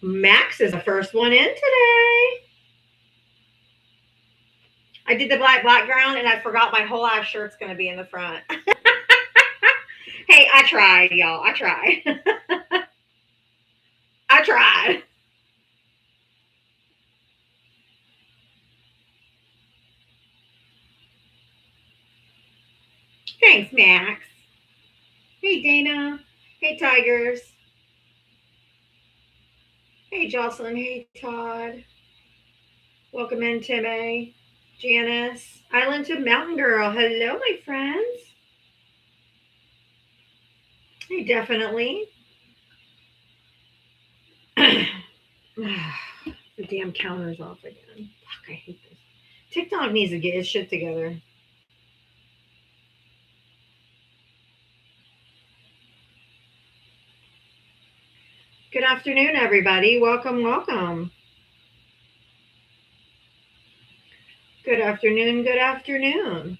Max is the first one in today. I did the black background and I forgot my whole ass shirt's going to be in the front. Hey, I tried, y'all. I tried. I tried. Thanks, Max. Hey, Dana. Hey, Tigers. Hey, Jocelyn. Hey, Todd. Welcome in, Timmy. Janice. Island to Mountain Girl. Hello, my friends. Hey, definitely. The damn counter's off again. Fuck, I hate this. TikTok needs to get his shit together. Good afternoon, everybody. Welcome, welcome. Good afternoon, good afternoon.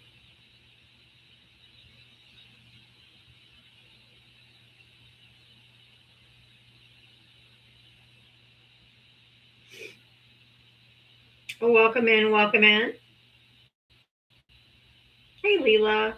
Welcome in, welcome in. Hey, Leela.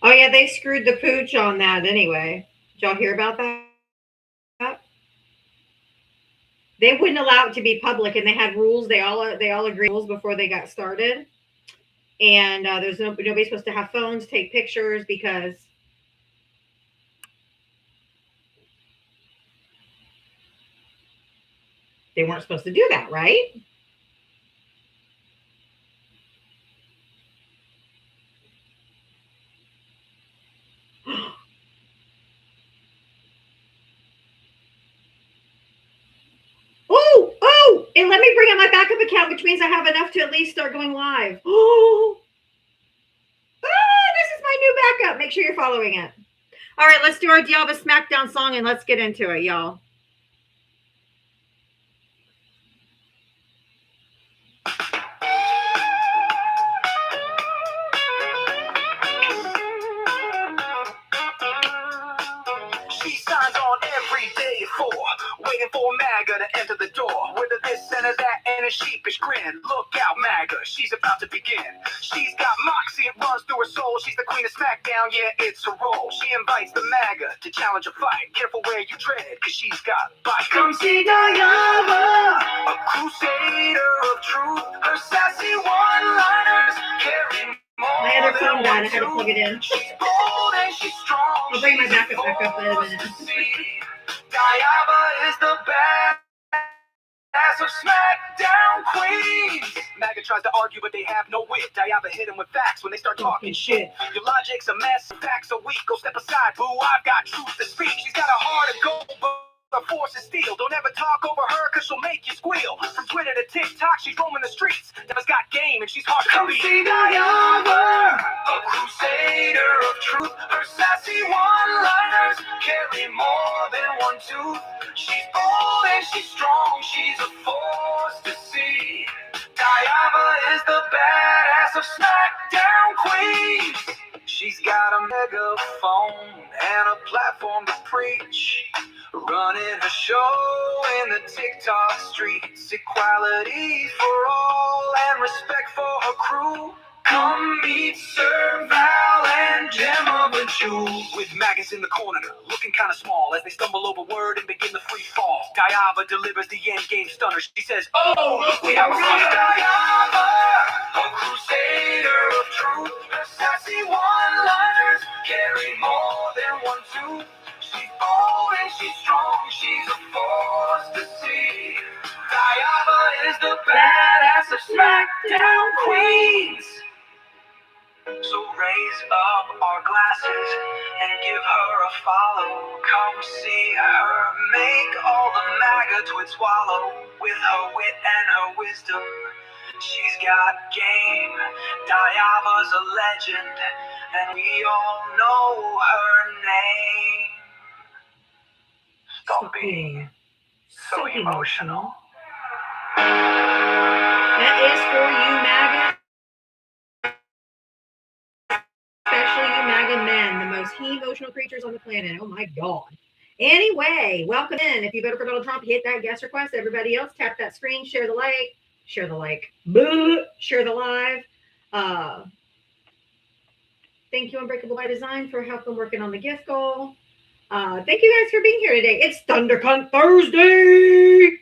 Oh, yeah, they screwed the pooch on that anyway. Did y'all hear about that? They wouldn't allow it to be public, and they had rules. They all agreed rules before they got started. And there's nobody's supposed to have phones, take pictures because they weren't supposed to do that, right? Oh, and let me bring up my backup account, which means I have enough to at least start going live. Oh, this is my new backup. Make sure you're following it. All right, let's do our Diablo SmackDown song and let's get into it, y'all. She signs on every day at 4, waiting for MAGA to enter the door. With a this and a that and a sheepish grin. Look out, MAGA, she's about to begin. She's got moxie, it runs through her soul. She's the queen of SmackDown, yeah, it's her role. She invites the MAGA to challenge a fight. Careful where you tread, cause she's got bite. Come see Diana, a crusader of truth. Her sassy one-liners carry my other phone died. I had to plug it in. She's bold and she's strong. I'll bring my backup back up in a minute. Diana is the badass of SmackDown queens. MAGA tries to argue, but they have no wit. Diana hit him with facts when they start talking shit. Your logic's a mess, facts are weak. Go step aside, boo. I've got truth to speak. She's got a heart of gold, but the force is steel. Don't ever talk over her, cause she'll make you squeal. From Twitter to TikTok, she's roaming the streets. Deva's got game and she's hard to beat. Come see Diana, a crusader of truth. Her sassy one-liners carry more than one tooth. She's bold and she's strong, she's a force to see. Diana is the badass of SmackDown queens. She's got a megaphone and a platform to preach. Running her show in the TikTok streets. Equality for all and respect for her crew. Come meet Sir Val and Gemma Bajou. With maggots in the corner, looking kinda small as they stumble over word and begin the free fall. Diana delivers the end game stunner. She says, oh, we have a runner. Diana, a crusader of truth. Her sassy one-liners carry more than one tooth. She's bold and she's strong, she's a force to see. Diana is the badass of SmackDown queens. So raise up our glasses and give her a follow. Come see her make all the MAGA twits swallow. With her wit and her wisdom, she's got game. Diana's a legend, and we all know her name. Stop being so emotional. That is for you, MAGA. Especially you MAGA men, the most emotional creatures on the planet. Oh my God. Anyway, welcome in. If you voted for Donald Trump, hit that guest request. Everybody else, tap that screen, share the like, share the live. Thank you, Unbreakable by Design, for helping working on the gift goal. Thank you guys for being here today. It's ThunderCon Thursday.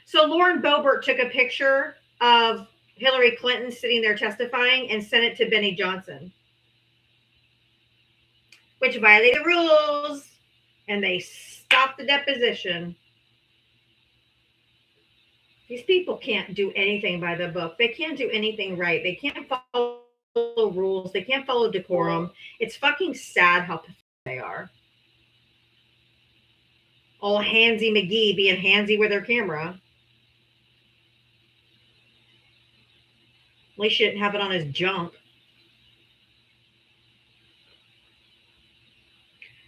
So Lauren Boebert took a picture of Hillary Clinton sitting there testifying and sent it to Benny Johnson, which violated rules, and they stopped the deposition. These people can't do anything by the book. They can't do anything right. They can't follow rules. They can't follow decorum. It's fucking sad how pathetic they are. All handsy McGee being handsy with their camera. At least she didn't have it on his junk.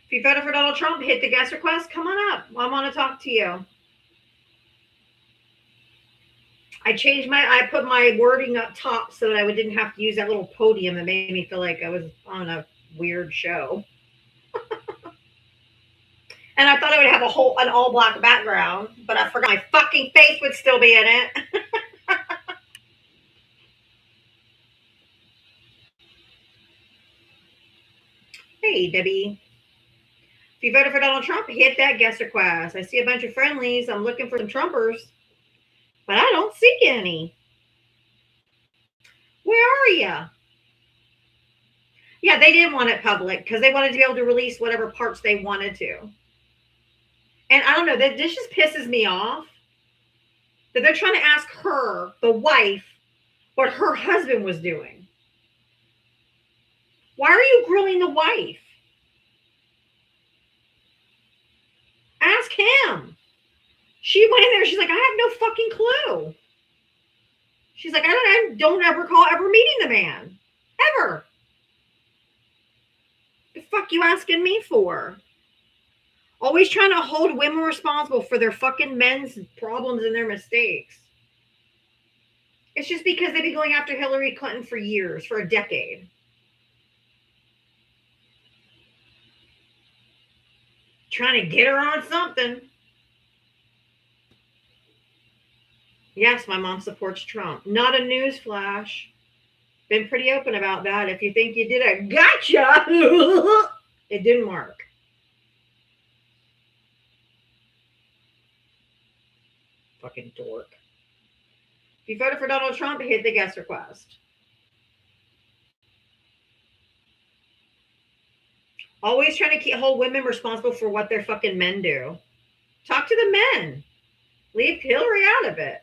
If you voted for Donald Trump, hit the guest request. Come on up. I want to talk to you. I put my wording up top so that I didn't have to use that little podium that made me feel like I was on a weird show. And I thought I would have an all black background, but I forgot my fucking face would still be in it. Hey, Debbie. If you voted for Donald Trump, hit that guest request. I see a bunch of friendlies. I'm looking for some Trumpers, but I don't see any. Where are you? Yeah, they didn't want it public because they wanted to be able to release whatever parts they wanted to. And I don't know, this just pisses me off that they're trying to ask her, the wife, what her husband was doing. Why are you grilling the wife? Ask him. She went in there. She's like, I have no fucking clue. She's like, I don't ever recall ever meeting the man. Ever. The fuck you asking me for? Always trying to hold women responsible for their fucking men's problems and their mistakes. It's just because they've been going after Hillary Clinton for years, for a decade. Trying to get her on something. Yes, my mom supports Trump. Not a news flash. Been pretty open about that. If you think you did a gotcha, it didn't work. Fucking dork. If you voted for Donald Trump, hit the guest request. Always trying to hold women responsible for what their fucking men do. Talk to the men. Leave Hillary out of it.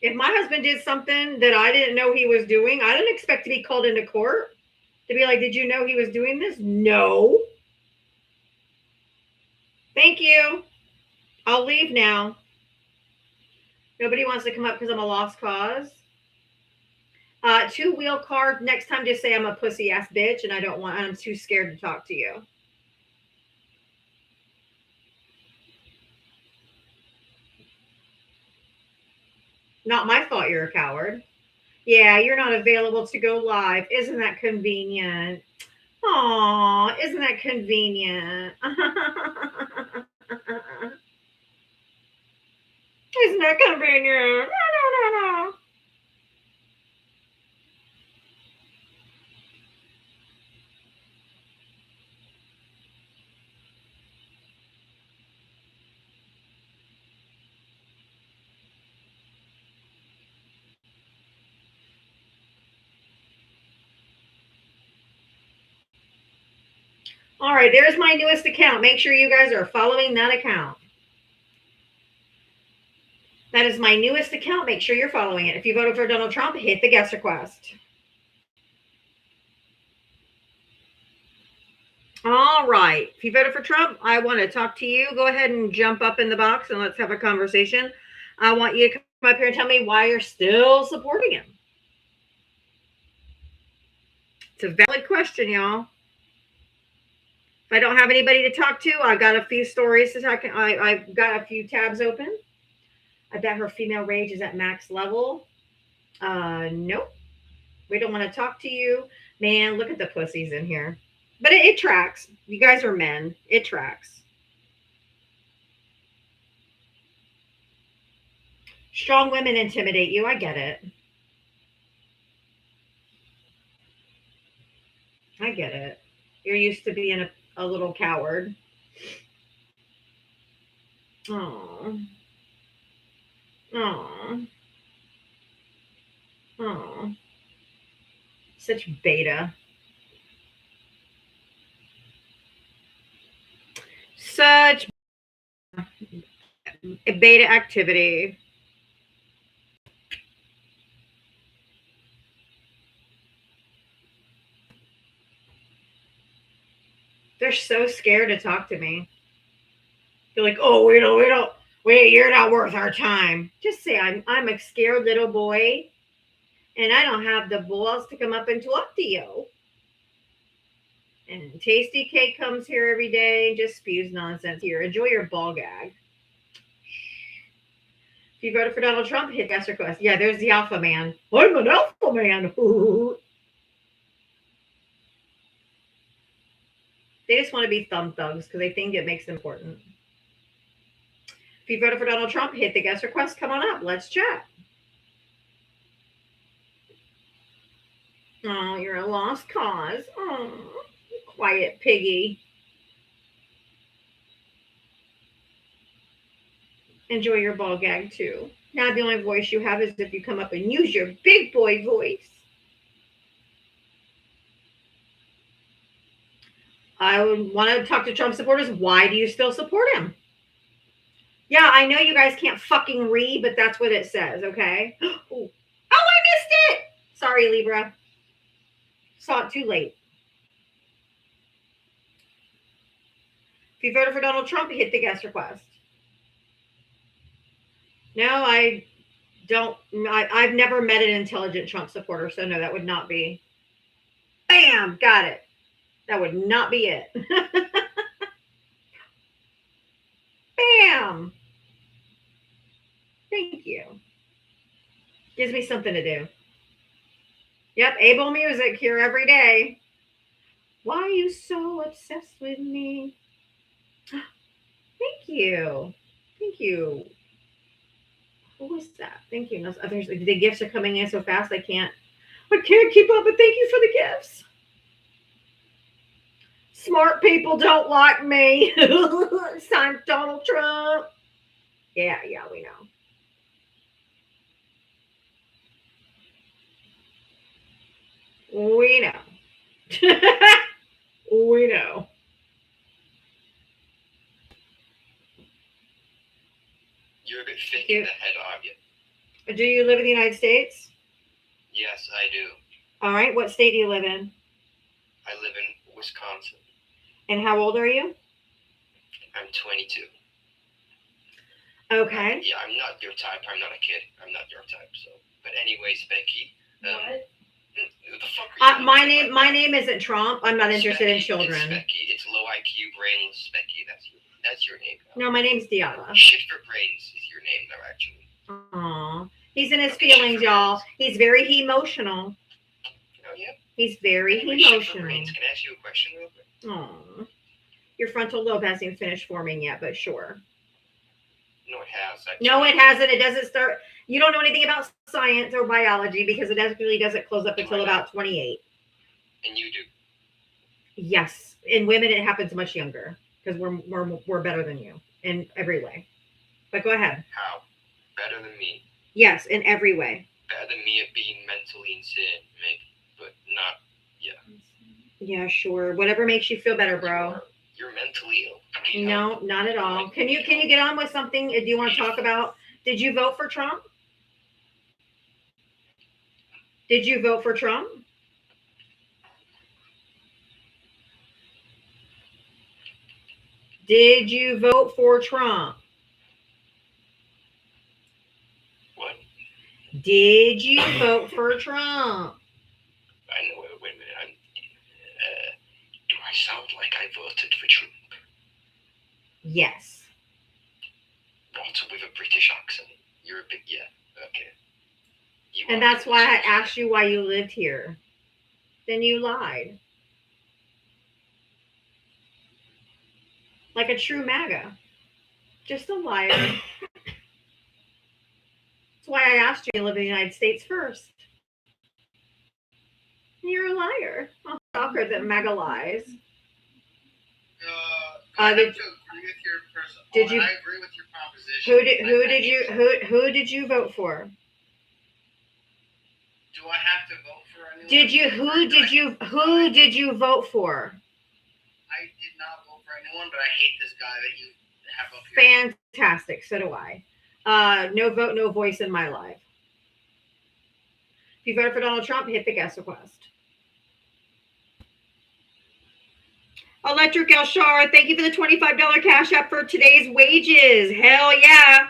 If my husband did something that I didn't know he was doing, I didn't expect to be called into court to be like, did you know he was doing this? No. Thank you. I'll leave now. Nobody wants to come up because I'm a lost cause. 2-wheel car. Next time, just say I'm a pussy ass bitch and I'm too scared to talk to you. Not my fault you're a coward. Yeah, you're not available to go live. Isn't that convenient? Aw, isn't that convenient? Isn't that convenient? No. All right, there's my newest account. Make sure you guys are following that account. That is my newest account. Make sure you're following it. If you voted for Donald Trump, hit the guest request. All right. If you voted for Trump, I want to talk to you. Go ahead and jump up in the box and let's have a conversation. I want you to come up here and tell me why you're still supporting him. It's a valid question, y'all. If I don't have anybody to talk to, I've got a few stories to talk. I've got a few tabs open. I bet her female rage is at max level. Nope. We don't want to talk to you. Man, look at the pussies in here. But it tracks. You guys are men. It tracks. Strong women intimidate you. I get it. I get it. You're used to being a little coward. Oh. Oh. Oh. Such beta. Such beta activity. They're so scared to talk to me. They're like, oh, you're not worth our time. Just say I'm a scared little boy and I don't have the balls to come up and talk to you. And Tasty Cake comes here every day and just spews nonsense here. Enjoy your ball gag. If you voted for Donald Trump, hit guest request. Yeah, there's the alpha man. I'm an alpha man. They just want to be thumb thugs because they think it makes them important. If you voted for Donald Trump, hit the guest request. Come on up. Let's chat. Oh, you're a lost cause. Oh, quiet piggy. Enjoy your ball gag too. Now the only voice you have is if you come up and use your big boy voice. I would want to talk to Trump supporters. Why do you still support him? Yeah, I know you guys can't fucking read, but that's what it says, okay? Oh, I missed it. Sorry, Libra. Saw it too late. If you voted for Donald Trump, hit the guest request. No, I don't. I've never met an intelligent Trump supporter, so no, that would not be. Bam! Got it. That would not be it. Bam! Thank you. Gives me something to do. Yep, Able Music here every day. Why are you so obsessed with me? Thank you. Thank you. Who was that? Thank you. The gifts are coming in so fast I can't keep up, but thank you for the gifts. Smart people don't like me. Signed Donald Trump. Yeah, we know. We know. We know. You're a bit thick in the head, aren't you? Do you live in the United States? Yes, I do. All right. What state do you live in? I live in Wisconsin. And how old are you? I'm 22. Okay. Yeah, I'm not your type. I'm not a kid. I'm not your type. So, but anyways, Becky. What? Who the fuck are you? My name isn't Trump. I'm not interested in children. It's Becky. It's low IQ, brainless Becky. That's your name. No, my name's Diana. Shit for brains is your name, though. Actually. Aw, he's in his feelings, y'all. He's very emotional. Oh yeah. He's very emotional. Can I ask you a question real quick? Aw, your frontal lobe hasn't finished forming yet, but sure. No, it has. No, it hasn't. It doesn't start. You don't know anything about science or biology because it really doesn't close up until about 28. And you do. Yes, in women it happens much younger because we're better than you in every way. But go ahead. How? Better than me. Yes, in every way. Better than me at being mentally insane, maybe, but not. Yeah. Yeah, sure. Whatever makes you feel better, bro. You're mentally ill. No, not at all. Can you get on with something? Do you want to talk about? Did you vote for Trump? Did you vote for Trump? Did you vote for Trump? What? Did you vote for Trump? I know. Wait a minute. I sound like I voted for Trump. Yes. What, with a British accent? You're a bit, yeah, okay. And that's why I asked you why you lived here. Then you lied. Like a true MAGA. Just a liar. That's why I asked you to live in the United States first. You're a liar. I'll stalker that MAGA lies. I agree with your person. Did you? I agree with your proposition. Who did you vote for? Do I have to vote for anyone? Who did you vote for? I did not vote for anyone, but I hate this guy that you have up here. Fantastic. So do I. No vote, no voice in my life. If you voted for Donald Trump, hit the guest request. Electric El Shar, thank you for the $25 cash app for today's wages. Hell yeah.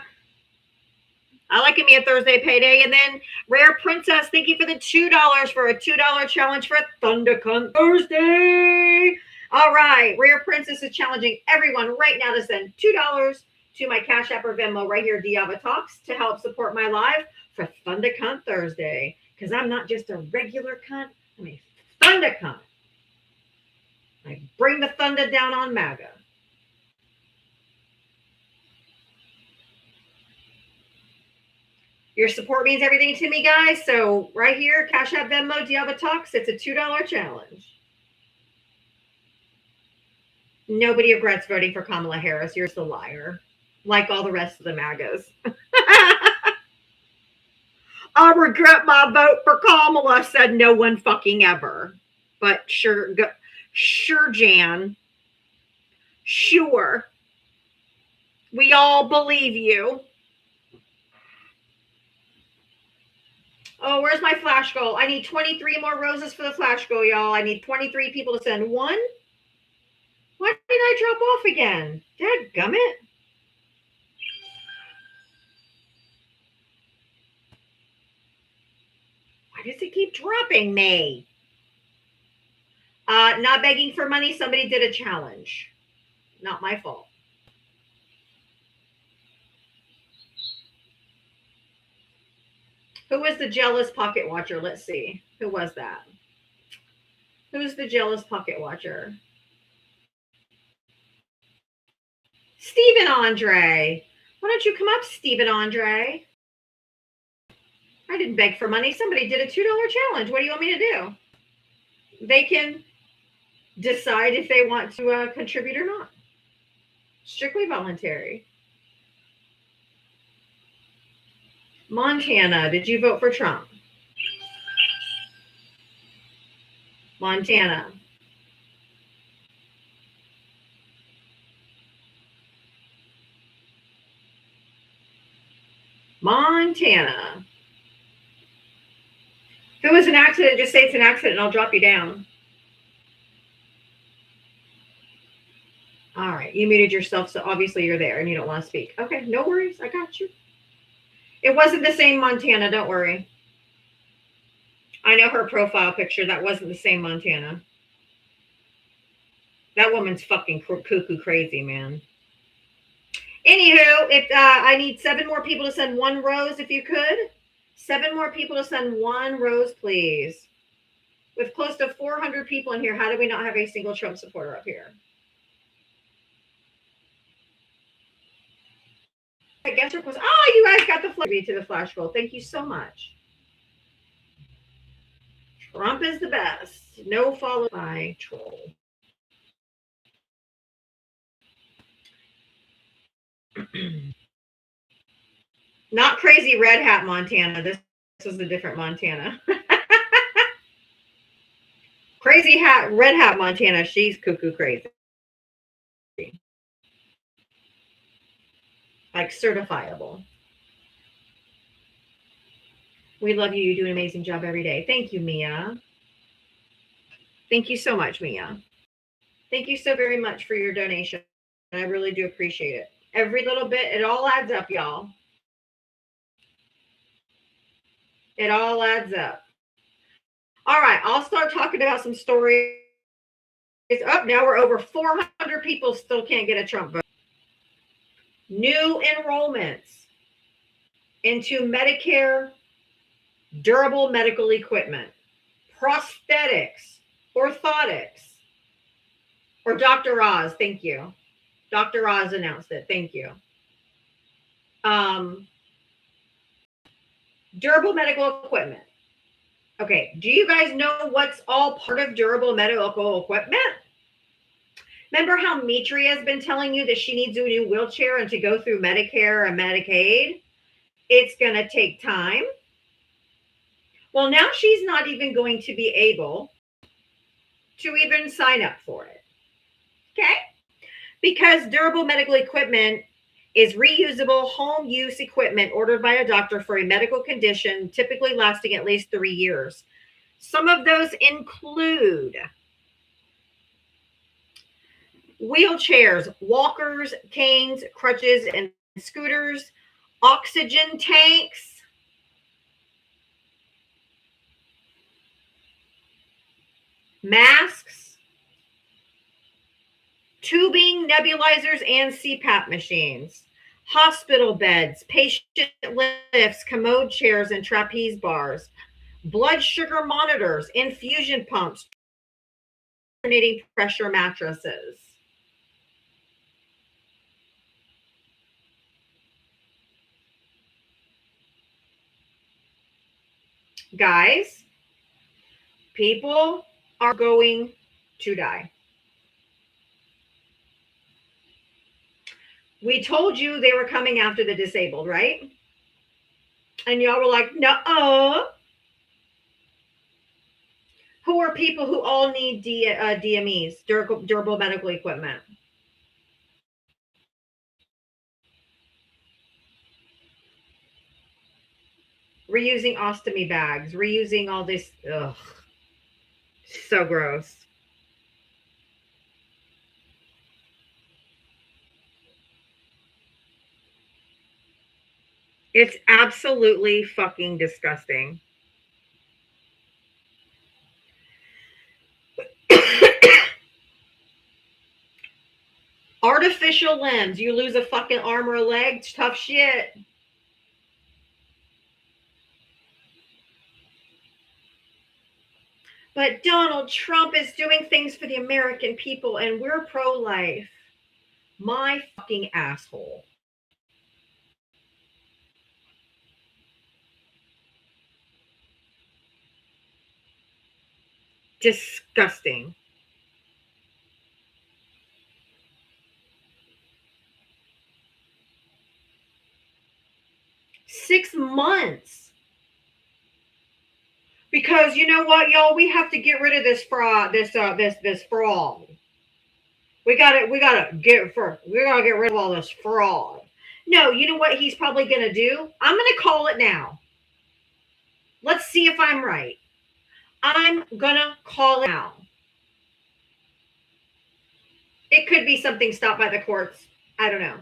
I like it, me a Thursday payday. And then Rare Princess, thank you for the $2 for a $2 challenge for ThunderCon Thursday. All right. Rare Princess is challenging everyone right now to send $2 to my Cash App or Venmo right here, Diava Talks, to help support my live for ThunderCon Thursday. Because I'm not just a regular cunt, I'm a Thunder cunt. I bring the thunder down on MAGA. Your support means everything to me, guys. So right here, Cash App, Venmo, Diava Talks, it's a $2 challenge. Nobody regrets voting for Kamala Harris. You're just a liar. Like all the rest of the MAGAs. I regret my vote for Kamala, said no one fucking ever. But sure, Jan. Sure. We all believe you. Oh, where's my flash goal? I need 23 more roses for the flash goal, y'all. I need 23 people to send one. Why did I drop off again? Dadgummit. Why does it keep dropping me? Not begging for money. Somebody did a challenge. Not my fault. Who was the jealous pocket watcher? Let's see. Who was that? Who's the jealous pocket watcher? Stephen Andre. Why don't you come up, Stephen Andre? I didn't beg for money. Somebody did a $2 challenge. What do you want me to do? They can decide if they want to contribute or not. Strictly voluntary. Montana, did you vote for Trump? Montana. Montana. If it was an accident, just say it's an accident and I'll drop you down. All right. You muted yourself, so obviously you're there and you don't want to speak. Okay, no worries. I got you. It wasn't the same Montana. Don't worry. I know her profile picture. That wasn't the same Montana. That woman's fucking cuckoo crazy, man. Anywho, if I need 7 more people to send 1 rose, if you could. 7 more people to send 1 rose, please. With close to 400 people in here, how do we not have a single Trump supporter up here? I guess it was. Oh, you guys got the flag to the flash goal. Thank you so much. Trump is the best. No followed by troll. Not crazy red hat Montana. This was a different Montana. Crazy hat, red hat Montana. She's cuckoo crazy. Like certifiable. We love you. You do an amazing job every day. Thank you, Mia. Thank you so much, Mia. Thank you so very much for your donation. I really do appreciate it. Every little bit, it all adds up, y'all. It all adds up. All right, I'll start talking about some stories up. Now we're over 400 people still can't get a Trump vote. New enrollments into Medicare durable medical equipment, prosthetics, orthotics, or Dr. Oz. Thank you. Dr. Oz announced it. Thank you. Durable medical equipment. Okay, do you guys know what's all part of durable medical equipment? Remember how Mitri has been telling you that she needs a new wheelchair and to go through Medicare and Medicaid? It's going to take time. Well, now she's not even going to be able to even sign up for it. Okay? Because durable medical equipment is reusable home use equipment ordered by a doctor for a medical condition, typically lasting at least 3 years. Some of those include wheelchairs, walkers, canes, crutches, and scooters, oxygen tanks, masks, tubing, nebulizers, and CPAP machines, hospital beds, patient lifts, commode chairs, and trapeze bars, blood sugar monitors, infusion pumps, alternating pressure mattresses. Guys, people are going to die. We told you they were coming after the disabled, right? And y'all were like, no. Who are people who all need DMEs, durable medical equipment? Reusing ostomy bags, reusing all this. Ugh. So gross. It's absolutely fucking disgusting. Artificial limbs. You lose a fucking arm or a leg. Tough shit. But Donald Trump is doing things for the American people and we're pro-life. My fucking asshole. Disgusting. Six months. Because you know what, y'all, we have to get rid of this fraud, this fraud. We gotta get rid of all this fraud. No, you know what he's probably gonna do? I'm gonna call it now. Let's see if I'm right. I'm gonna call it now. It could be something stopped by the courts. I don't know.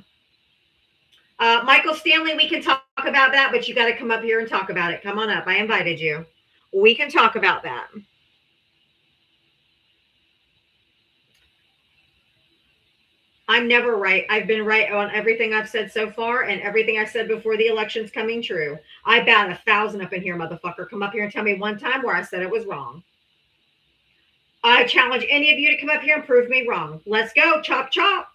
Michael Stanley, we can talk about that, but you got to come up here and talk about it. Come on up. I invited you. We can talk about that. I'm never right. I've been right on everything I've said so far, and everything I said before the election's coming true. I bat 1,000 up in here, motherfucker. Come up here and tell me one time where I said it was wrong. I challenge any of you to come up here and prove me wrong. Let's go. Chop, chop.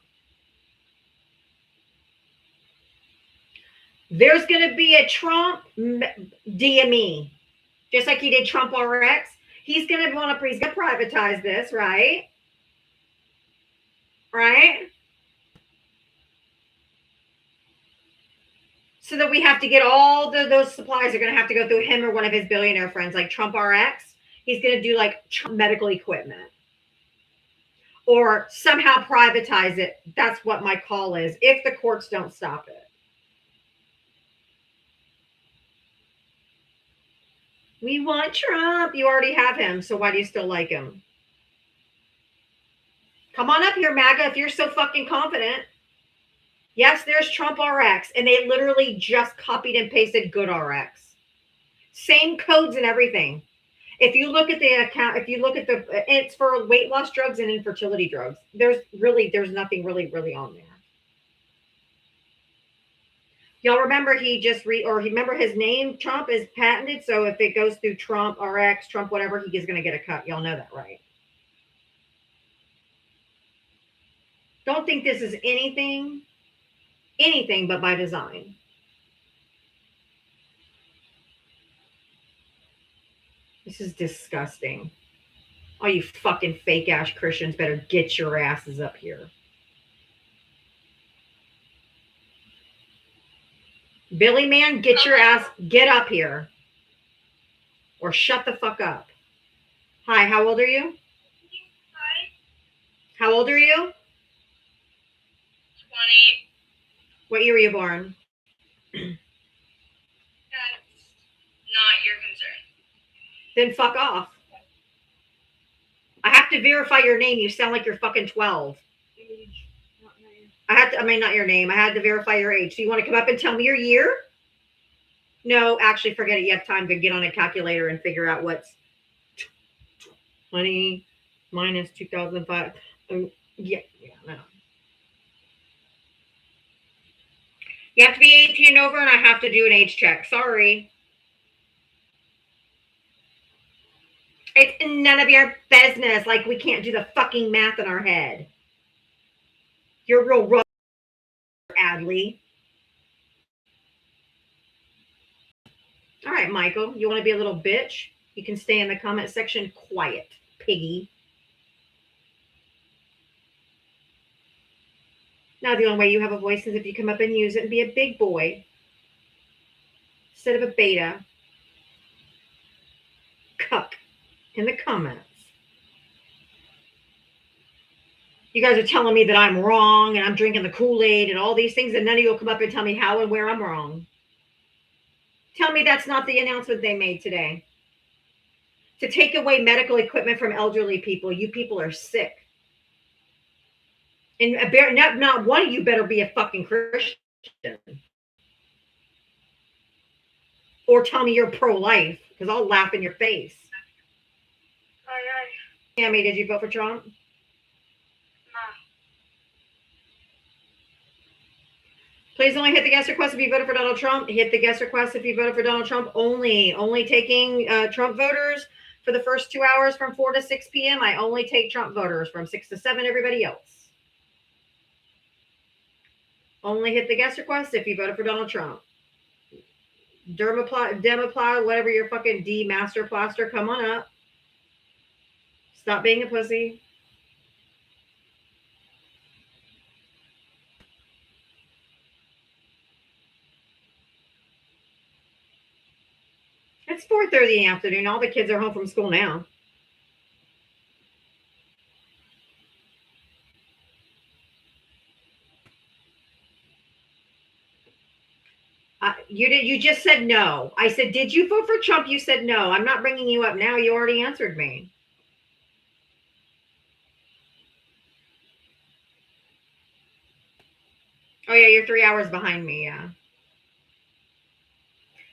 There's going to be a Trump DME, just like he did Trump RX. He's going to privatize this, right? Right? So that we have to get all those supplies are going to have to go through him or one of his billionaire friends, like Trump RX. He's going to do like medical equipment or somehow privatize it. That's what my call is, if the courts don't stop it. We want Trump. You already have him, so why do you still like him? Come on up here, MAGA, if you're so fucking confident. Yes, there's Trump RX, and they literally just copied and pasted Good RX. Same codes and everything. If you look at the account, if you look at the, it's for weight loss drugs and infertility drugs. There's nothing really on there. Y'all remember remember his name, Trump, is patented. So if it goes through Trump, RX, Trump, whatever, he is going to get a cut. Y'all know that, right? Don't think this is anything but by design. This is disgusting. All you fucking fake ass Christians better get your asses up here. Billy man, get up here. Or shut the fuck up. Hi, how old are you? Hi. How old are you? 20. What year were you born? That's not your concern. Then fuck off. I have to verify your name. You sound like you're fucking 12. Not your name. I had to verify your age. So you want to come up and tell me your year? No, actually, forget it. You have time to get on a calculator and figure out what's 20 minus 2005. Yeah, no. You have to be 18 and over, and I have to do an age check. Sorry. It's none of your business. Like, we can't do the fucking math in our head. You're real rough, Adley. All right, Michael, you want to be a little bitch? You can stay in the comment section quiet, piggy. Now, the only way you have a voice is if you come up and use it and be a big boy instead of a beta. Cuck in the comments. You guys are telling me that I'm wrong and I'm drinking the Kool-Aid and all these things, and none of you will come up and tell me how and where I'm wrong. Tell me that's not the announcement they made today. To take away medical equipment from elderly people. You people are sick. And not one of you better be a fucking Christian. Or tell me you're pro-life, because I'll laugh in your face. Aye. Tammy, did you vote for Trump? No. Please only hit the guest request if you voted for Donald Trump. Hit the guest request if you voted for Donald Trump only. Only taking Trump voters for the first 2 hours from 4 to 6 p.m. I only take Trump voters from 6 to 7, everybody else. Only hit the guest request if you voted for Donald Trump. Demaply, whatever your fucking D master plaster, come on up. Stop being a pussy. It's 4:30 in the afternoon. All the kids are home from school now. You just said no. I said, did you vote for Trump? You said no. I'm not bringing you up now. You already answered me. Oh, yeah, you're 3 hours behind me, yeah.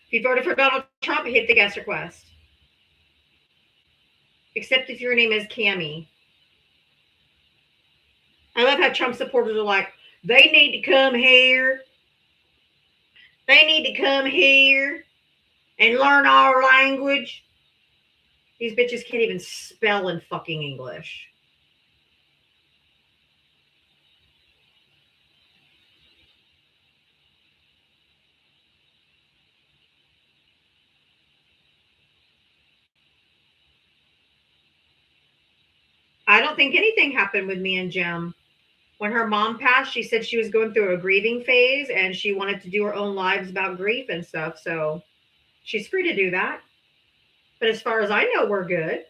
If you voted for Donald Trump, hit the guest request. Except if your name is Cammy. I love how Trump supporters are like, they need to come here. They need to come here and learn our language. These bitches can't even spell in fucking English. I don't think anything happened with me and Jim. When her mom passed, she said she was going through a grieving phase and she wanted to do her own lives about grief and stuff. So she's free to do that. But as far as I know, we're good.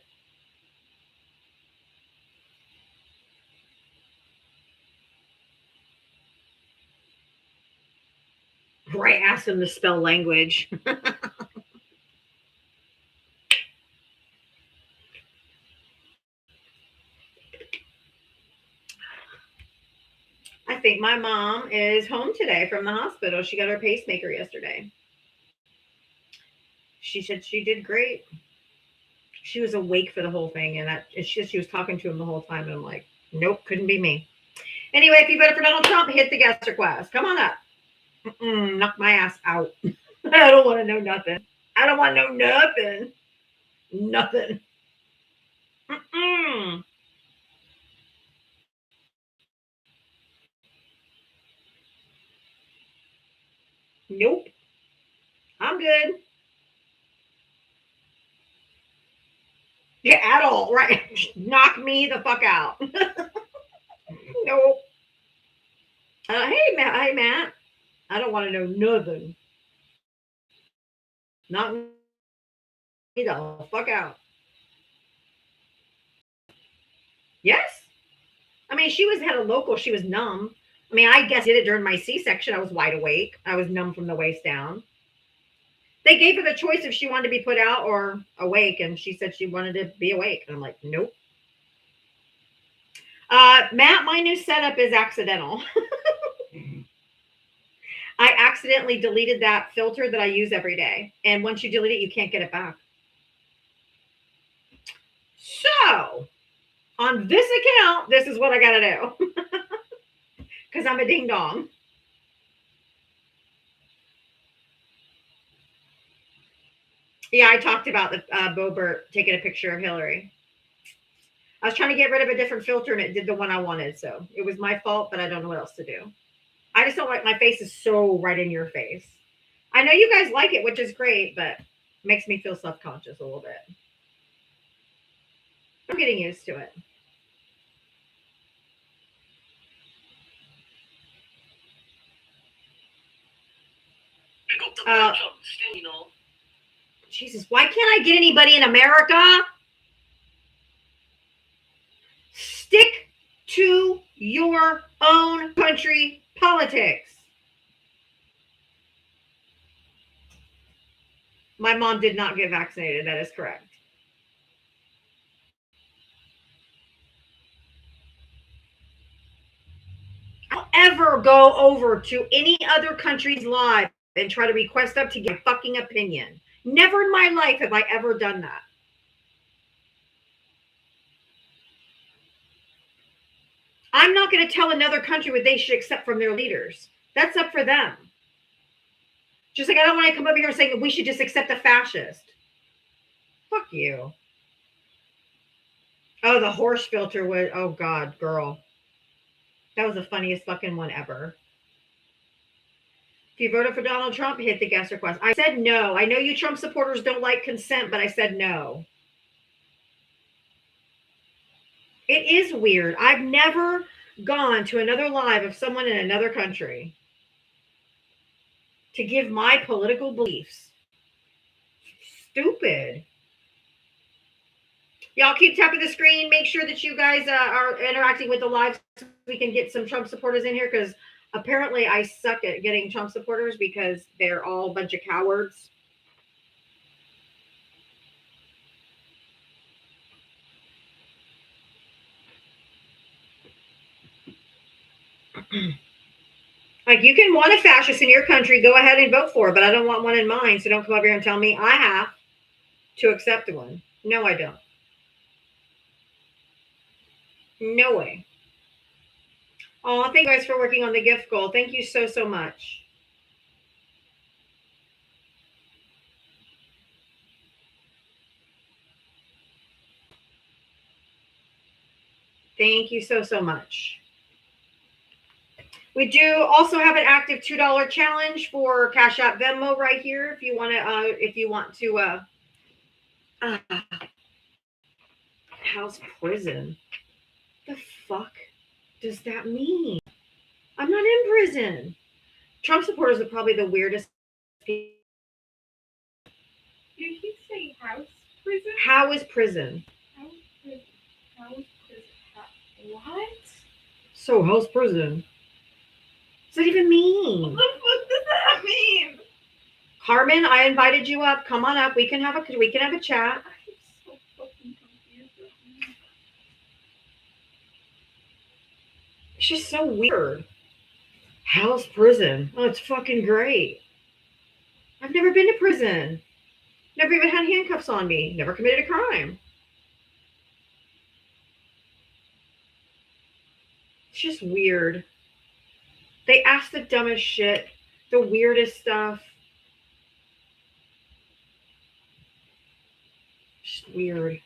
Right, ask them to spell language. I think my mom is home today from the hospital. She got her pacemaker yesterday. She said she did great. She was awake for the whole thing, and she was talking to him the whole time. And I'm like, nope, couldn't be me. Anyway, if you voted for Donald Trump, hit the guest request. Come on up. Knock my ass out. I don't want to know nothing. I don't want to know nothing. Nothing. Nope. I'm good. Yeah, at all. Right. Knock me the fuck out. Nope. Hey, Matt. Hey, Matt. I don't want to know nothing. Knock me the fuck out. Yes. I mean, she had a local. She was numb. I mean, I guess I did it during my C-section. I was wide awake. I was numb from the waist down. They gave her the choice if she wanted to be put out or awake, and she said she wanted to be awake. And I'm like, nope. Matt, my new setup is accidental. I accidentally deleted that filter that I use every day. And once you delete it, you can't get it back. So, on this account, this is what I got to do. Because I'm a ding dong. Yeah, I talked about the Boebert taking a picture of Hillary. I was trying to get rid of a different filter and it did the one I wanted. So it was my fault, but I don't know what else to do. I just don't like my face is so right in your face. I know you guys like it, which is great, but it makes me feel self-conscious a little bit. I'm getting used to it. Jesus, why can't I get anybody in America? Stick to your own country politics. My mom did not get vaccinated. That is correct. I'll ever go over to any other country's live and try to request up to get a fucking opinion. Never in my life have I ever done that. I'm not going to tell another country what they should accept from their leaders. That's up for them. Just like I don't want to come over here and say we should just accept a fascist. Fuck you. Oh, the horse filter was, oh God, girl. That was the funniest fucking one ever. If you voted for Donald Trump, hit the guest request. I said no. I know you Trump supporters don't like consent, but I said no. It is weird. I've never gone to another live of someone in another country to give my political beliefs. Stupid. Y'all keep tapping the screen. Make sure that you guys are interacting with the live so we can get some Trump supporters in here because apparently I suck at getting Trump supporters because they're all a bunch of cowards. Like, you can want a fascist in your country, go ahead and vote for it, but I don't want one in mine, so don't come over here and tell me I have to accept one. No, I don't. No way. Oh, thank you guys for working on the gift goal. Thank you so, so much. Thank you so, so much. We do also have an active $2 challenge for Cash App Venmo right here. If you want to, house prison. The fuck does that mean? I'm not in prison. Trump supporters are probably the weirdest people. Did he say house prison? How is prison? House prison. What? So how's prison? What does that even mean? What the fuck does that mean? Carmen, I invited you up. Come on up. We can have a chat. I'm so fucking confused. It's just so weird. How's prison? Oh, it's fucking great. I've never been to prison. Never even had handcuffs on me. Never committed a crime. It's just weird. They ask the dumbest shit, the weirdest stuff. Just weird.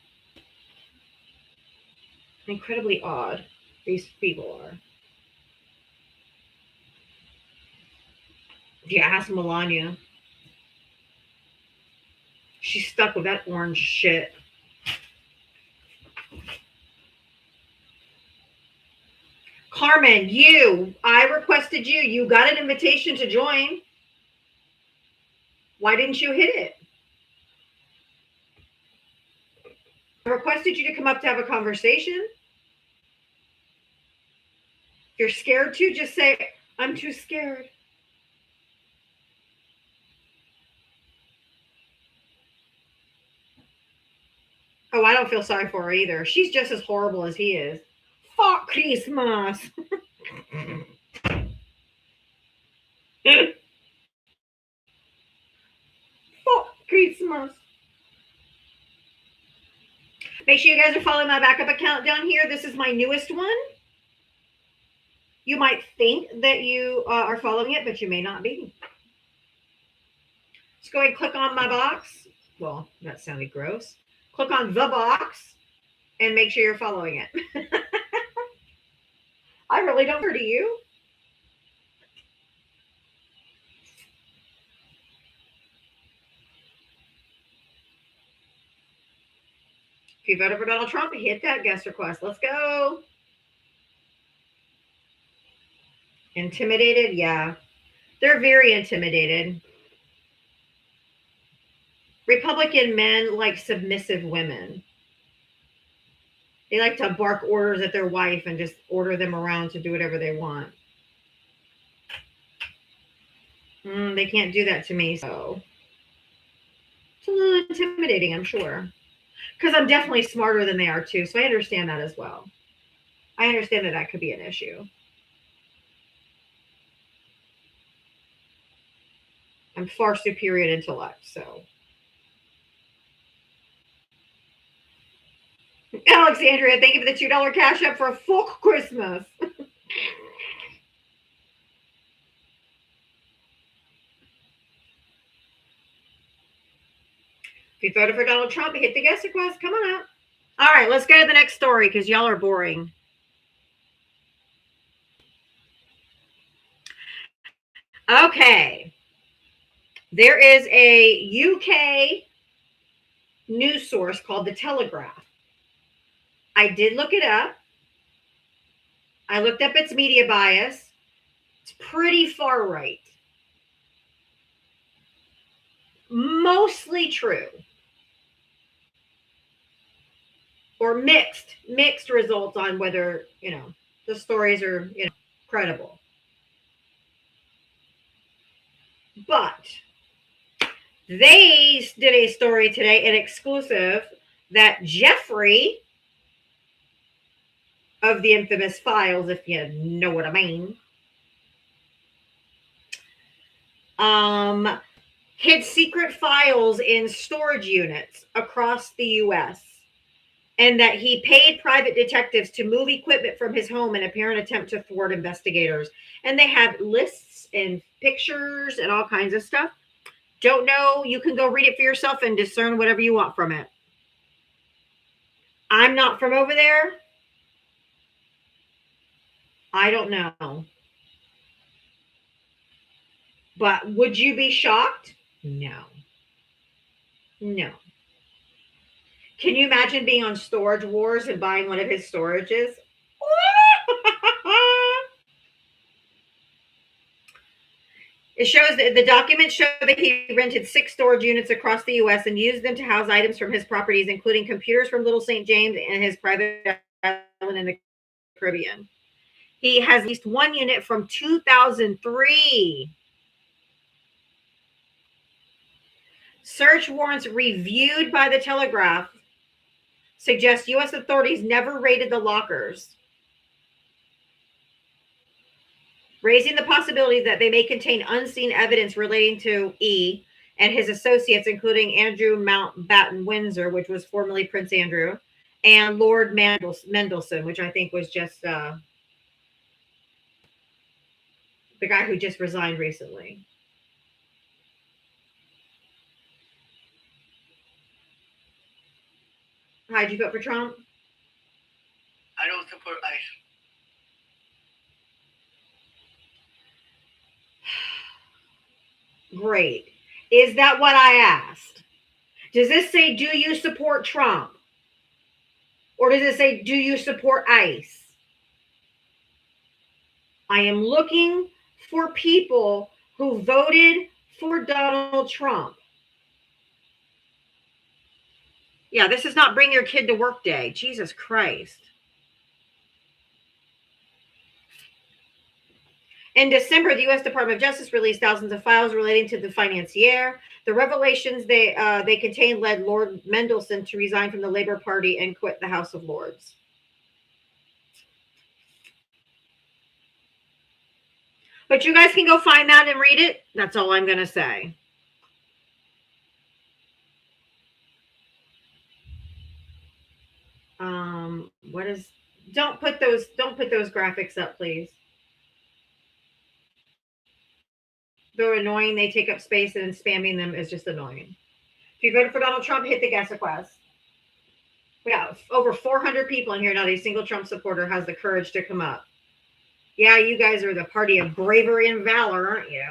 Incredibly odd. These people are. If you ask Melania, she's stuck with that orange shit. Carmen, I requested you. You got an invitation to join. Why didn't you hit it? I requested you to come up to have a conversation. If you're scared to, just say, I'm too scared. Oh, I don't feel sorry for her either. She's just as horrible as he is. Fuck Christmas. Fuck Christmas. Make sure you guys are following my backup account down here. This is my newest one. You might think that you are following it, but you may not be. Just go ahead and click on my box. Well, that sounded gross. Click on the box and make sure you're following it. I really don't care to you. If you voted for Donald Trump, hit that guest request. Let's go. Intimidated? Yeah. They're very intimidated. Republican men like submissive women. They like to bark orders at their wife and just order them around to do whatever they want. They can't do that to me, so it's a little intimidating, I'm sure. Because I'm definitely smarter than they are, too, so I understand that as well. I understand that that could be an issue. I'm far superior in intellect, so. Alexandria, thank you for the $2 cash up for a fuck Christmas. If you voted for Donald Trump, hit the guest request. Come on out. All right, let's go to the next story because y'all are boring. Okay. There is a UK news source called The Telegraph. I did look it up. I looked up its media bias. It's pretty far right. Mostly true. Or mixed results on whether, the stories are, credible. But they did a story today, an exclusive, that Jeffrey of the infamous files, if you know what I mean, hid secret files in storage units across the U.S., and that he paid private detectives to move equipment from his home in an apparent attempt to thwart investigators. And they have lists and pictures and all kinds of stuff. Don't know. You can go read it for yourself and discern whatever you want from it. I'm not from over there. I don't know. But would you be shocked? No. No. Can you imagine being on Storage Wars and buying one of his storages? It shows that the documents show that he rented 6 storage units across the U.S. and used them to house items from his properties, including computers from Little St. James and his private island in the Caribbean. He has at least one unit from 2003. Search warrants reviewed by the Telegraph suggest U.S. authorities never raided the lockers, raising the possibility that they may contain unseen evidence relating to E and his associates, including Andrew Mountbatten Windsor, which was formerly Prince Andrew, and Lord Mendelssohn, which I think was just the guy who just resigned recently. Hi, did you vote for Trump? I don't support ICE. Great. Is that what I asked? Does this say, do you support Trump? Or does it say, do you support ICE? I am looking for people who voted for Donald Trump. Yeah, this is not bring your kid to work day. Jesus Christ. In December, the U.S. Department of Justice released thousands of files relating to the financier. The revelations they contained led Lord Mendelssohn to resign from the Labour Party and quit the House of Lords. But you guys can go find that and read it. That's all I'm going to say. Don't put those graphics up, please. They're annoying. They take up space, and spamming them is just annoying. If you voted for Donald Trump, hit the guest request. We got over 400 people in here. Not a single Trump supporter has the courage to come up. Yeah, you guys are the party of bravery and valor, aren't you?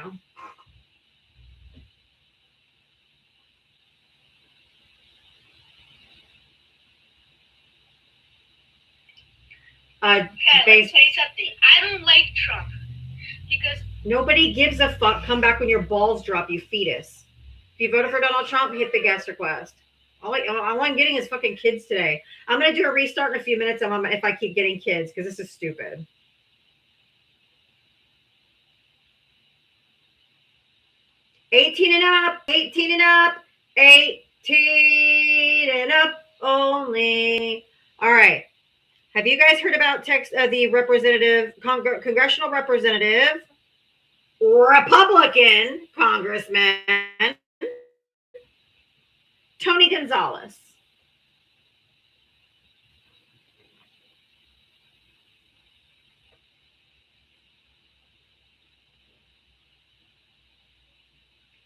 Okay, let me tell you something. I don't like Trump because nobody gives a fuck. Come back when your balls drop, you fetus. If you voted for Donald Trump, hit the guest request. All I'm getting is fucking kids today. I'm going to do a restart in a few minutes if I keep getting kids, because this is stupid. $18 and up, 18 and up, 18 and up only. All right. Have you guys heard about the congressional representative, Republican Congressman, Tony Gonzalez?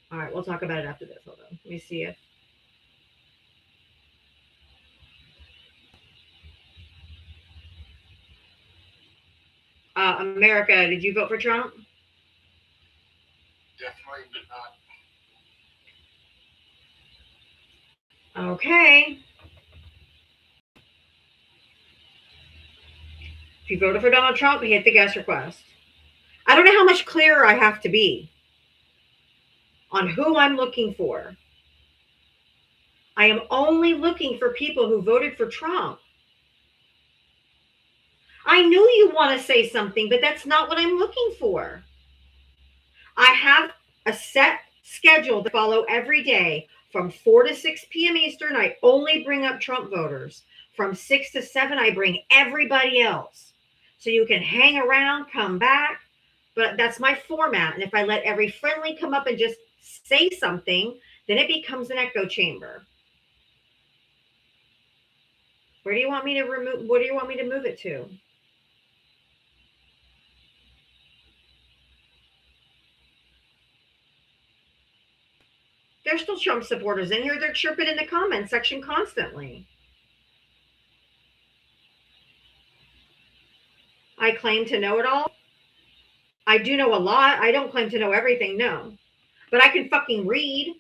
All right, we'll talk about it after this. Hold on. Let me see if. America, did you vote for Trump? Definitely did not. Okay. If you voted for Donald Trump, hit the guest request. I don't know how much clearer I have to be on who I'm looking for. I am only looking for people who voted for Trump. I knew you want to say something, but that's not what I'm looking for. I have a set schedule to follow every day from 4 to 6 p.m. Eastern. I only bring up Trump voters. From 6 to 7, I bring everybody else. So you can hang around, come back, but that's my format. And if I let every friendly come up and just say something, then it becomes an echo chamber. Where do you want me to what do you want me to move it to? There's still Trump supporters in here. They're chirping in the comment section constantly. I claim to know it all. I do know a lot. I don't claim to know everything, no. But I can fucking read.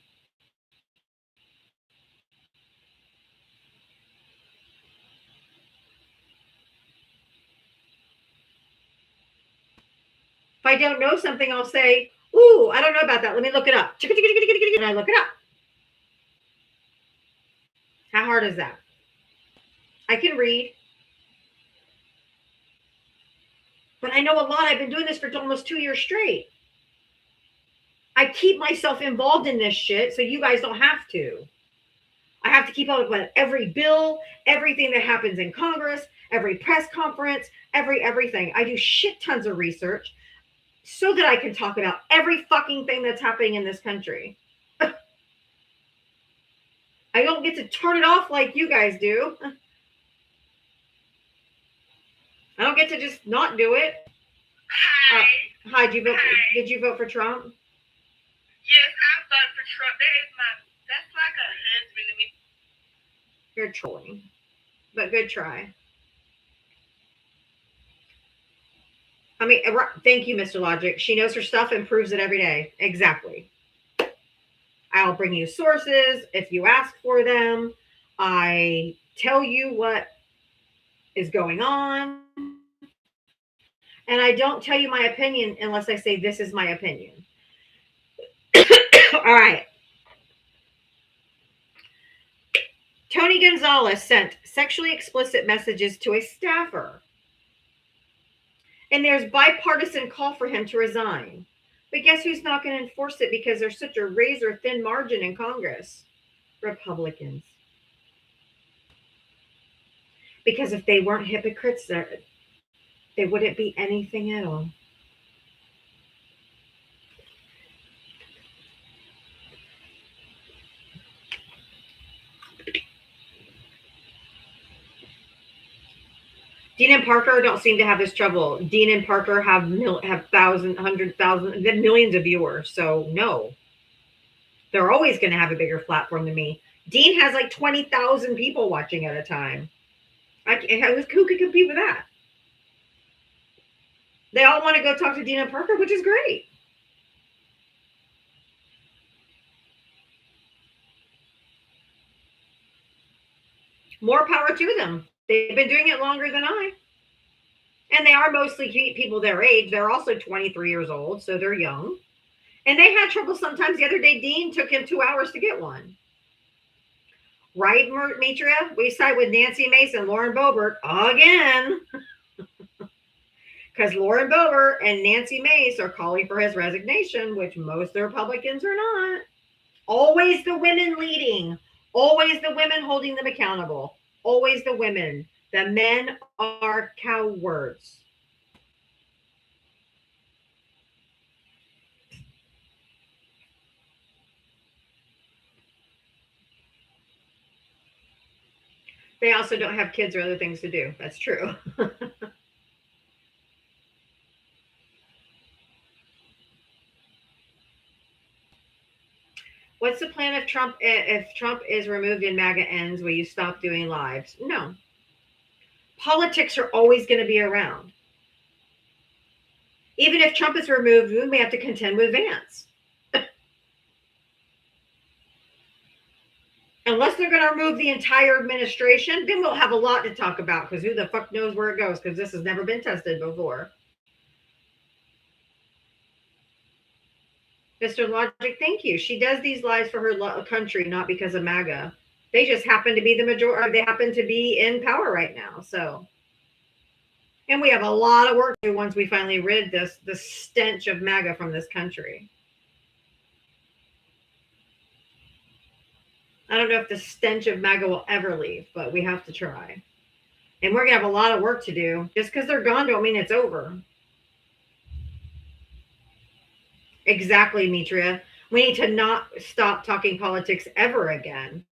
If I don't know something, I'll say, ooh, I don't know about that. Let me look it up. And I look it up. How hard is that? I can read. But I know a lot. I've been doing this for almost 2 years straight. I keep myself involved in this shit so you guys don't have to. I have to keep up with every bill, everything that happens in Congress, every press conference, everything. I do shit tons of research so that I can talk about every fucking thing that's happening in this country. I don't get to turn it off like you guys do. I don't get to just not do it. Hi. Hi, did you vote? Hi. Did you vote for Trump? Yes, I voted for Trump. That's like a husband to me. You're trolling, but good try. I mean, thank you, Mr. Logic. She knows her stuff and proves it every day. Exactly. I'll bring you sources if you ask for them. I tell you what is going on. And I don't tell you my opinion unless I say this is my opinion. All right. Tony Gonzalez sent sexually explicit messages to a staffer. And there's bipartisan call for him to resign. But guess who's not going to enforce it because there's such a razor thin margin in Congress? Republicans. Because if they weren't hypocrites, they wouldn't be anything at all. Dean and Parker don't seem to have this trouble. Dean and Parker have thousands, 100,000, millions of viewers. So no, they're always going to have a bigger platform than me. Dean has like 20,000 people watching at a time. Who could compete with that? They all want to go talk to Dean and Parker, which is great. More power to them. They've been doing it longer than I. And they are mostly people their age. They're also 23 years old, so they're young. And they had trouble sometimes. The other day, Dean took him 2 hours to get one. Right, Mitria? We side with Nancy Mace and Lauren Boebert again. Because Lauren Boebert and Nancy Mace are calling for his resignation, which most of the Republicans are not. Always the women leading. Always the women holding them accountable. Always the women. The men are cowards. They also don't have kids or other things to do. That's true. What's the plan if Trump is removed and MAGA ends? Will you stop doing lives? No. Politics are always going to be around. Even if Trump is removed, we may have to contend with Vance. Unless they're going to remove the entire administration, then we'll have a lot to talk about because who the fuck knows where it goes because this has never been tested before. Mr. Logic, thank you. She does these lives for her country, not because of MAGA. They just happen to be the majority. They happen to be in power right now. So, and we have a lot of work to do once we finally rid the stench of MAGA from this country. I don't know if the stench of MAGA will ever leave, but we have to try. And we're going to have a lot of work to do. Just because they're gone don't mean it's over. Exactly, Mitria. We need to not stop talking politics ever again.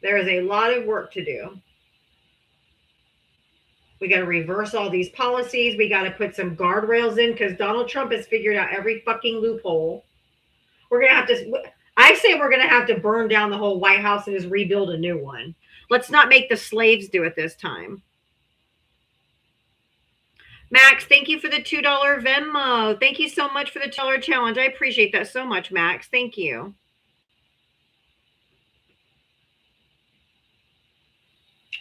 There is a lot of work to do. We got to reverse all these policies. We got to put some guardrails in because Donald Trump has figured out every fucking loophole. We're going to have to, I say we're going to have to burn down the whole White House and just rebuild a new one. Let's not make the slaves do it this time. Max, thank you for the $2 Venmo. Thank you so much for the $2 challenge. I appreciate that so much, Max. Thank you.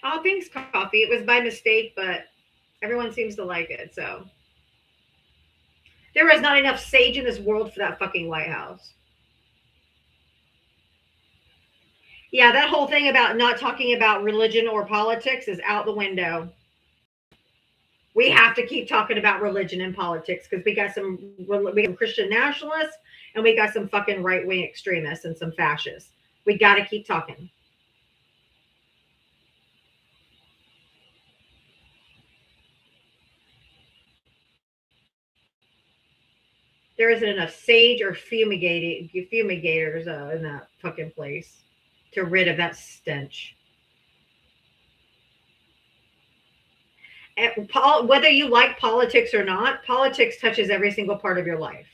Oh, thanks, Coffee. It was by mistake, but everyone seems to like it, so. There is not enough sage in this world for that fucking White House. Yeah, that whole thing about not talking about religion or politics is out the window. We have to keep talking about religion and politics because we got some Christian nationalists and we got some fucking right-wing extremists and some fascists. We got to keep talking. There isn't enough sage or fumigators in that fucking place to rid of that stench. And whether you like politics or not, politics touches every single part of your life.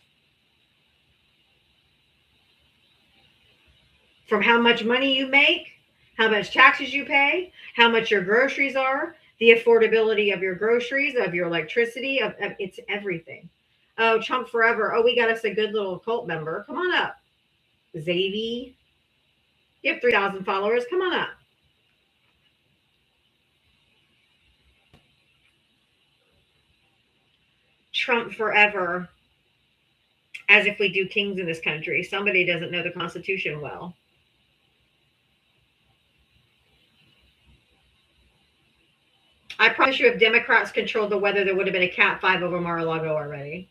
From how much money you make, how much taxes you pay, how much your groceries are, the affordability of your groceries, of your electricity, of it's everything. Oh, Trump forever. Oh, we got us a good little cult member. Come on up. Zadie. You have 3,000 followers. Come on up. Trump forever. As if we do kings in this country. Somebody doesn't know the Constitution well. I promise you, if Democrats controlled the weather, there would have been a Cat 5 over Mar-a-Lago already.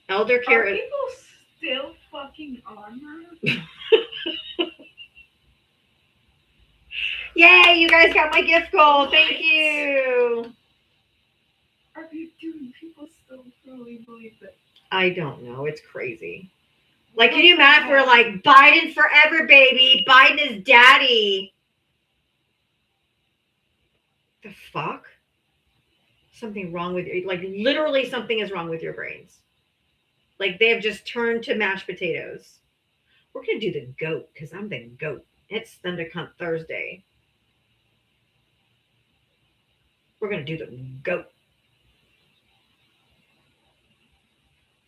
Elder care. Are people still fucking on her? Yay, you guys got my gift goal. Thank you. Are people still really believe that? I don't know. It's crazy. Like, can you imagine if we're like, Biden forever, baby. Biden is daddy. The fuck? Something wrong with you. Like, literally something is wrong with your brains. Like, they have just turned to mashed potatoes. We're going to do the goat because I'm the goat. It's Thundercunt Thursday. We're going to do the goat.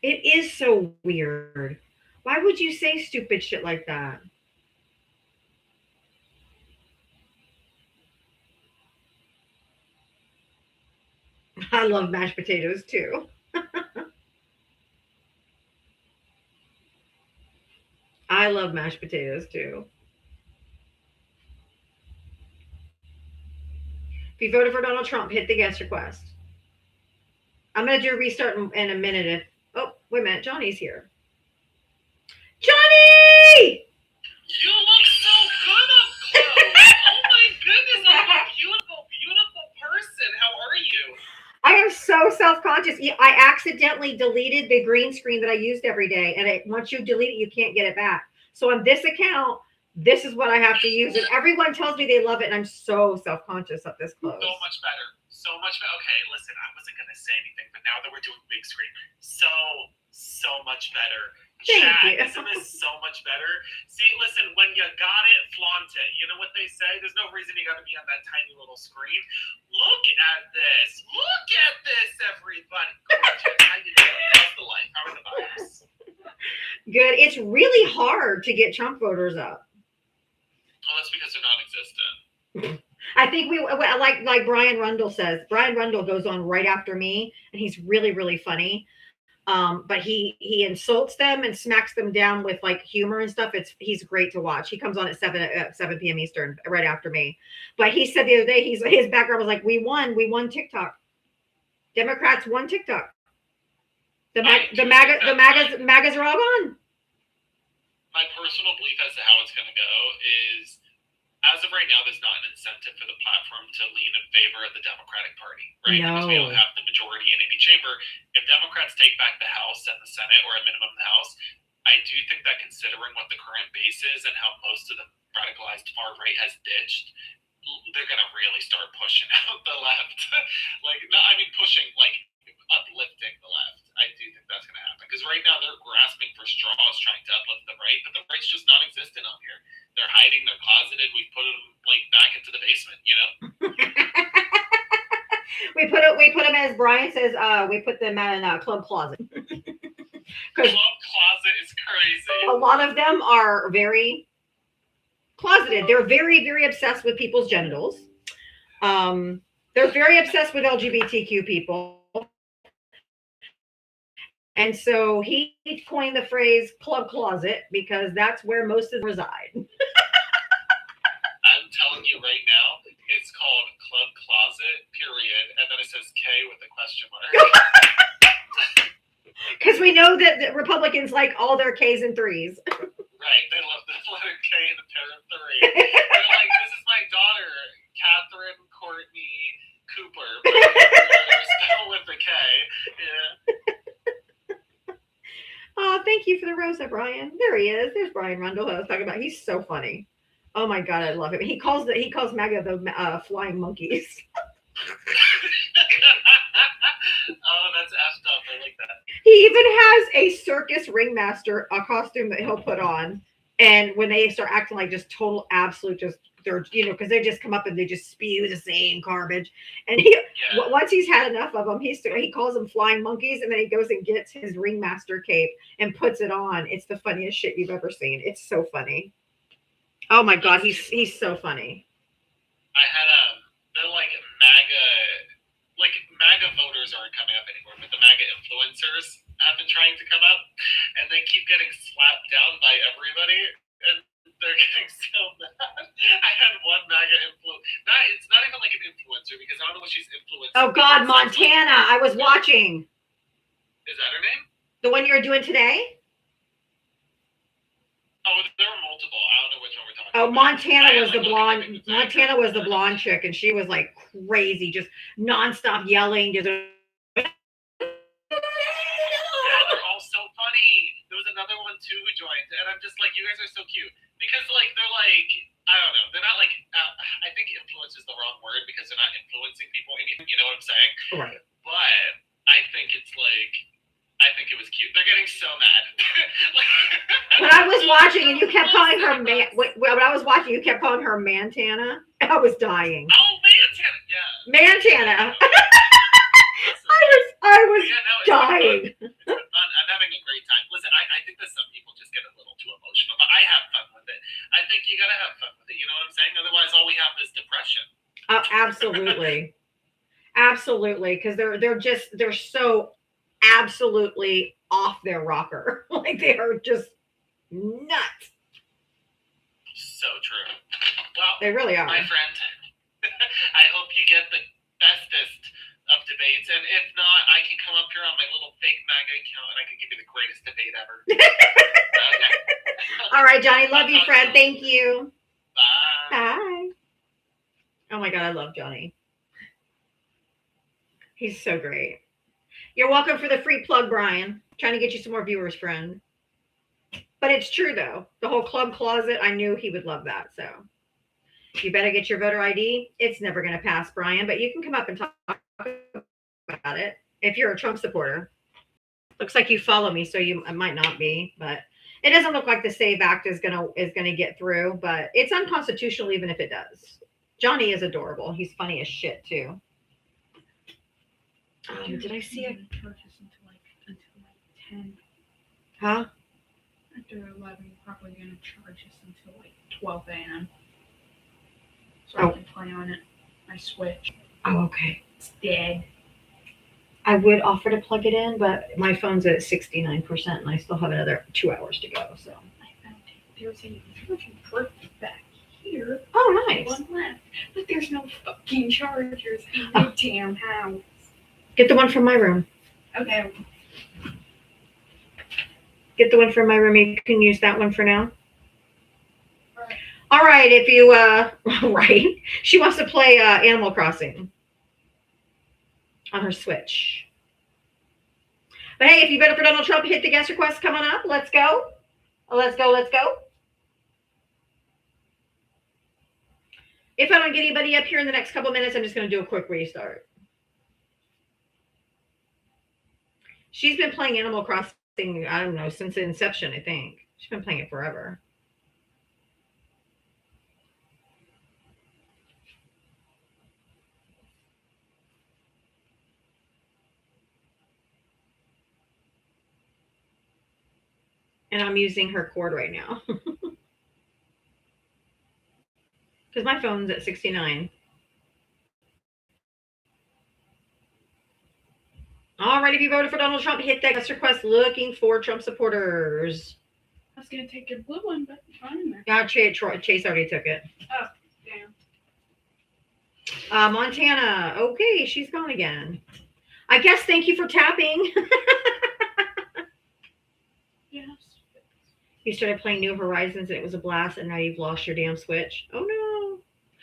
It is so weird. Why would you say stupid shit like that? I love mashed potatoes too. I love mashed potatoes too. If you voted for Donald Trump, hit the guest request. I'm going to do a restart in a minute. Oh, wait a minute. Johnny's here. Johnny! You look so good up close. Oh my goodness, I'm a beautiful, beautiful person. How are you? I am so self-conscious. I accidentally deleted the green screen that I used every day. And once you delete it, you can't get it back. So on this account, this is what I have to use. And everyone tells me they love it. And I'm so self-conscious up this close. So much better. So much better. Okay, listen, I wasn't going to say anything, but now that we're doing big screen, so much better. Thank Chat, you. isn't this so much better? See, listen, when you got it, flaunt it. You know what they say? There's no reason you got to be on that tiny little screen. Look at this. Look at this, everybody. Gorgeous. How you doing? How's the life? How are the vibes? Good. It's really hard to get Trump voters up. Well, that's because they're non-existent. I think we like Brian Rundle says. Brian Rundle goes on right after me, and he's really, really funny. But he insults them and smacks them down with like humor and stuff. He's great to watch. He comes on at 7 p.m. Eastern right after me. But he said the other day, his background was like, we won TikTok. Democrats won TikTok. The MAGAs are all gone. My personal belief as to how it's going to go is, as of right now, there's not an incentive for the platform to lean in favor of the Democratic Party, right? No. Because we don't have the majority in any chamber. If Democrats take back the House and the Senate, or at minimum the House, I do think that considering what the current base is and how most of the radicalized far right has ditched, they're going to really start pushing out the left. Pushing, uplifting the left. I do think that's going to happen. Because right now they're grasping for straws trying to uplift the right, but the right's just non-existent on here. They're hiding, they're closeted. We've put them back into the basement, you know? we put them, as Brian says, we put them in a club closet. Club closet is crazy. A lot of them are very closeted. They're very, very obsessed with people's genitals. They're very obsessed with LGBTQ people. And so he coined the phrase club closet because that's where most of them reside. I'm telling you right now, it's called Club Closet, period. And then it says K with a question mark. Because we know that the Republicans like all their Ks and threes. Right. They love the letter K and the pair of three. They're like, this is my daughter, Catherine Courtney Cooper. But spell with the K. Yeah. Oh, thank you for the Rosa, Brian. There he is. There's Brian Rundle. I was talking about. He's so funny. Oh my God, I love him. He calls MAGA the flying monkeys. Oh, that's effed up. I like that. He even has a circus ringmaster, a costume that he'll put on. And when they start acting like just total absolute, just they're, because they just come up and they just spew the same garbage. And once he's had enough of them, he calls them flying monkeys, and then he goes and gets his ringmaster cape and puts it on. It's the funniest shit you've ever seen. It's so funny. Oh my God, he's so funny. I had they're like MAGA voters aren't coming up anymore, but the MAGA influencers have been trying to come up, and they keep getting slapped down by everybody, and they're getting so mad. I had one MAGA it's not even like an influencer, because I don't know what she's influencing. Oh God, Montana! I was watching. Is that her name? The one you're doing today? Oh, there were multiple. I don't know which one we're talking Oh, about. Montana was the blonde. Montana was the blonde chick, and she was like crazy, just nonstop yelling. Just. Yeah, they're all so funny. There was another one too who joined, and I'm just like, you guys are so cute, because like they're like, I don't know, they're not like, I think influence is the wrong word, because they're not influencing people anything. You know what I'm saying? Right. But I think it's like, I think it was cute. They're getting so mad. When I was watching, and you kept calling her when I was watching, you kept calling her Mantana. I was dying. Oh, Mantana, yeah. Mantana. I was dying. It's been fun. I'm having a great time. Listen, I think that some people just get a little too emotional, but I have fun with it. I think you gotta have fun with it. You know what I'm saying? Otherwise, all we have is depression. Absolutely, absolutely. Because they're so absolutely off their rocker. Like they are just nuts. So true. Well, They really are. my friend, I hope you get the bestest of debates, and if not, I can come up here on my little fake MAGA account, and I can give you the greatest debate ever. Okay. All right, Johnny. Love you, friend. Thank you. Bye. Bye. Oh my God, I love Johnny. He's so great. You're welcome for the free plug, Brian. Trying to get you some more viewers, friend. But it's true, though. The whole club closet, I knew he would love that. So you better get your voter ID. It's never going to pass, Brian, but you can come up and talk about it if you're a Trump supporter. Looks like you follow me, so it might not be, but it doesn't look like the SAVE Act is gonna get through, but it's unconstitutional even if it does. Johnny is adorable. He's funny as shit, too. Did I see it? Charges until 10. Huh? After 11, you're probably gonna charge us until like 12 a.m. So I can play on it. My Switch. Oh, okay. It's dead. I would offer to plug it in, but my phone's at 69%, and I still have another 2 hours to go. So. I found it. There's a charging port back here. Oh, nice. One left, but there's no fucking chargers in the damn house. Get the one from my room. Okay. Get the one from my room. You can use that one for now. Alright. All right. If you, right. She wants to play Animal Crossing on her Switch. But hey, if you voted for Donald Trump, hit the guest request coming up. Let's go. Let's go. Let's go. If I don't get anybody up here in the next couple minutes, I'm just going to do a quick restart. She's been playing Animal Crossing, I don't know, since the inception, I think. She's been playing it forever. And I'm using her cord right now. Because my phone's at 69. All right, if you voted for Donald Trump, hit that guest request looking for Trump supporters. I was gonna take your blue one, but fine. Yeah, Chase already took it. Oh, damn. Montana. Okay, she's gone again. I guess thank you for tapping. Yes. You started playing New Horizons and it was a blast, and now you've lost your damn Switch. Oh no.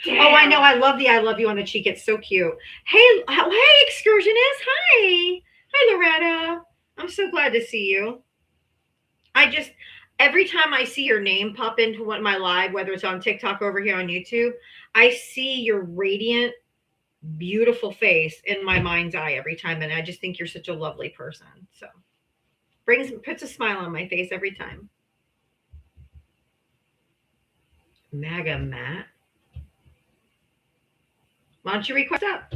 Damn. Oh, I know. I love the I love you on the cheek. It's so cute. Hey, excursionist. Hi. Hi, Loretta. I'm so glad to see you. Every time I see your name pop into one of my live, whether it's on TikTok or over here on YouTube, I see your radiant, beautiful face in my mind's eye every time. And I just think you're such a lovely person. So puts a smile on my face every time. MAGA Matt. Why don't you request up?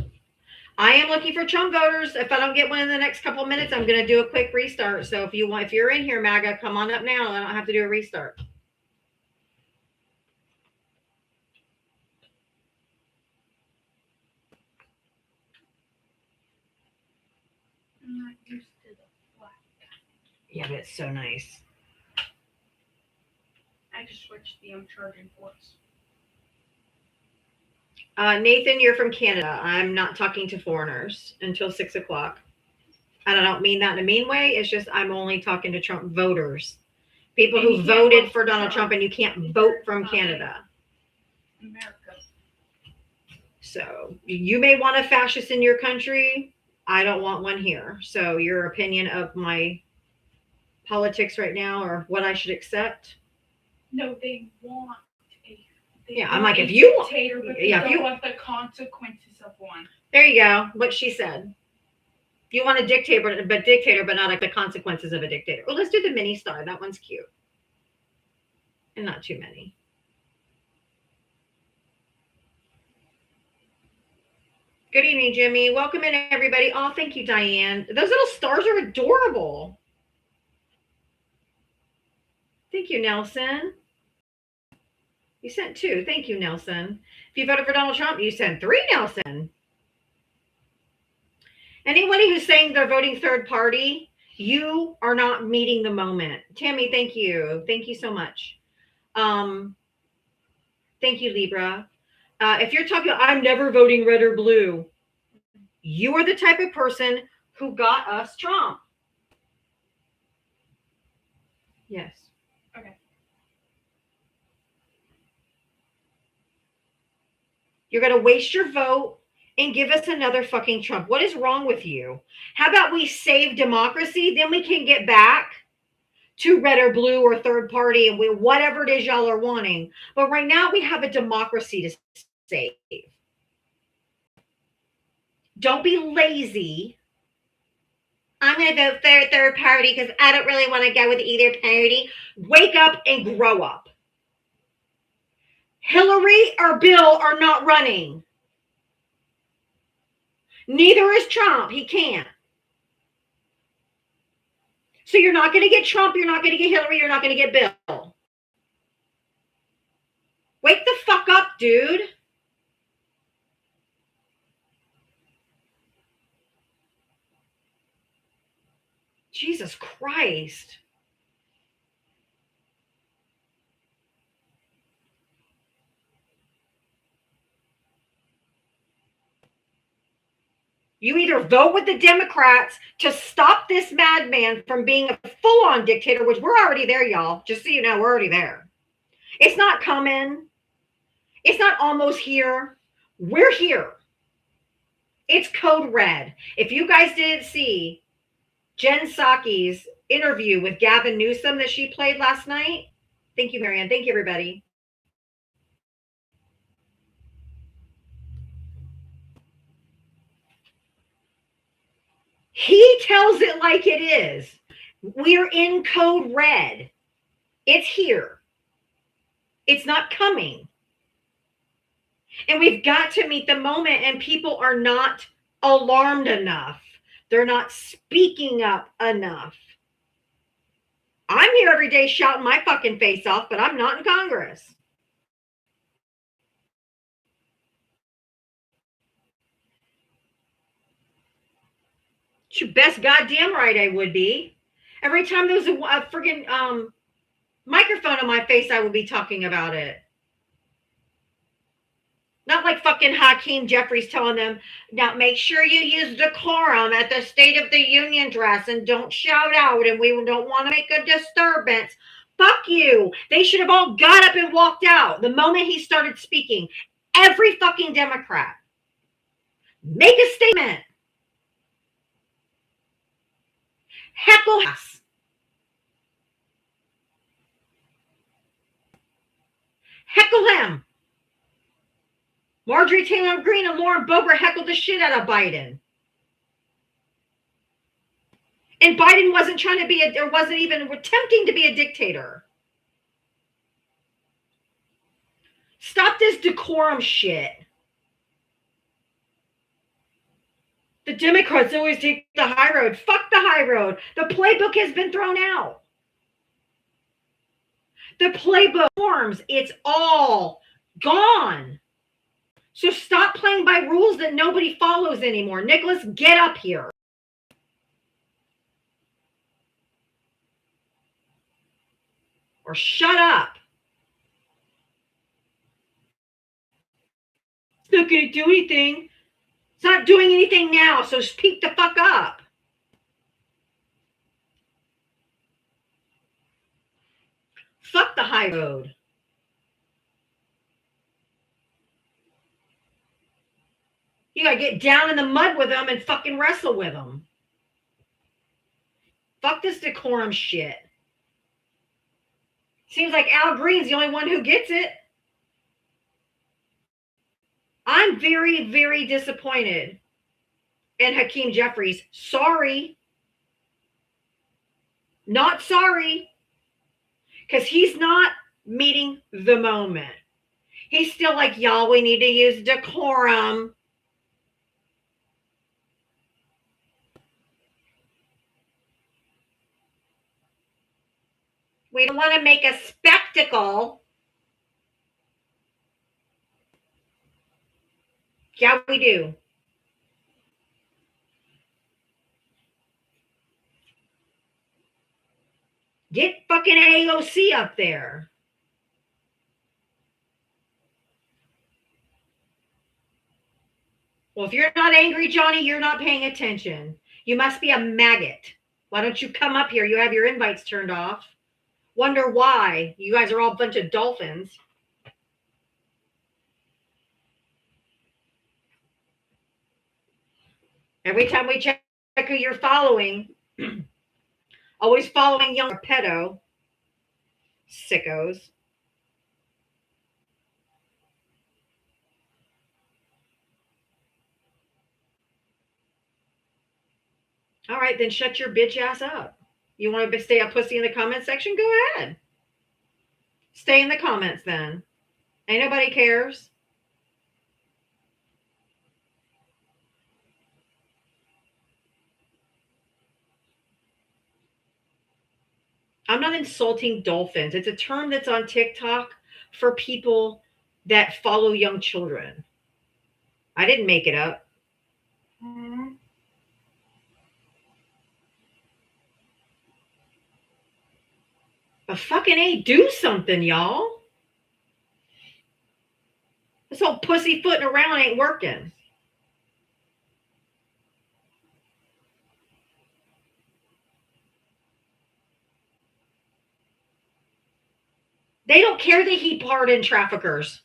I am looking for Trump voters. If I don't get one in the next couple of minutes, I'm going to do a quick restart. So if you're in here, MAGA, come on up now. I don't have to do a restart. I'm not used to the black. Yeah, but it's so nice. I just switched the charging ports. Nathan, you're from Canada. I'm not talking to foreigners until 6 o'clock. And I don't mean that in a mean way. It's just I'm only talking to Trump voters. People who voted for Donald Trump, and you can't vote from Canada. America. So you may want a fascist in your country. I don't want one here. So your opinion of my politics right now or what I should accept? No, they want I'm like, if you want, dictator, but if you want the consequences of one. There you go. What she said. You want a dictator, but not like the consequences of a dictator. Well, let's do the mini star. That one's cute. And not too many. Good evening, Jimmy. Welcome in, everybody. Oh, thank you, Diane. Those little stars are adorable. Thank you, Nelson. You sent 2. Thank you, Nelson. If you voted for Donald Trump, you sent 3, Nelson. Anybody who's saying they're voting third party, you are not meeting the moment. Tammy, thank you. Thank you so much. Thank you, Libra. If you're talking, I'm never voting red or blue. You are the type of person who got us Trump. Yes. Okay. You're going to waste your vote and give us another fucking Trump. What is wrong with you? How about we save democracy? Then we can get back to red or blue or third party and whatever it is y'all are wanting. But right now we have a democracy to save. Don't be lazy. I'm going to vote for third party because I don't really want to go with either party. Wake up and grow up. Hillary or Bill are not running. Neither is Trump. He can't. So you're not going to get Trump. You're not going to get Hillary. You're not going to get Bill. Wake the fuck up, dude. Jesus Christ. You either vote with the Democrats to stop this madman from being a full-on dictator, which we're already there, y'all. Just so you know, we're already there. It's not coming. It's not almost here. We're here. It's code red. If you guys didn't see Jen Psaki's interview with Gavin Newsom that she played last night, thank you, Marianne. Thank you, everybody. He tells it like it is. We're in code red. It's here. It's not coming. And we've got to meet the moment, and people are not alarmed enough. They're not speaking up enough. I'm here every day shouting my fucking face off, but I'm not in Congress. It's your best goddamn right I would be. Every time there's a friggin' microphone on my face, I will be talking about it. Not like fucking Hakeem Jeffries telling them, now make sure you use decorum at the State of the Union address and don't shout out and we don't want to make a disturbance. Fuck you. They should have all got up and walked out the moment he started speaking. Every fucking Democrat. Make a statement. Heckle us. Heckle him. Marjorie Taylor Greene and Lauren Boebert heckled the shit out of Biden. And Biden wasn't trying to be or wasn't even attempting to be a dictator. Stop this decorum shit. The Democrats always take the high road. Fuck the high road. The playbook has been thrown out. The playbook forms, it's all gone. So stop playing by rules that nobody follows anymore. Nicholas, get up here. Or shut up. It's not going to do anything. It's not doing anything now, so speak the fuck up. Fuck the high road. You gotta get down in the mud with them and fucking wrestle with them. Fuck this decorum shit. Seems like Al Green's the only one who gets it. I'm very, very disappointed in Hakeem Jeffries. Sorry. Not sorry. Because he's not meeting the moment. He's still like, y'all, we need to use decorum. We don't want to make a spectacle. Yeah, we do. Get fucking AOC up there. Well, if you're not angry, Johnny, you're not paying attention. You must be a maggot. Why don't you come up here? You have your invites turned off. Wonder why. You guys are all a bunch of dolphins. Every time we check who you're following, always following young pedo sickos. All right, then shut your bitch ass up. You want to stay a pussy in the comment section? Go ahead. Stay in the comments then. Ain't nobody cares. I'm not insulting dolphins. It's a term that's on TikTok for people that follow young children. I didn't make it up. But fucking A, do something, y'all. This whole pussyfooting around ain't working. They don't care that he pardoned traffickers.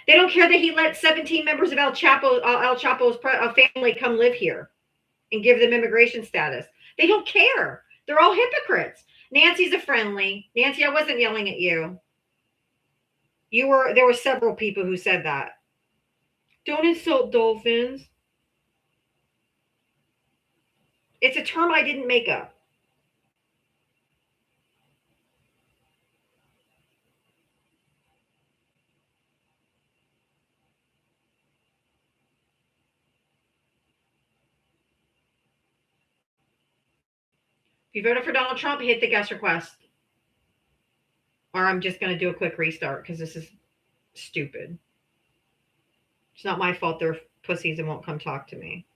They don't care that he let 17 members of El Chapo's family come live here and give them immigration status. They don't care. They're all hypocrites. Nancy's a friendly. Nancy, I wasn't yelling at you. There were several people who said that. Don't insult dolphins. It's a term I didn't make up. If you voted for Donald Trump, hit the guest request. Or I'm just going to do a quick restart because this is stupid. It's not my fault they're pussies and won't come talk to me.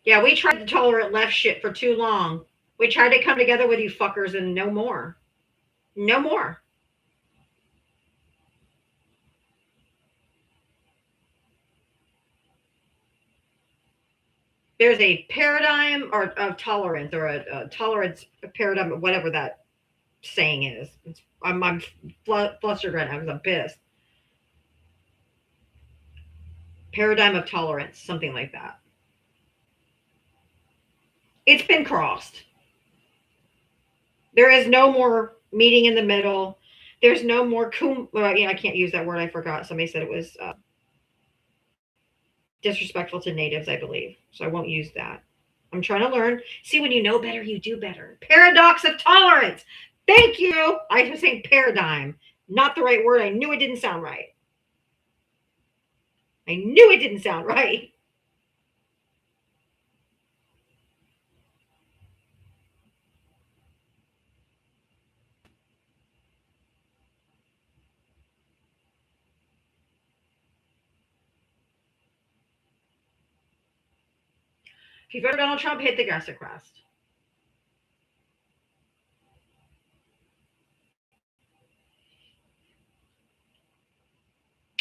Yeah, we tried to tolerate left shit for too long. We tried to come together with you fuckers and no more. No more. There's a paradigm of tolerance or a tolerance paradigm, whatever that saying is. I'm flustered right now because I'm pissed. Paradigm of tolerance, something like that. It's been crossed. There is no more meeting in the middle. There's no more I can't use that word. I forgot. Somebody said it was disrespectful to natives, I believe. So I won't use that. I'm trying to learn. See, when you know better, you do better. Paradox of tolerance. Thank you. I was saying paradigm. Not the right word. I knew it didn't sound right. I knew it didn't sound right. If you vote for Donald Trump, hit the guest request.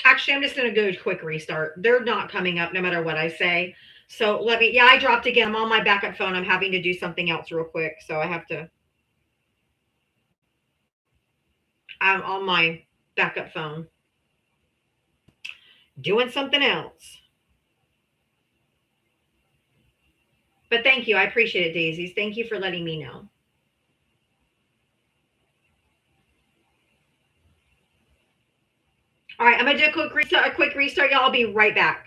Actually, I'm just going to go to quick restart. They're not coming up no matter what I say. So I dropped again. I'm on my backup phone. I'm having to do something else real quick. So I'm on my backup phone doing something else. But thank you. I appreciate it, Daisies. Thank you for letting me know. All right, I'm going to do a quick restart. Y'all, I'll be right back.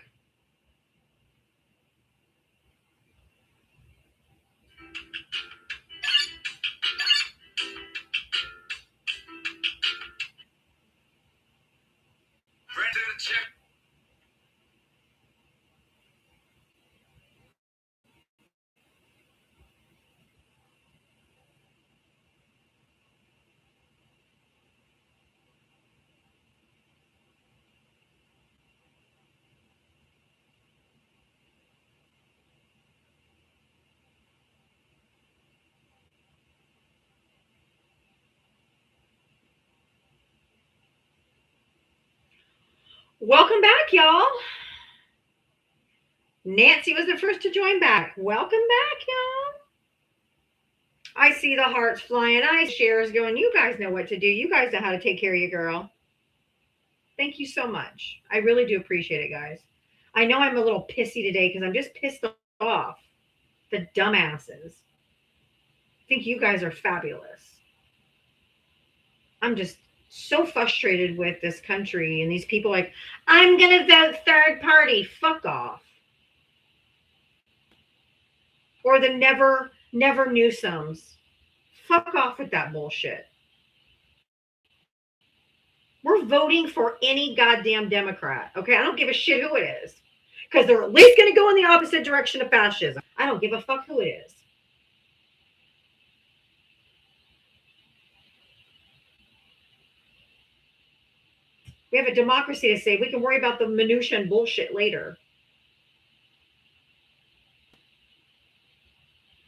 Welcome back, y'all. Nancy was the first to join back. Welcome back, y'all. I see the hearts flying. I shares going, you guys know what to do. You guys know how to take care of your girl. Thank you so much. I really do appreciate it, guys. I know I'm a little pissy today because I'm just pissed off. The dumbasses. I think you guys are fabulous. I'm just so frustrated with this country and these people like, I'm going to vote third party. Fuck off. Or the never Newsomes. Fuck off with that bullshit. We're voting for any goddamn Democrat. Okay, I don't give a shit who it is. Because they're at least going to go in the opposite direction of fascism. I don't give a fuck who it is. We have a democracy to save. We can worry about the minutia and bullshit later.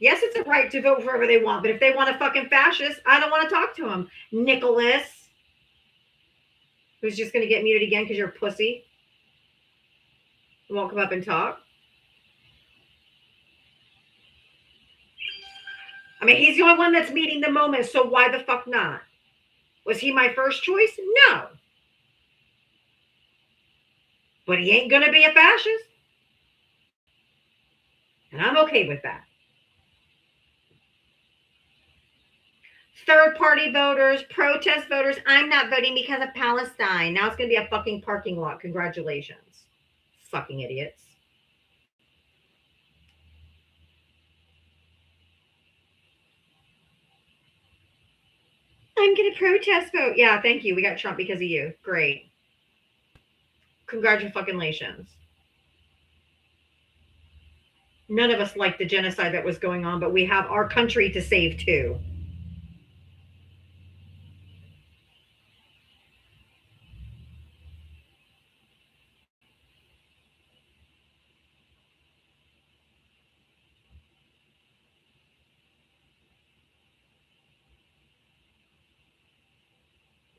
Yes, it's a right to vote for whoever they want, but if they want a fucking fascist, I don't want to talk to them. Nicholas, who's just going to get muted again because you're a pussy. You won't come up and talk. I mean, he's the only one that's meeting the moment, so why the fuck not? Was he my first choice? No. But he ain't going to be a fascist. And I'm okay with that. Third-party voters, protest voters. I'm not voting because of Palestine. Now it's going to be a fucking parking lot. Congratulations. Fucking idiots. I'm going to protest vote. Yeah, thank you. We got Trump because of you. Great. Congratulations. None of us like the genocide that was going on, but we have our country to save too.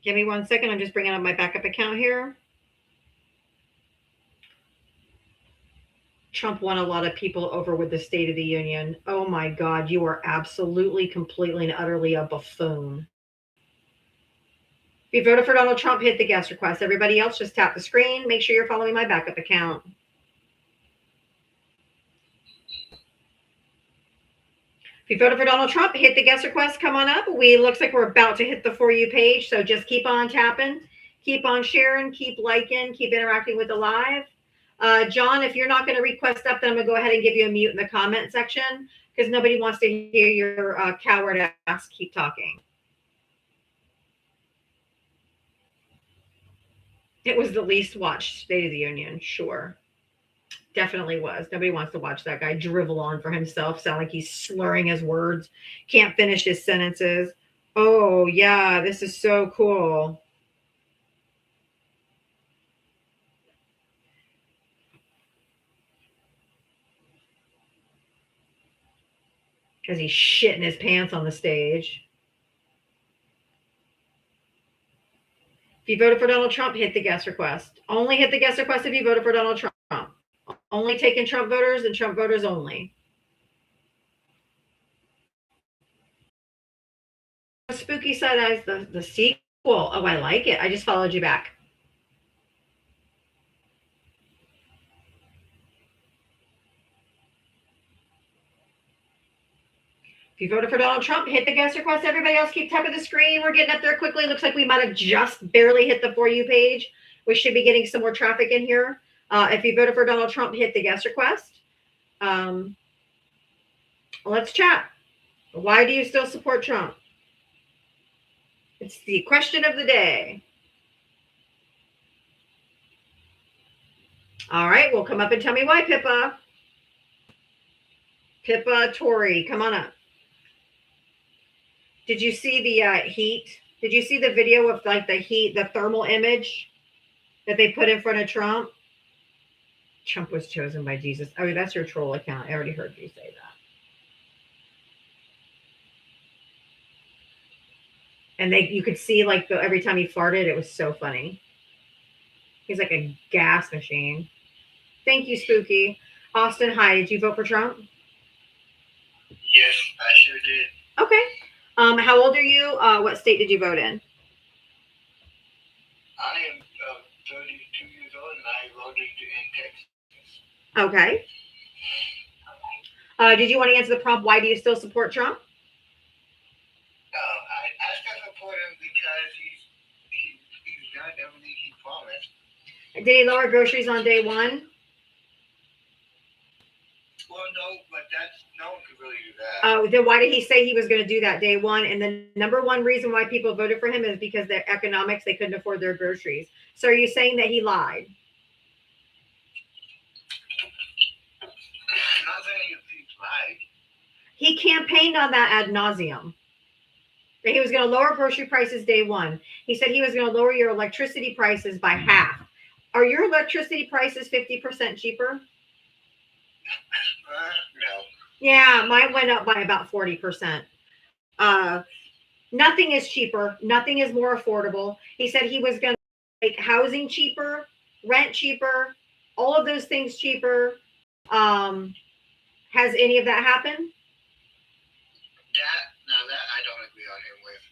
Give me 1 second. I'm just bringing up my backup account here. Trump won a lot of people over with the State of the Union. Oh my God, you are absolutely, completely, and utterly a buffoon. If you voted for Donald Trump, hit the guest request. Everybody else, just tap the screen. Make sure you're following my backup account. If you voted for Donald Trump, hit the guest request, come on up. Looks like we're about to hit the For You page, so just keep on tapping, keep on sharing, keep liking, keep interacting with the live. John, if you're not going to request up, then I'm going to go ahead and give you a mute in the comment section because nobody wants to hear your coward ass keep talking. It was the least watched State of the Union, sure. Definitely was. Nobody wants to watch that guy drivel on for himself, sound like he's slurring his words, can't finish his sentences. Oh, yeah, this is so cool. Because he's shitting his pants on the stage. If you voted for Donald Trump, hit the guest request. Only hit the guest request if you voted for Donald Trump. Only taking Trump voters and Trump voters only. Spooky Side Eyes, the sequel. Oh, I like it. I just followed you back. If you voted for Donald Trump, hit the guest request. Everybody else keep tapping the screen. We're getting up there quickly. Looks like we might have just barely hit the For You page. We should be getting some more traffic in here. If you voted for Donald Trump, hit the guest request. Let's chat. Why do you still support Trump? It's the question of the day. All right, well, come up and tell me why, Pippa. Pippa Tori, come on up. Did you see the heat? Did you see the video of like the heat, the thermal image that they put in front of Trump? Trump was chosen by Jesus. I mean, that's your troll account. I already heard you say that. And you could see like every time he farted, it was so funny. He's like a gas machine. Thank you, Spooky. Austin, hi. Did you vote for Trump? Yes, I sure did. Okay. How old are you? What state did you vote in? I am 32 years old and I voted in Texas. Okay. Did you want to answer the prompt, why do you still support Trump? I still support him because he's done everything he promised. Did he lower groceries on day one? Well, no, but no one could really do that. Oh, then why did he say he was going to do that day one? And the number one reason why people voted for him is because their economics, they couldn't afford their groceries. So are you saying that he lied? I'm not saying he's lied. He campaigned on that ad nauseum. That he was going to lower grocery prices day one. He said he was going to lower your electricity prices by half. Are your electricity prices 50% cheaper? No. Yeah, mine went up by about 40%. Nothing is cheaper. Nothing is more affordable. He said he was going to make housing cheaper, rent cheaper, all of those things cheaper. Has any of that happened? That I don't agree on him with.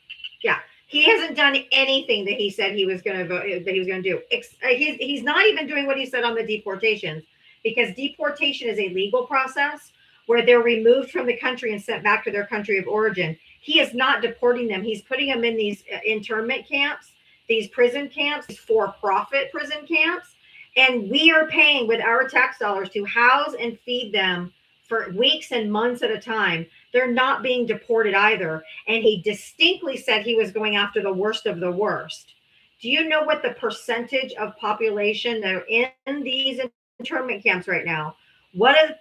Yeah, he hasn't done anything that he said he was going to vote, that he was going to do. He's not even doing what he said on the deportations, because deportation is a legal process where they're removed from the country and sent back to their country of origin. He is not deporting them. He's putting them in these internment camps, these prison camps, these for-profit prison camps. And we are paying with our tax dollars to house and feed them for weeks and months at a time. They're not being deported either. And he distinctly said he was going after the worst of the worst. Do you know what the percentage of population that are in these internment camps right now? What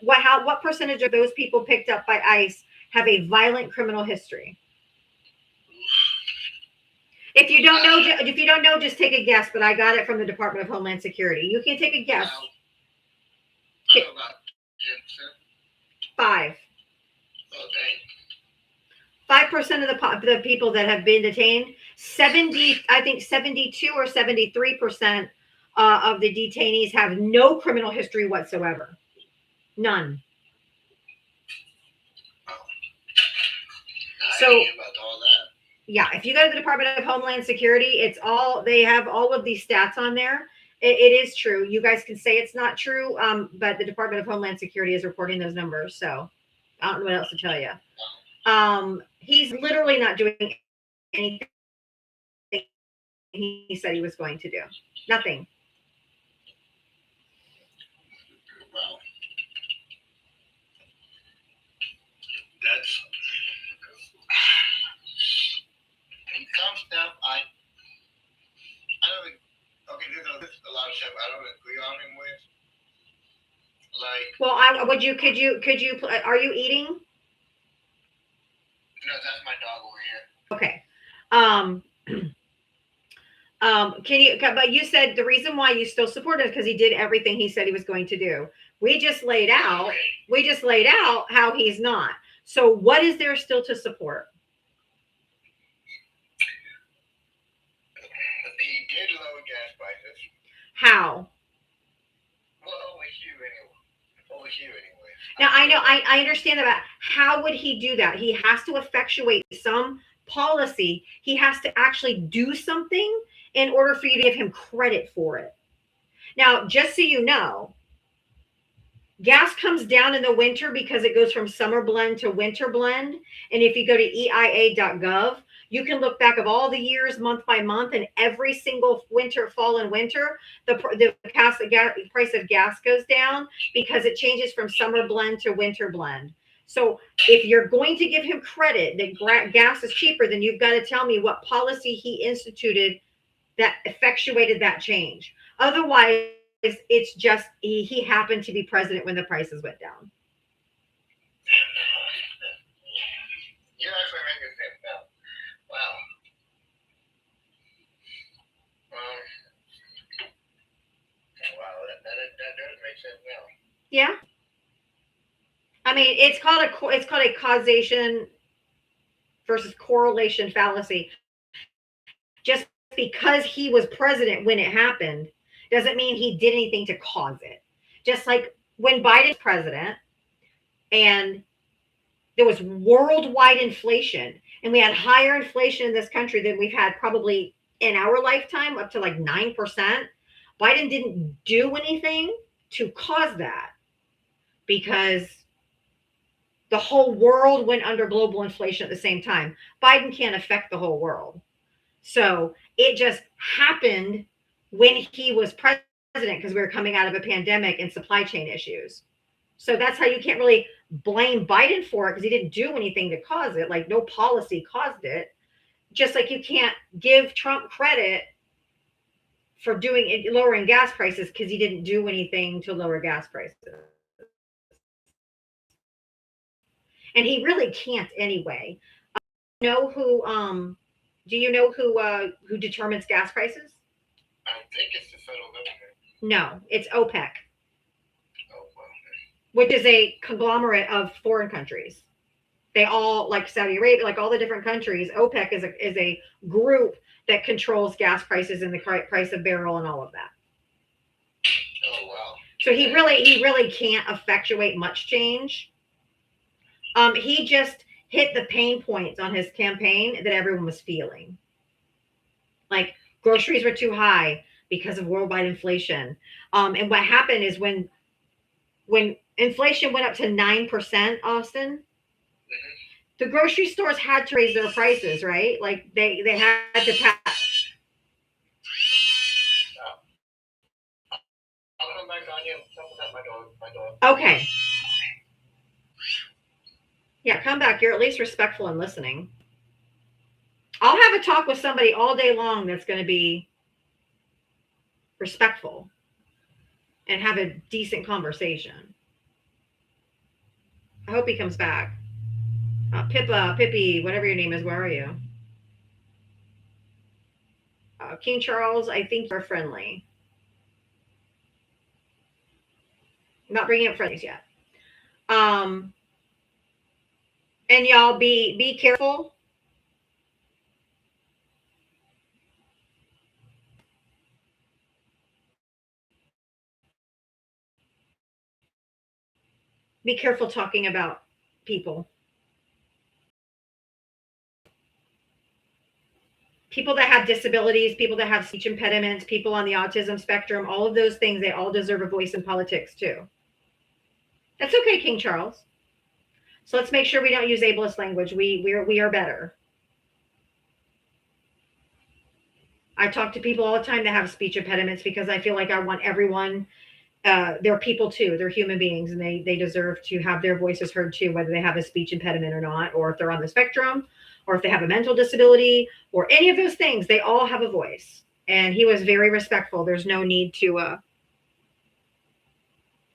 percentage of those people picked up by ICE have a violent criminal history? If you don't know, just take a guess. But I got it from the Department of Homeland Security. You can take a guess. About 10%. 5. Oh, dang. 5% of the people that have been detained, 72 or 73% of the detainees have no criminal history whatsoever. None. So, about all that. Yeah, if you go to the Department of Homeland Security, they have all of these stats on there. It is true. You guys can say it's not true, but the Department of Homeland Security is reporting those numbers. So I don't know what else to tell you. He's literally not doing anything he said he was going to do. Nothing. Well, that's and some stuff I don't. Okay, there's a lot of stuff I don't agree on him with. Like, Well, could you, are you eating? no, that's my dog over here. Okay. But you said the reason why you still support it is because he did everything he said he was going to do. We just laid out how he's not. So what is there still to support? He did lower gas prices. How? Well, over here anyway. Now I know I understand that. But how would he do that? He has to effectuate some policy. He has to actually do something in order for you to give him credit for it. Now, just so you know, gas comes down in the winter because it goes from summer blend to winter blend. And if you go to EIA.gov, you can look back of all the years month by month, and every single winter, fall and winter, the price of gas goes down because it changes from summer blend to winter blend. So if you're going to give him credit that gas is cheaper, then you've got to tell me what policy he instituted that effectuated that change. Otherwise, it's just he happened to be president when the prices went down. You're actually making sense now. Wow. Wow, that does make sense now. Yeah. I mean, it's called a causation versus correlation fallacy. Just because he was president when it happened doesn't mean he did anything to cause it. Just like when Biden's president and there was worldwide inflation, and we had higher inflation in this country than we've had probably in our lifetime, up to like 9%. Biden didn't do anything to cause that because the whole world went under global inflation at the same time. Biden can't affect the whole world. So it just happened when he was president because we were coming out of a pandemic and supply chain issues. So that's how you can't really blame Biden for it because he didn't do anything to cause it. Like no policy caused it. Just like you can't give Trump credit for lowering gas prices because he didn't do anything to lower gas prices. And he really can't anyway. Do you know who determines gas prices? I think it's the federal government. No, it's OPEC, Oh, well. which is a conglomerate of foreign countries. They all, like Saudi Arabia, like all the different countries, OPEC is a group that controls gas prices and the price of barrel and all of that. Oh, wow. So he really can't effectuate much change. He just hit the pain points on his campaign that everyone was feeling. Like groceries were too high because of worldwide inflation. And what happened is when inflation went up to 9%, Austin, the grocery stores had to raise their prices, right? Like they had to pass. I'll come back on you. Something about my dog. Okay. Yeah, come back. You're at least respectful and listening. I'll have a talk with somebody all day long that's going to be respectful and have a decent conversation. I hope he comes back. Pippi, whatever your name is, where are you? King Charles, I think you're friendly. I'm not bringing up friendlies yet. And y'all be careful. Be careful talking about people. People that have disabilities, people that have speech impediments, people on the autism spectrum, all of those things, they all deserve a voice in politics too. That's okay, King Charles. So let's make sure we don't use ableist language. We are better. I talk to people all the time that have speech impediments because I feel like I want everyone. They're people too. They're human beings, and they deserve to have their voices heard too, whether they have a speech impediment or not, or if they're on the spectrum, or if they have a mental disability, or any of those things. They all have a voice. And he was very respectful. There's no need to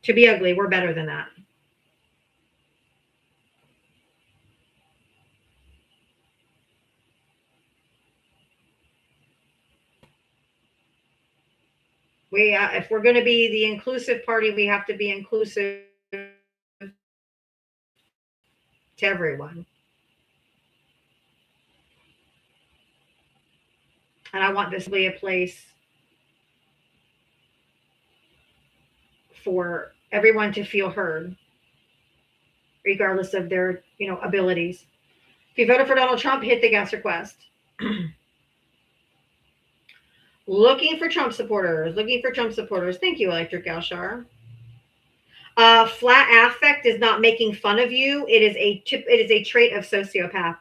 be ugly. We're better than that. If we're going to be the inclusive party, we have to be inclusive to everyone. And I want this to be a place for everyone to feel heard, regardless of their, abilities. If you voted for Donald Trump, hit the guest request. Looking for Trump supporters. Thank you, Electric Alshar. Flat affect is not making fun of you. It is a trait of sociopaths.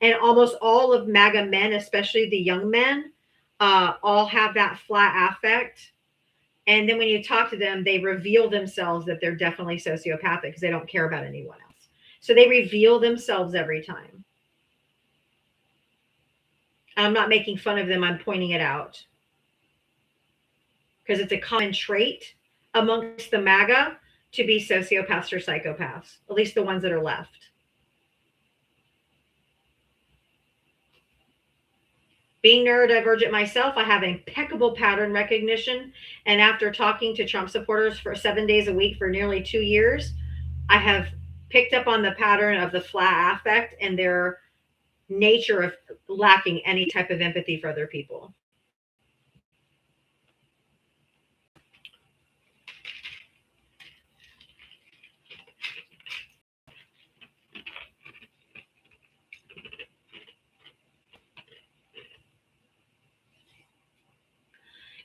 And almost all of MAGA men, especially the young men, all have that flat affect. And then when you talk to them, they reveal themselves that they're definitely sociopathic because they don't care about anyone else. So they reveal themselves every time. I'm not making fun of them. I'm pointing it out. Because it's a common trait amongst the MAGA to be sociopaths or psychopaths, at least the ones that are left. Being neurodivergent myself, I have impeccable pattern recognition. And after talking to Trump supporters for 7 days a week for nearly 2 years, I have picked up on the pattern of the flat affect and their nature of lacking any type of empathy for other people.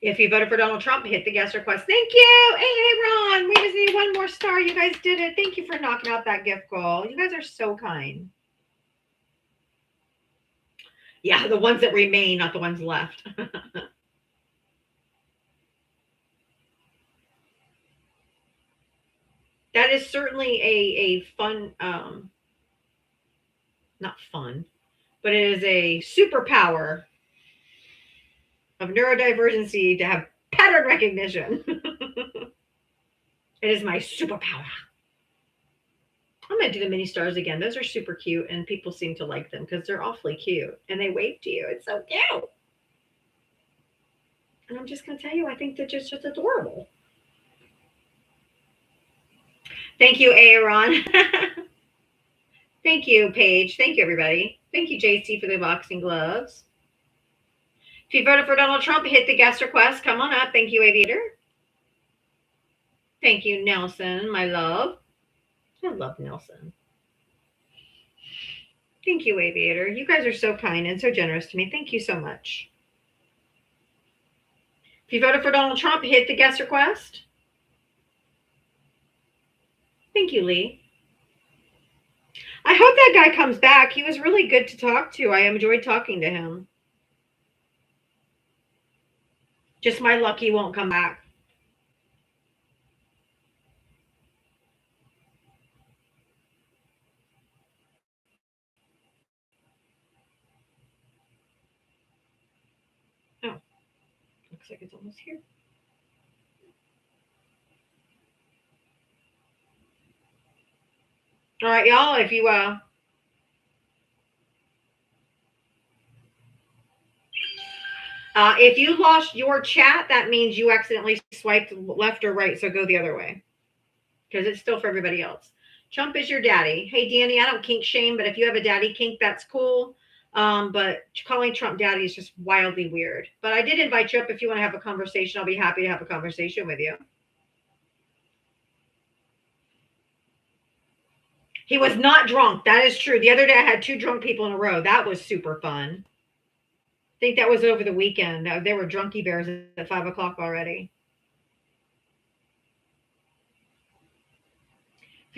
If you voted for Donald Trump, hit the guest request. Thank you. Hey, Ron. We just need one more star. You guys did it. Thank you for knocking out that gift goal. You guys are so kind. Yeah, the ones that remain, not the ones left. That is certainly a fun, not fun, but it is a superpower of neurodivergency to have pattern recognition. It is my superpower. I'm going to do the mini stars again. Those are super cute, and people seem to like them because they're awfully cute, and they wave to you. It's so cute. And I'm just going to tell you, I think they're just adorable. Thank you, Aaron. Thank you, Paige. Thank you, everybody. Thank you, JC, for the boxing gloves. If you voted for Donald Trump, hit the guest request. Come on up. Thank you, Aviator. Thank you, Nelson, my love. I love Nelson. Thank you, Aviator. You guys are so kind and so generous to me. Thank you so much. If you voted for Donald Trump, hit the guest request. Thank you, Lee. I hope that guy comes back. He was really good to talk to. I enjoyed talking to him. Just my luck he won't come back. Oh, looks like it's almost here. All right, y'all, if you lost your chat, that means you accidentally swiped left or right, so go the other way because it's still for everybody else. Trump is your daddy. Hey, Danny, I don't kink shame, but if you have a daddy kink, that's cool. But calling Trump daddy is just wildly weird. But I did invite you up if you want to have a conversation. I'll be happy to have a conversation with you. He was not drunk. That is true. The other day I had 2 drunk people in a row. That was super fun. I think that was over the weekend. There were drunky bears at 5 o'clock already. If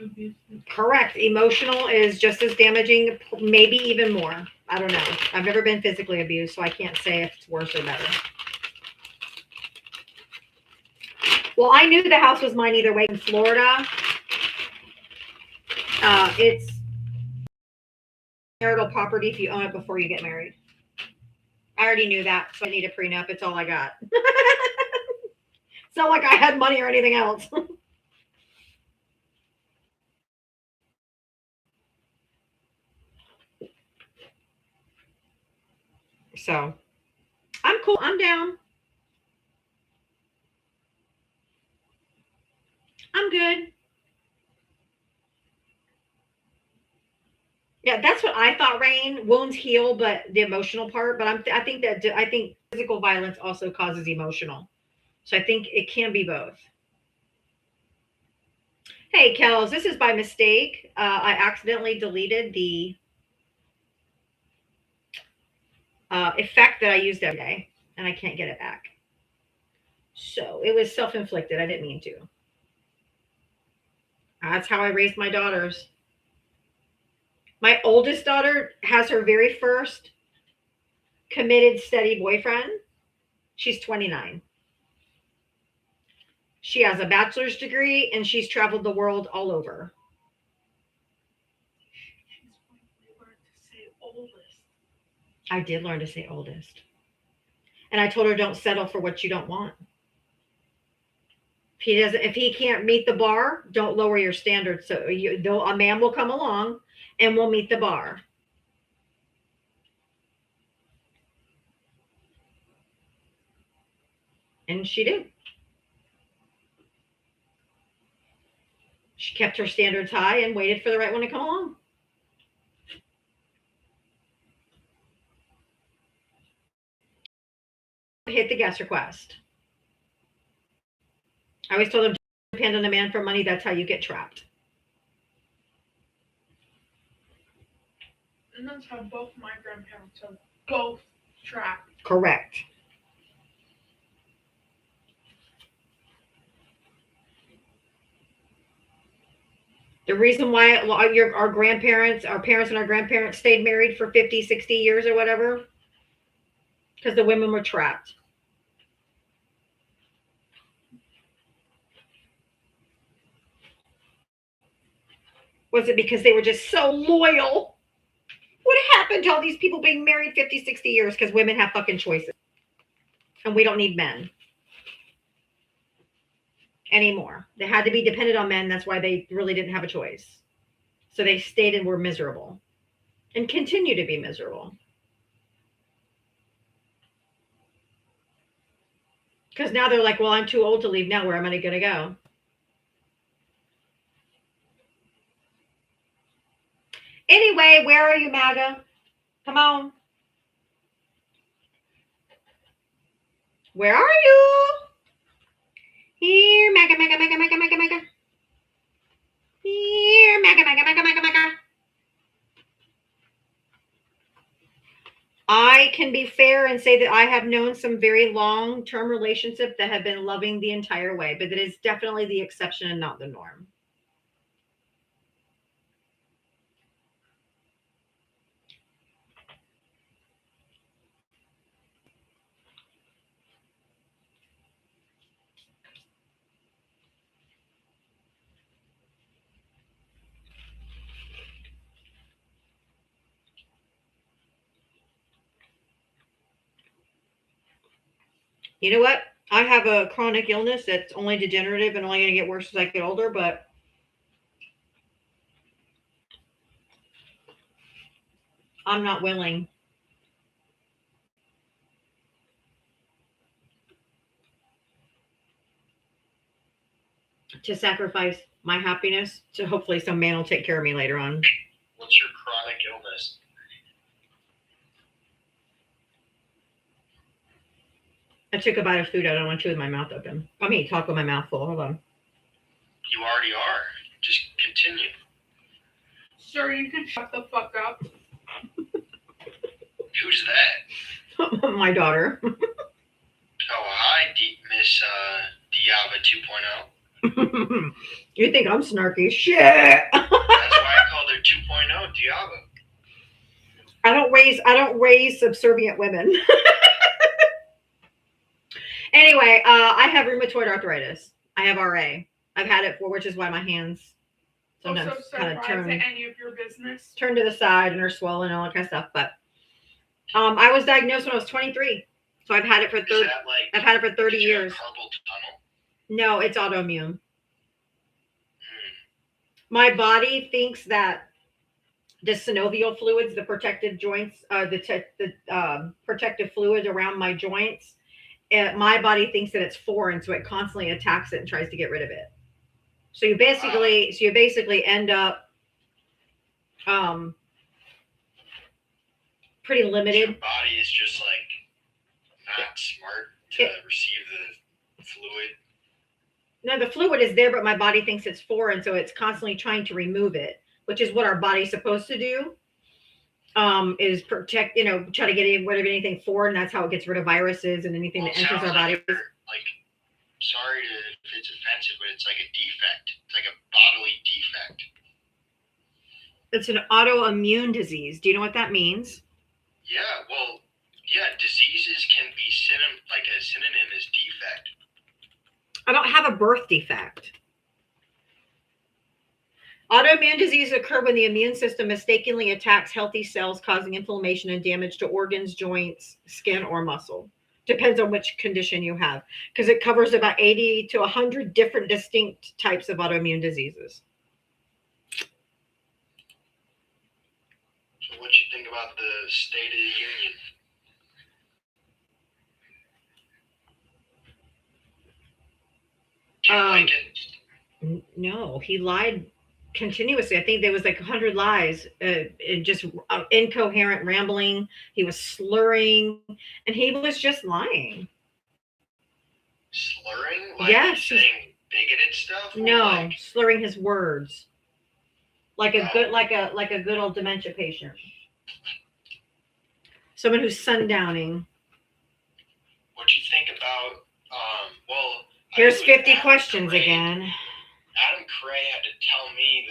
abuse. Correct. Emotional is just as damaging, maybe even more. I don't know. I've never been physically abused, so I can't say if it's worse or better. Well, I knew the house was mine either way in Florida. It's marital property if you own it before you get married. I already knew that, so I need a prenup. It's all I got. It's not like I had money or anything else. So I'm cool. I'm down. I'm good. Yeah, that's what I thought, Rain. Wounds heal, but the emotional part. But I think physical violence also causes emotional. So I think it can be both. Hey, Kels, this is by mistake. I accidentally deleted the effect that I used every day, and I can't get it back. So it was self-inflicted. I didn't mean to. That's how I raised my daughters. My oldest daughter has her very first committed, steady boyfriend. She's 29. She has a bachelor's degree and she's traveled the world all over. She's finally learned to say oldest. I did learn to say oldest. And I told her, don't settle for what you don't want. If he can't meet the bar, don't lower your standards. So a man will come along and will meet the bar. And she did. She kept her standards high and waited for the right one to come along. Hit the guest request. I always told them, depend on a man for money. That's how you get trapped. And that's how both my grandparents are both trapped. Correct. The reason why our parents and our grandparents stayed married for 50, 60 years or whatever, because the women were trapped. Was it because they were just so loyal? What happened to all these people being married 50, 60 years? Because women have fucking choices. And we don't need men anymore. They had to be dependent on men. That's why they really didn't have a choice. So they stayed and were miserable and continue to be miserable. Because now they're like, well, I'm too old to leave now. Where am I going to go? Anyway, where are you, MAGA? Come on. Where are you? Here, MAGA, MAGA, MAGA, MAGA, MAGA, MAGA. Here, MAGA, MAGA, MAGA, MAGA, MAGA. I can be fair and say that I have known some very long-term relationships that have been loving the entire way, but it is definitely the exception and not the norm. You know what? I have a chronic illness that's only degenerative and only going to get worse as I get older, but I'm not willing to sacrifice my happiness to hopefully some man will take care of me later on. What's your chronic illness? I took a bite of food. I don't want to with my mouth open. Talk with my mouth full. Hold on. You already are. Just continue. Sir, you can shut the fuck up. Who's that? My daughter. Oh, hi, Miss Diava 2.0. You think I'm snarky? Shit. That's why I called her 2.0 Diablo. I don't raise subservient women. Anyway, I have rheumatoid arthritis. I have RA. I've had it for, which is why my hands sometimes Also, kind of surprised at any of your business. turn to the side and are swollen and all that kind of stuff. But I was diagnosed when I was 23, so I've had it for Is that I've had it for 30 did you have years. carpal tunnel? No, it's autoimmune. My body thinks that the synovial fluids, the protective joints, the protective fluid around my joints, my body thinks that it's foreign, so it constantly attacks it and tries to get rid of it. So you basically end up pretty limited. Your body is just like not smart to receive the fluid. No, the fluid is there, but my body thinks it's foreign, so it's constantly trying to remove it, which is what our body's supposed to do. Is protect, try to get rid of anything foreign. That's how it gets rid of viruses and anything that enters our body. Like, sorry if it's offensive, but it's like a defect. It's like a bodily defect. It's an autoimmune disease. Do you know what that means? Yeah, well, yeah, diseases can be a synonym is defect. I don't have a birth defect. Autoimmune diseases occur when the immune system mistakenly attacks healthy cells, causing inflammation and damage to organs, joints, skin, or muscle. Depends on which condition you have, because it covers about 80 to 100 different distinct types of autoimmune diseases. So what you think about the State of the Union? Do you like it? No, he lied continuously. I think there was like 100 lies, and just incoherent rambling. He was slurring, and he was just lying. Slurring? Like Yes. saying bigoted stuff? Or No, like, slurring his words, like a good old dementia patient, someone who's sundowning. what do you think about? Well, Here's I think it was 50 Adam questions Cray. again. Adam Cray had to tell me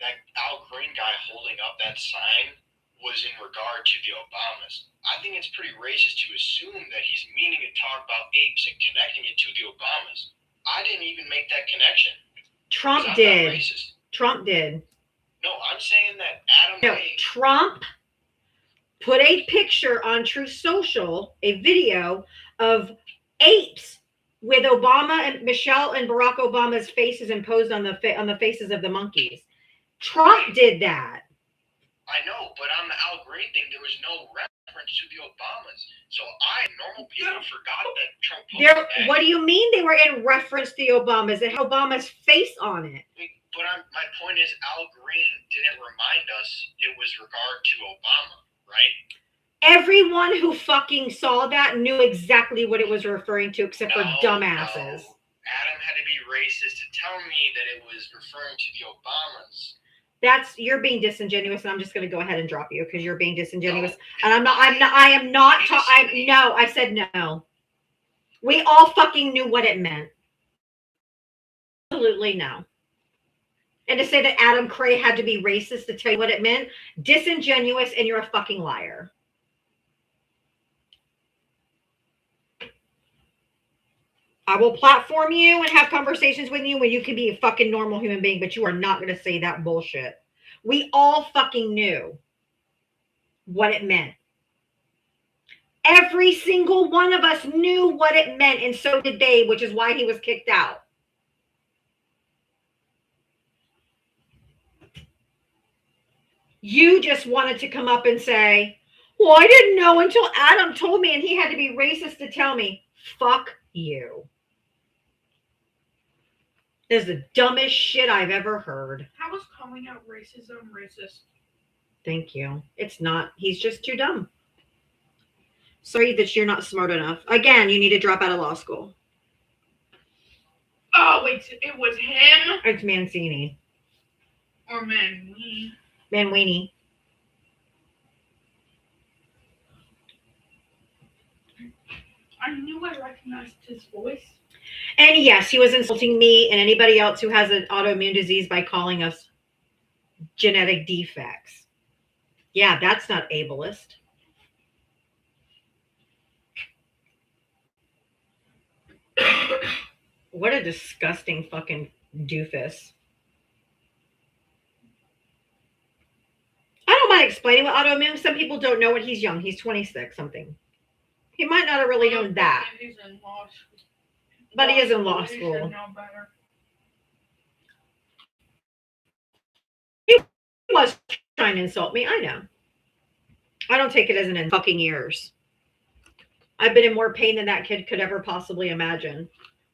that Al Green guy holding up that sign was in regard to the Obamas. I think it's pretty racist to assume that he's meaning to talk about apes and connecting it to the Obamas. I didn't even make that connection. Trump 'Cause I'm did. not racist. Trump did. No, I'm saying that Adam No, Cray. Trump put a picture on Truth Social, a video of apes with Obama and Michelle and Barack Obama's faces imposed on the faces of the monkeys. Trump did that. I know, but on the Al Green thing, there was no reference to the Obamas. So normal people forgot that Trump posted that. What do you mean they were in reference to the Obamas? It had Obama's face on it. But my point is, Al Green didn't remind us it was regard to Obama, right? Everyone who fucking saw that knew exactly what it was referring to, except for dumbasses. No. Adam had to be racist to tell me that it was referring to the Obamas. You're being disingenuous, and I'm just going to go ahead and drop you because you're being disingenuous. No, And I said no. We all fucking knew what it meant. Absolutely no. And to say that Adam Cray had to be racist to tell you what it meant, disingenuous, and you're a fucking liar. I will platform you and have conversations with you when you can be a fucking normal human being, but you are not going to say that bullshit. We all fucking knew what it meant. Every single one of us knew what it meant, and so did they, which is why he was kicked out. You just wanted to come up and say, well, I didn't know until Adam told me, and he had to be racist to tell me. Fuck you. This is the dumbest shit I've ever heard. How is calling out racism racist? Thank you. It's not. He's just too dumb. Sorry that you're not smart enough. Again, you need to drop out of law school. Oh, wait, it was him? It's Mancini. Or Manweenie? Manweenie. I knew I recognized his voice. And yes, he was insulting me and anybody else who has an autoimmune disease by calling us genetic defects. Yeah, that's not ableist. What a disgusting fucking doofus. I don't mind explaining what autoimmune. Some people don't know it. He's young. He's 26 something. He might not have really known that. He's in law school. But he is in law He should school. know better. He was trying to insult me. I know. I don't take it as in fucking years. I've been in more pain than that kid could ever possibly imagine.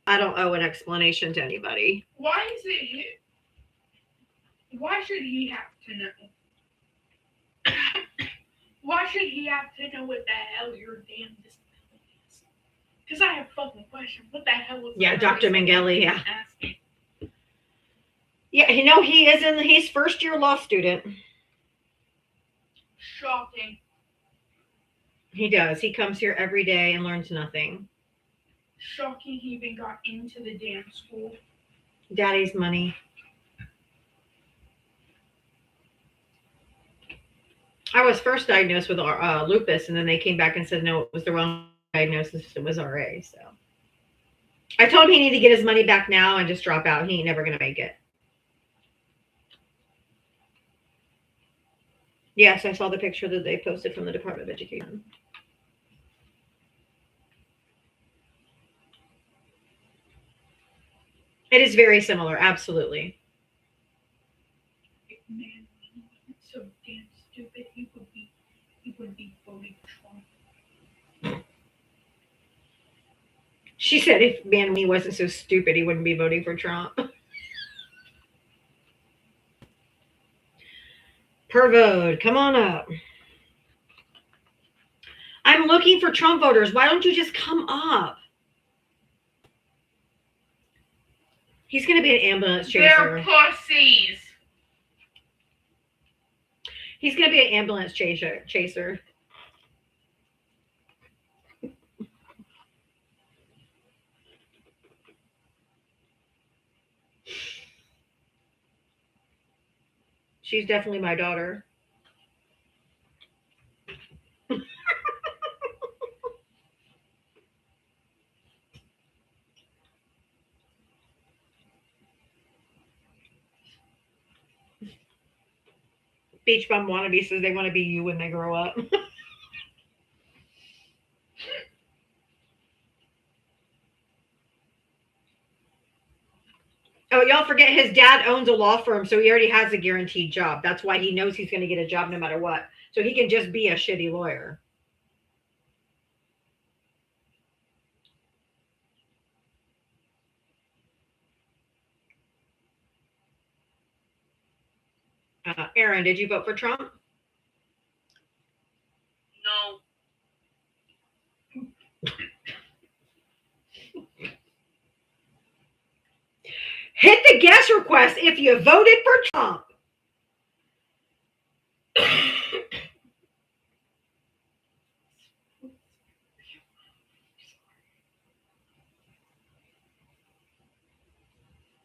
I don't owe an explanation to anybody. Why is it his? Why should he have to know? Why should he have to know what the hell your damn disability is? Because I have a fucking question. What the hell was Yeah, Dr. Mengele, yeah. asking? Yeah, you know, he's first year law student. Shocking. He does. He comes here every day and learns nothing. Shocking he even got into the damn school. Daddy's money. I was first diagnosed with lupus, and then they came back and said, no, it was the wrong diagnosis. It was RA. So I told him he needed to get his money back now and just drop out. He ain't never going to make it. Yes, I saw the picture that they posted from the Department of Education. It is very similar, absolutely. Man, he wasn't so damn stupid. He would be voting Trump. She said if he wasn't so stupid, he wouldn't be voting for Trump. Pervode, come on up. I'm looking for Trump voters. Why don't you just come up? He's going to be an ambulance chaser. They're pussies. He's going to be an ambulance chaser. She's definitely my daughter. Beach Bum Wannabe says they want to be you when they grow up. Oh, y'all forget his dad owns a law firm, so he already has a guaranteed job. That's why he knows he's going to get a job no matter what. So he can just be a shitty lawyer. Aaron, did you vote for Trump? No. Hit the guest request if you voted for Trump.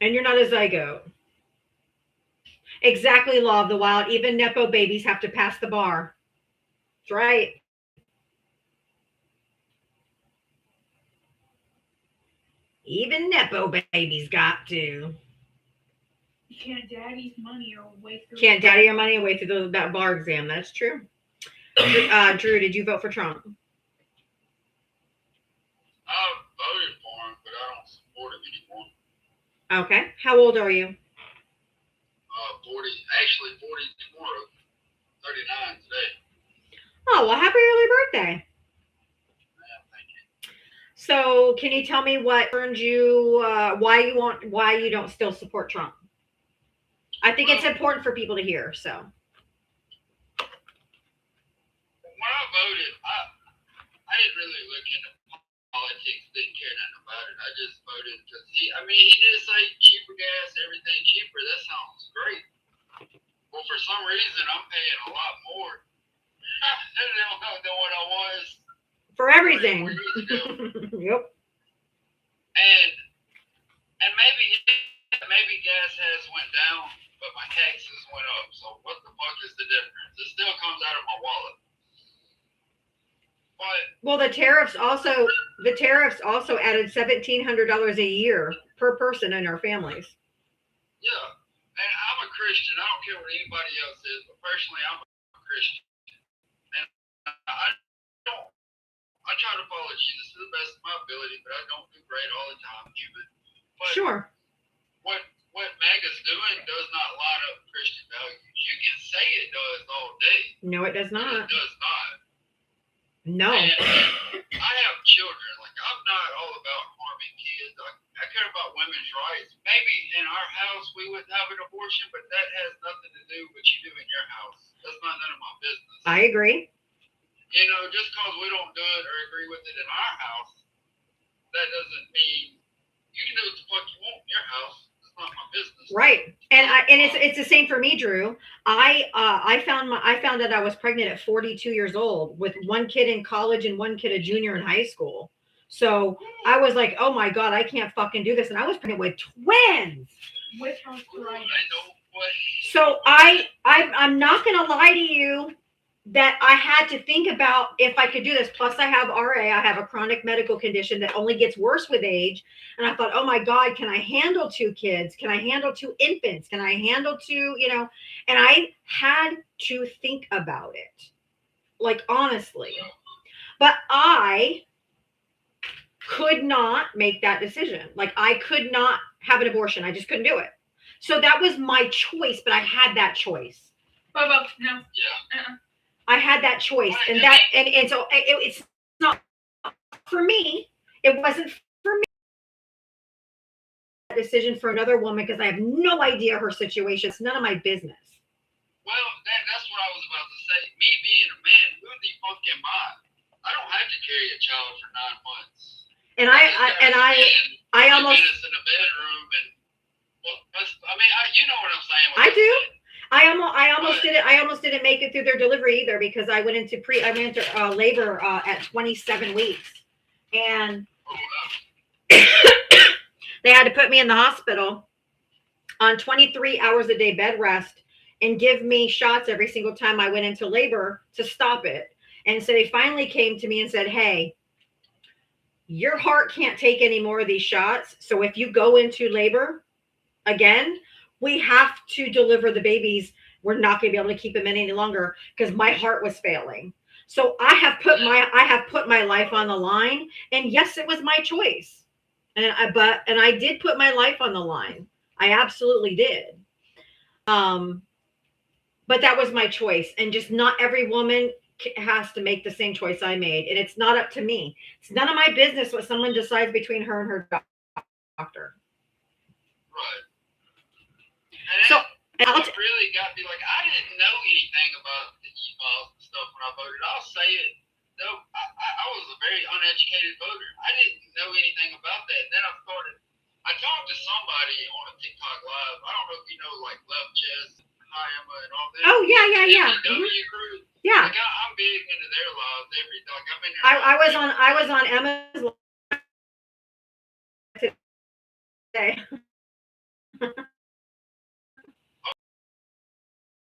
And you're not a zygote. Exactly, law of the wild. Even Nepo babies have to pass the bar. That's right. Even Nepo babies got to. You can't daddy's money or wait through. Can't daddy your money away through that bar exam. That's true. Drew, did you vote for Trump? I voted for him, but I don't support him anymore. Okay. How old are you? 40, actually 40 tomorrow. 39 today. Oh, well, happy early birthday. Yeah, thank you. So can you tell me what turned you, why you don't still support Trump? I think it's important for people to hear, so. When I voted, I didn't really look into politics, didn't care nothing about it. I just voted because he did say cheaper gas, everything cheaper. That sounds great. Well, for some reason, I'm paying a lot more than what I was For everything. 4 years ago. Yep. And maybe gas has went down, but my taxes went up. So what the fuck is the difference? It still comes out of my wallet. But Well, the tariffs also added $1,700 a year per person in our families. yeah, and I'm a Christian. I don't care what anybody else is, but personally, I'm a Christian, and I try to follow Jesus to the best of my ability, but I don't do great all the time, even. But Sure. What MAGA's doing does not line up Christian values. You can say it does all day. No, it does But not. it does not. No. And I have children. Like, I'm not all about harming kids. I care about women's rights. Maybe in our house we wouldn't have an abortion, but that has nothing to do with what you do in your house. That's not none of my business. I agree. You know, just because we don't do it or agree with it in our house, that doesn't mean you can do what the fuck you want in your house. It's not my business. Right. And it's the same for me, Drew. I found out I was pregnant at 42 years old with one kid in college and one kid a junior in high school. So I was like, oh my God, I can't fucking do this. And I was pregnant with twins. With I arthritis. know what. So I'm not gonna lie to you that I had to think about if I could do this. Plus I have RA, I have a chronic medical condition that only gets worse with age. And I thought, oh my God, can I handle 2 kids? Can I handle 2 infants? Can I handle 2, and I had to think about it, like honestly. But I could not make that decision. Like I could not have an abortion. I just couldn't do it. So that was my choice, but I had that choice. Bubba, no. Yeah. I had that choice, and so it's not for me. It wasn't for me. That decision for another woman because I have no idea her situation. It's none of my business. Well, that's what I was about to say. Me being a man, who the fuck am I? I don't have to carry a child for 9 months. And I almost. In a bedroom and you know what I'm saying. I do. I almost did it. I almost didn't make it through their delivery either because I went into labor at 27 weeks, and they had to put me in the hospital on 23 hours a day bed rest and give me shots every single time I went into labor to stop it. And so they finally came to me and said, "Hey, your heart can't take any more of these shots. So if you go into labor again, we have to deliver the babies. We're not going to be able to keep them in any longer because my heart was failing." So I have put my life on the line, and yes, it was my choice. And I did put my life on the line. I absolutely did. But that was my choice, and just not every woman has to make the same choice I made, and it's not up to me. It's none of my business what someone decides between her and her doctor. Right. So It really got me. Like, I didn't know anything about the e-balls and stuff when I voted. I'll say it. No, I was a very uneducated voter. I didn't know anything about that. Then I talked to somebody on a TikTok live. I don't know if you know, like, Left Chess, Hi Emma, and all that. Oh, yeah. MW crew. Yeah. Like, I'm big into their lives. Like, I'm in there. I was on Emma's live today.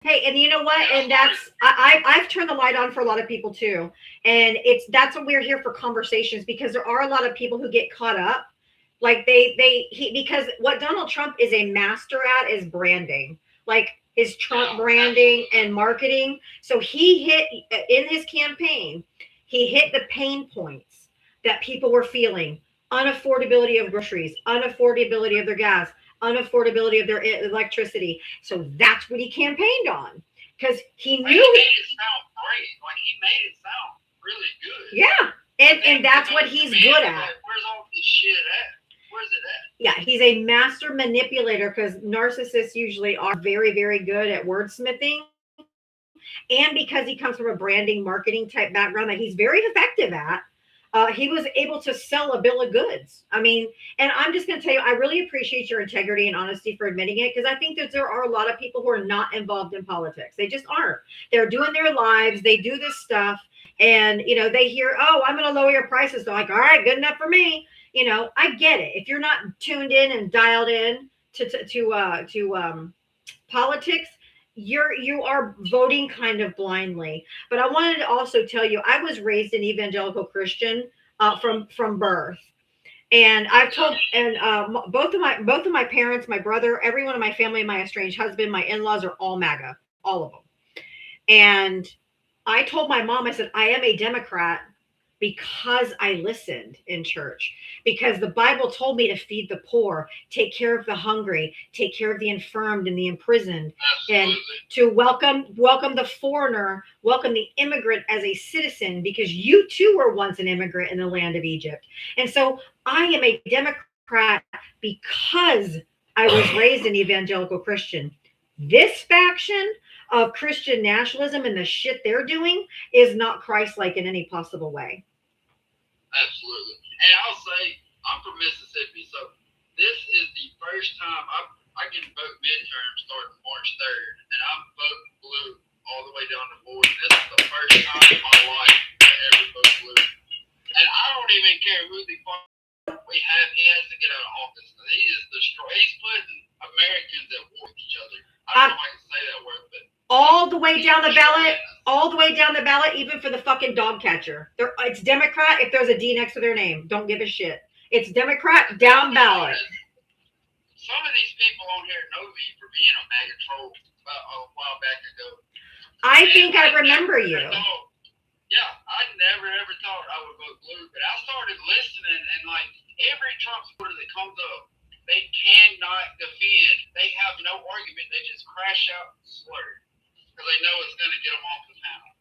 Hey, and you know what? And I've turned the light on for a lot of people too. And that's what we're here for, conversations, because there are a lot of people who get caught up. Like because what Donald Trump is a master at is branding, like his Trump branding and marketing. So he hit in his campaign, he hit the pain points that people were feeling: unaffordability of groceries, unaffordability of their gas, unaffordability of their electricity. So that's what he campaigned on, because he knew he made it sound great. Like, he made it sound really good. Yeah, and that's what he's good at. Like, where's all this shit at? Where's it at? Yeah, he's a master manipulator, because narcissists usually are very, very good at wordsmithing. And because he comes from a branding, marketing type background that he's very effective at, he was able to sell a bill of goods. I mean, and I'm just going to tell you, I really appreciate your integrity and honesty for admitting it, because I think that there are a lot of people who are not involved in politics. They just aren't. They're doing their lives. They do this stuff. And, they hear, "Oh, I'm going to lower your prices." They're like, "All right, good enough for me." You know, I get it. If you're not tuned in and dialed in to politics, you are voting kind of blindly. But I wanted to also tell you, I was raised an evangelical Christian from birth. And I've told, and both of my parents, my brother, everyone in my family, my estranged husband, my in-laws are all MAGA, all of them. And I told my mom, I said, I am a Democrat because I listened in church, because the Bible told me to feed the poor, take care of the hungry, take care of the infirmed and the imprisoned, Absolutely. and to welcome the foreigner, welcome the immigrant as a citizen, because you too were once an immigrant in the land of Egypt. And so I am a Democrat because I was raised an evangelical Christian. This faction of Christian nationalism and the shit they're doing is not Christ-like in any possible way. Absolutely. And I'll say, I'm from Mississippi, so this is the first time I can vote midterm starting March 3rd, and I'm voting blue all the way down the board. This is the first time in my life I ever vote blue. And I don't even care who the fuck we have. He has to get out of office. He is he's putting Americans at war with each other. I don't know if I can say that word, but All the way down the ballot, even for the fucking dog catcher. It's Democrat if there's a D next to their name. Don't give a shit. It's Democrat down ballot. Some of these people on here know me for being a MAGA troll a while back ago. I think I remember you. Yeah, I never ever thought I would vote blue, but I started listening, and like every Trump supporter that comes up, they cannot defend. They have no argument. They just crash out and slur because they know it's going to get them off the panel.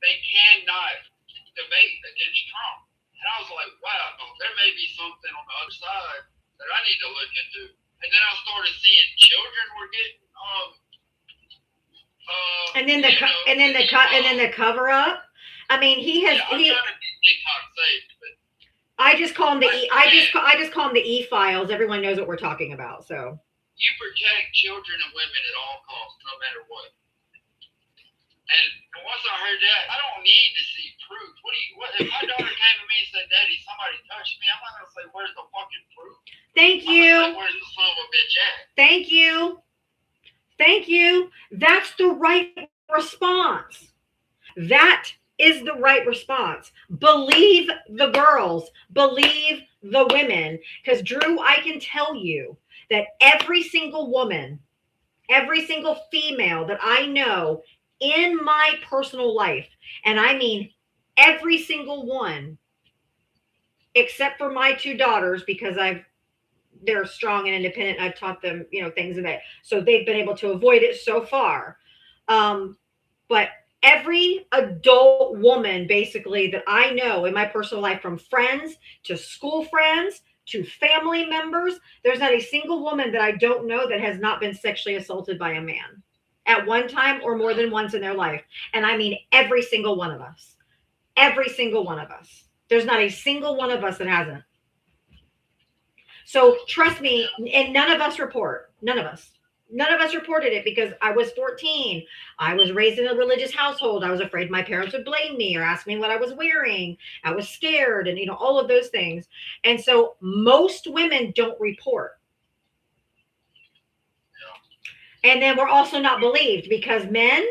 They cannot debate against Trump. And I was like, wow, there may be something on the other side that I need to look into. And then I started seeing children were getting and then the cover up. I mean, I'm trying to be TikTok safe, but I just call them I just call them the E-files. Everyone knows what we're talking about. So you protect children and women at all costs, no matter what. And once I heard that, I don't need to see proof. What if my daughter came to me and said, "Daddy, somebody touched me"? I'm not gonna say, "Where's the fucking proof?" thank I'm you. gonna say, "Where's the son of a bitch at?" Thank you. That's the right response. That is the right response. Believe the girls, believe the women. Because Drew, I can tell you that every single woman, every single female that I know in my personal life, and I mean every single one, except for my two daughters, because they're strong and independent. I've taught them, things in that, so they've been able to avoid it so far. But every adult woman, basically, that I know in my personal life, from friends to school friends to family members, there's not a single woman that I don't know that has not been sexually assaulted by a man at one time or more than once in their life. And I mean every single one of us. Every single one of us. There's not a single one of us that hasn't. So trust me, and none of us report. None of us. None of us reported it because I was 14. I was raised in a religious household. I was afraid my parents would blame me or ask me what I was wearing. I was scared and, all of those things. And so most women don't report. And then we're also not believed because men,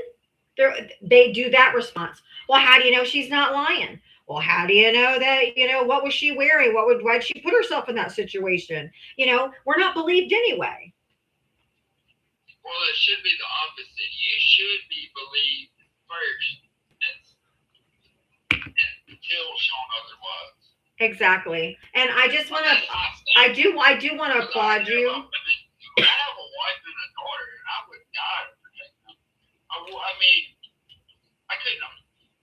they do that response. Well, how do you know she's not lying? Well, how do you know that, what was she wearing? Why'd she put herself in that situation? We're not believed anyway. Well, it should be the opposite. You should be believed first until shown otherwise. Exactly. And I just want to, I do want to applaud you. I have a wife and a daughter, and I would die to protect them. I mean, I couldn't.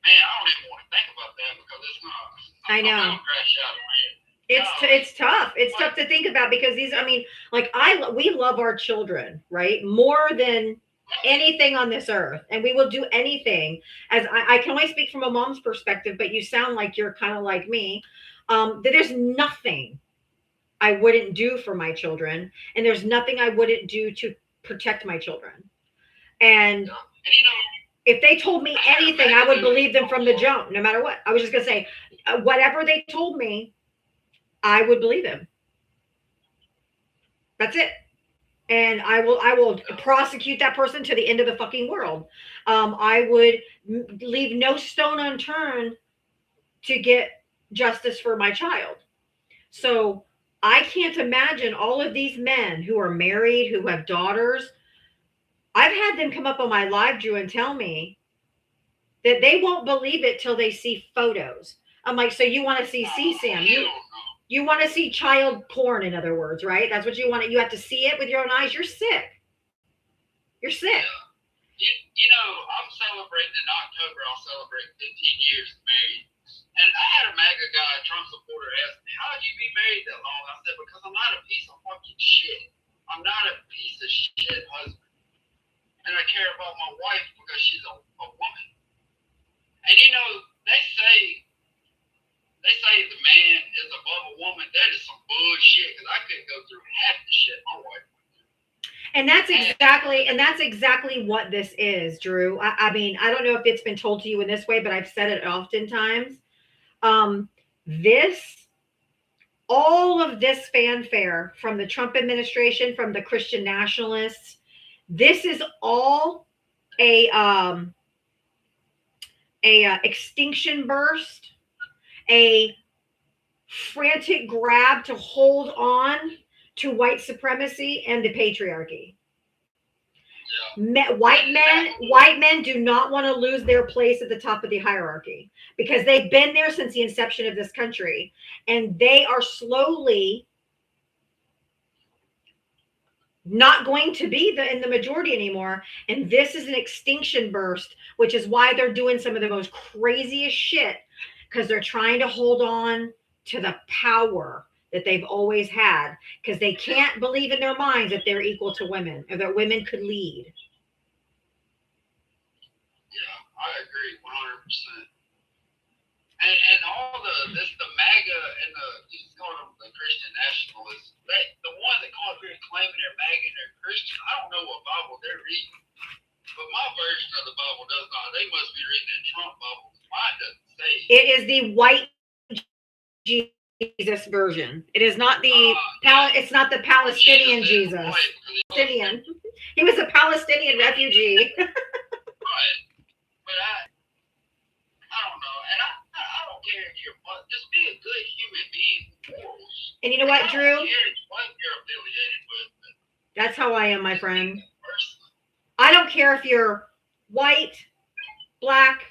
Man, I don't even want to think about that because it's not. I know. Crash out of my head. It's tough. It's tough to think about because we love our children, right? More than anything on this earth. And we will do anything. As I can only speak from a mom's perspective, but you sound like you're kind of like me. That there's nothing I wouldn't do for my children. And there's nothing I wouldn't do to protect my children. And if they told me anything, I would believe them from the jump, no matter what. I was just going to say, whatever they told me, I would believe him. That's it. And I will prosecute that person to the end of the fucking world. I would leave no stone unturned to get justice for my child. So I can't imagine all of these men who are married, who have daughters. I've had them come up on my live, Drew, and tell me that they won't believe it till they see photos. I'm like, so you want to see CSAM? You want to see child porn, in other words, right? That's what you want. You have to see it with your own eyes. You're sick. You're sick. You know, I'm celebrating in October. I'll celebrate 15 years married. And I had a MAGA guy, a Trump supporter, ask me, how'd you be married that long? I said, because I'm not a piece of fucking shit. I'm not a piece of shit husband. And I care about my wife because she's a woman. And you know, they say the man is above a woman. That is some bullshit, because I couldn't go through half the shit my wife went through. And that's exactly what this is, Drew. I mean, I don't know if it's been told to you in this way, but I've said it oftentimes. All of this fanfare from the Trump administration, from the Christian nationalists, this is all a extinction burst, a frantic grab to hold on to white supremacy and the patriarchy. White men do not want to lose their place at the top of the hierarchy, because they've been there since the inception of this country, and they are slowly not going to be in the majority anymore. And this is an extinction burst, which is why they're doing some of the most craziest shit, because they're trying to hold on to the power that they've always had, because they can't believe in their minds that they're equal to women, or that women could lead. Yeah, I agree 100%. And all the MAGA and you just call them the Christian nationalists, the ones that call it claiming they're MAGA and they're Christian, I don't know what Bible they're reading, but my version of the Bible does not. They must be reading the Trump Bible. Mine doesn't say it. It is the white Jesus version. It is not the it's not the Palestinian Jesus. Palestinian. He was a Palestinian refugee. Right. But I don't know. And I don't care if you're just be a good human being with morals. And you know what, Drew? I don't care what you're affiliated with. That's how I am, my friend. I don't care if you're white, black,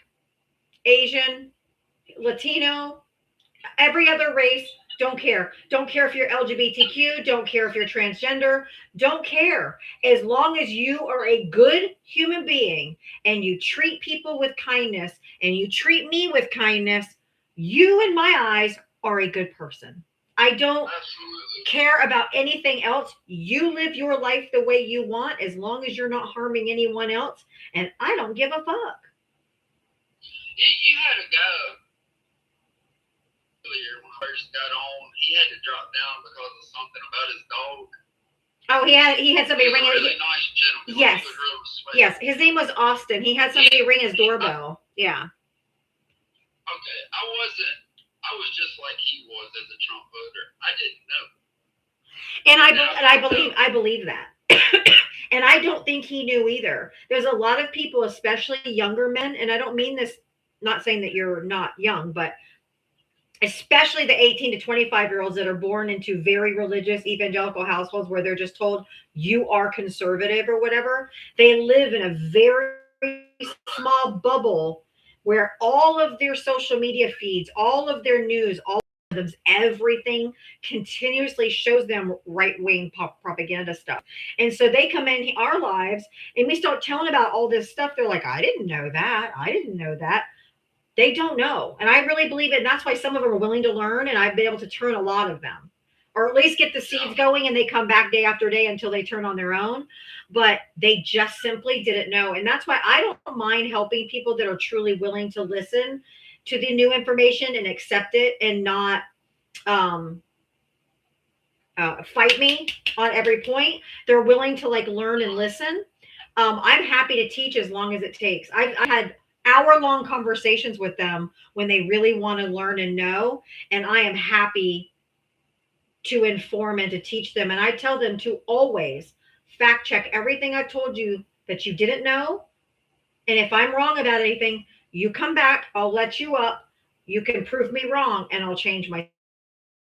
Asian, Latino, every other race. Don't care. Don't care if you're LGBTQ. Don't care if you're transgender. Don't care. As long as you are a good human being and you treat people with kindness and you treat me with kindness, you, in my eyes, are a good person. I don't care about anything else. You live your life the way you want, as long as you're not harming anyone else. And I don't give a fuck. You had a guy earlier when I first got on. He had to drop down because of something about his dog. Oh, he had somebody ring it. Really nice gentleman. Yes. He was real sweet. Yes, his name was Austin. He had somebody ring his doorbell. Yeah. Okay, I was just like he was as a Trump voter. I didn't know. And I believe that. And I don't think he knew either. There's a lot of people, especially younger men, and I don't mean this, not saying that you're not young, but especially the 18 to 25-year-olds that are born into very religious evangelical households where they're just told you are conservative or whatever. They live in a very small bubble where all of their social media feeds, all of their news, all of them, everything continuously shows them right-wing propaganda stuff. And so they come in our lives and we start telling about all this stuff. They're like, I didn't know that. I didn't know that. They don't know. And I really believe it. And that's why some of them are willing to learn. And I've been able to turn a lot of them, or at least get the seeds going, and they come back day after day until they turn on their own. But they just simply didn't know. And that's why I don't mind helping people that are truly willing to listen to the new information and accept it and not fight me on every point. They're willing to learn and listen. I'm happy to teach as long as it takes. I've had hour-long conversations with them when they really want to learn and know. And I am happy to inform and to teach them. And I tell them to always fact check everything I've told you that you didn't know. And if I'm wrong about anything, you come back, I'll let you up. You can prove me wrong and I'll change my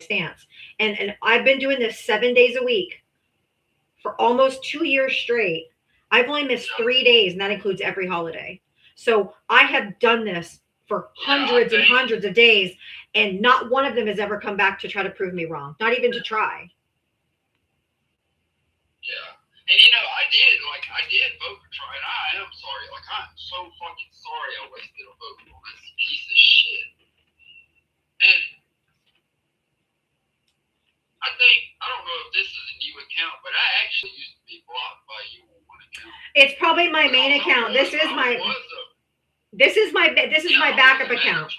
stance. And I've been doing this 7 days a week for almost 2 years straight. I've only missed 3 days, and that includes every holiday. So I have done this for hundreds and hundreds of days, and not one of them has ever come back to try to prove me wrong, not even to try. Yeah. And you know, I did vote for Trump, and I am sorry. Like, I'm so fucking sorry I wasted a vote on this piece of shit. And I think, I don't know if this is a new account, but I actually used to be blocked by you on one account. It's probably my main account. This is my backup account.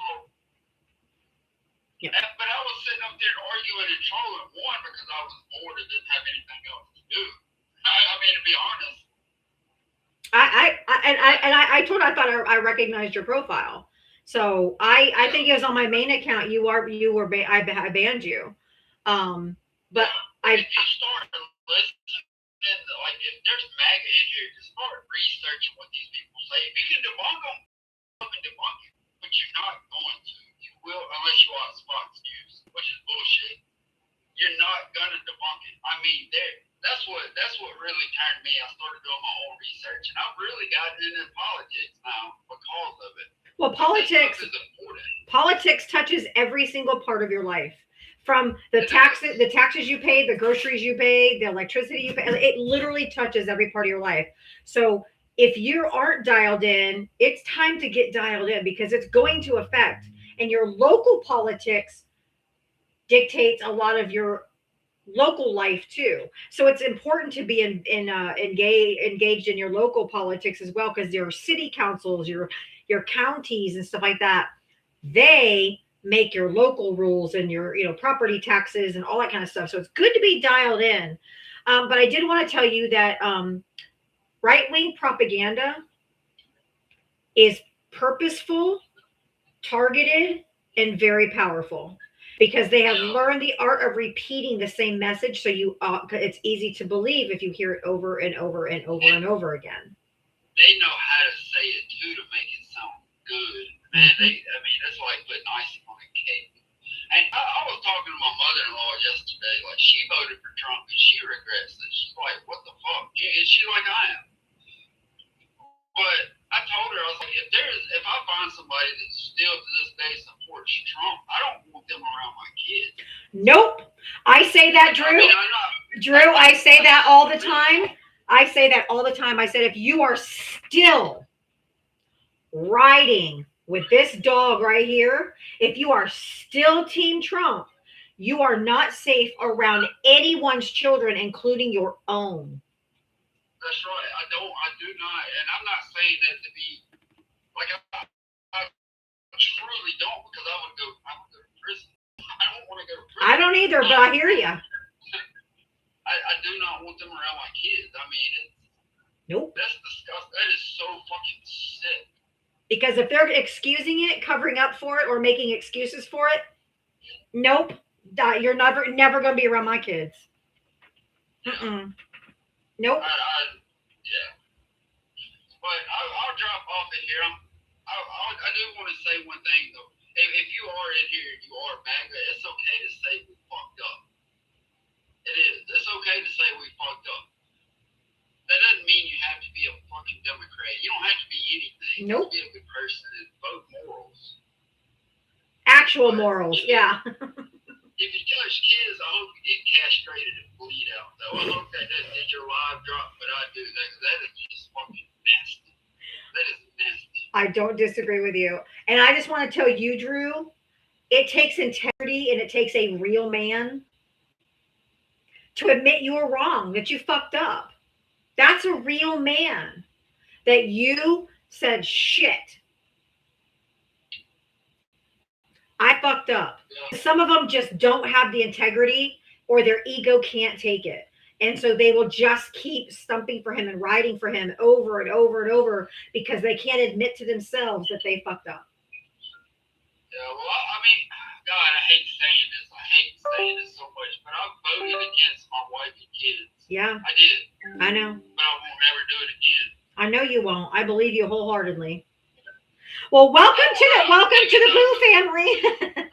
Yeah. But I was sitting up there arguing and trolling one because I was bored and didn't have anything else to do. I mean, to be honest. I thought I recognized your profile. So I think it was on my main account. I banned you. But if you start listening, like if there's MAGA in here, just start researching what these people say. If you can debunk them, you can debunk it. But you're not going to. You will unless you watch Fox News, which is bullshit. You're not gonna debunk it. I mean, that's what really turned me. I started doing my own research, and I've really gotten into politics now because of it. Well, politics touches every single part of your life. From the taxes you pay, the groceries you pay, the electricity you pay, it literally touches every part of your life. So if you aren't dialed in, it's time to get dialed in because it's going to affect. And your local politics dictates a lot of your local life too. So it's important to be engaged in your local politics as well, because your city councils, your counties and stuff like that, they make your local rules and your property taxes and all that kind of stuff. So it's good to be dialed in. But I did want to tell you that right-wing propaganda is purposeful, targeted, and very powerful because they have learned the art of repeating the same message. So it's easy to believe if you hear it over and over and over and over again. They know how to say it too to make it sound good. Man, it's like putting icing on a cake. And I was talking to my mother-in-law yesterday. Like, she voted for Trump and she regrets it. She's like, what the fuck? And she's like, I am. But I told her, I was like, if I find somebody that still to this day supports Trump, I don't want them around my kids. Nope. I say that, Drew. Drew, I say that all the time. I say that all the time. I said, if you are still riding with this dog right here, if you are still Team Trump, you are not safe around anyone's children, including your own. That's right. I do not, and I'm not saying that to be like I truly don't, because I would go to prison. I don't want to go to prison. I don't either, but I hear you. I do not want them around my kids. I mean, nope. That's disgusting. That is so fucking sick. Because if they're excusing it, covering up for it, or making excuses for it, nope. You're never going to be around my kids. Nope. Yeah. But I'll drop off of here. I do want to say one thing, though. If you are in here and you are MAGA, it's okay to say we fucked up. It is. It's okay to say we fucked up. That doesn't mean you have to be a fucking Democrat. You don't have to be anything. Nope. You have to be a good person and vote morals. Actual morals, yeah. If you touch kids, I hope you get castrated and bleed out. Though I hope that doesn't get your live drop, but I do that because that is just fucking nasty. That is nasty. I don't disagree with you. And I just want to tell you, Drew, it takes integrity and it takes a real man to admit you were wrong, that you fucked up. That's a real man. That you said, shit, I fucked up. Yeah. Some of them just don't have the integrity or their ego can't take it. And so they will just keep stumping for him and writing for him over and over and over because they can't admit to themselves that they fucked up. Yeah, well, I mean, God, I hate saying this. I hate saying this so much, but I voted against my wife and kids. Yeah, I did, I know. but I won't ever do it again. I know you won't. I believe you wholeheartedly. Well, welcome to the Boo family. Run and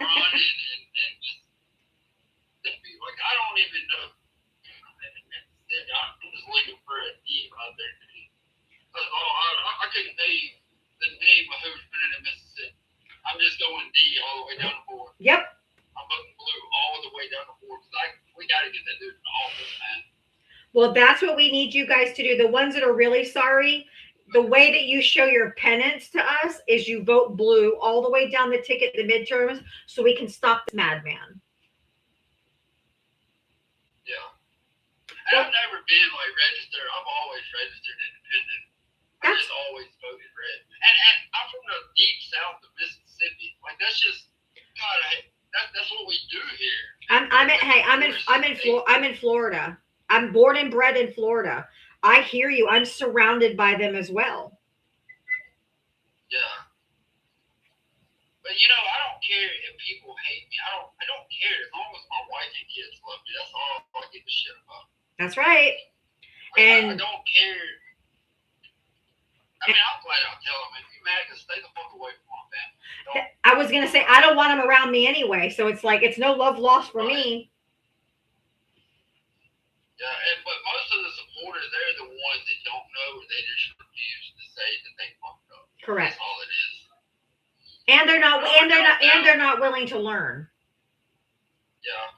just like I don't even know. I'm just looking for a deal out there. I couldn't name the name of who's been in Mississippi. I'm just going D all the way down the board. Yep. I'm voting blue all the way down the board because we got to get that dude in the office, man. Well, that's what we need you guys to do. The ones that are really sorry, the way that you show your penance to us is you vote blue all the way down the ticket, the midterms, so we can stop this madman. Yeah. And I've never been like registered. I've always registered independent. I just always voted red. And I'm from the deep south of Mississippi. Like that's just God. That's what we do here. I'm in Florida. I'm born and bred in Florida. I hear you. I'm surrounded by them as well. Yeah. But you know, I don't care if people hate me. I don't care as long as my wife and kids love me. That's all I give a shit about. That's right. I don't care. I mean, I'm flat out tell them if you mad, just stay the fuck away from my family. I was gonna say I don't want them around me anyway, so it's like it's no love lost for me. Yeah, but most of the supporters, they're the ones that don't know, or they just refuse to say that they fucked up. Correct. That's all it is. And they're not willing to learn. Yeah.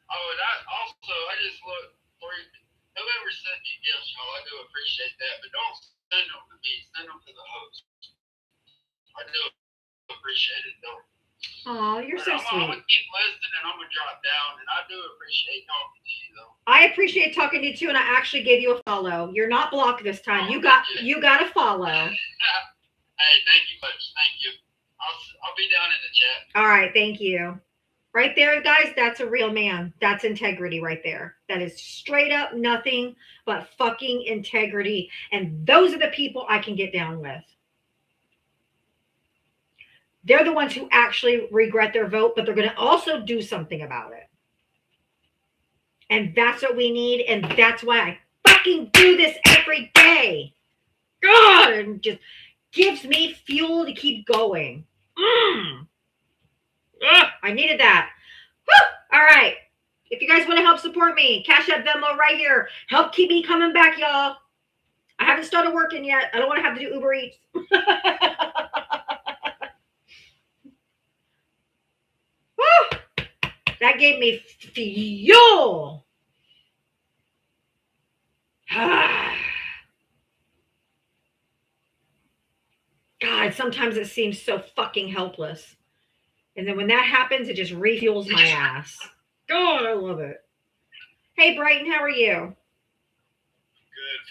Oh, and I just look for whoever sent me gifts, y'all. I do appreciate that, but don't send them to me. Send them to the host. I do appreciate it, though. Oh, you're so I'm sweet. gonna keep listening, and I'm gonna drop down, and I do appreciate talking to you, though. I appreciate talking to you too, and I actually gave you a follow. You're not blocked this time. You got a follow. Hey, thank you much. Thank you. I'll be down in the chat. All right, thank you. Right there, guys, that's a real man. That's integrity right there. That is straight up nothing but fucking integrity. And those are the people I can get down with. They're the ones who actually regret their vote, but they're going to also do something about it. And that's what we need. And that's why I fucking do this every day. God, it just gives me fuel to keep going. I needed that. Woo! All right. If you guys want to help support me, Cash App, Venmo right here. Help keep me coming back, y'all. I haven't started working yet. I don't want to have to do Uber Eats. Woo! That gave me fuel. God, sometimes it seems so fucking helpless. And then when that happens, it just refuels my ass. God, I love it. Hey, Brighton, how are you? Good.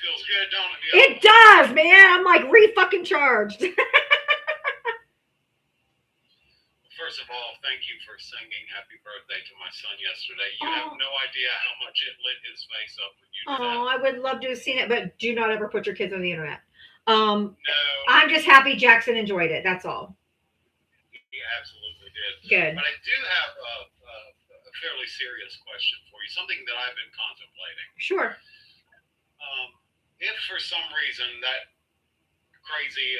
Feels good, don't it? It does, man. I'm like re-fucking charged. First of all, thank you for singing Happy Birthday to my son yesterday. You have no idea how much it lit his face up when you did Oh, I would love to have seen it, but do not ever put your kids on the internet. No. I'm just happy Jackson enjoyed it. That's all. He absolutely did. Good. But I do have a fairly serious question for you, something that I've been contemplating. Sure. If for some reason that crazy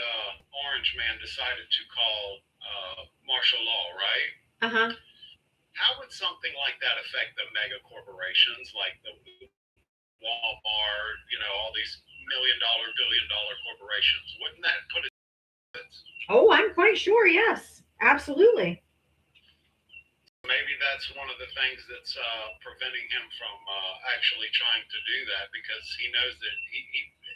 orange man decided to call martial law, right? Uh-huh. How would something like that affect the mega corporations like the Walmart, all these $1 million, $1 billion corporations? Wouldn't that put it? Oh, I'm quite sure. Yes, absolutely. Maybe that's one of the things that's preventing him from actually trying to do that, because he knows that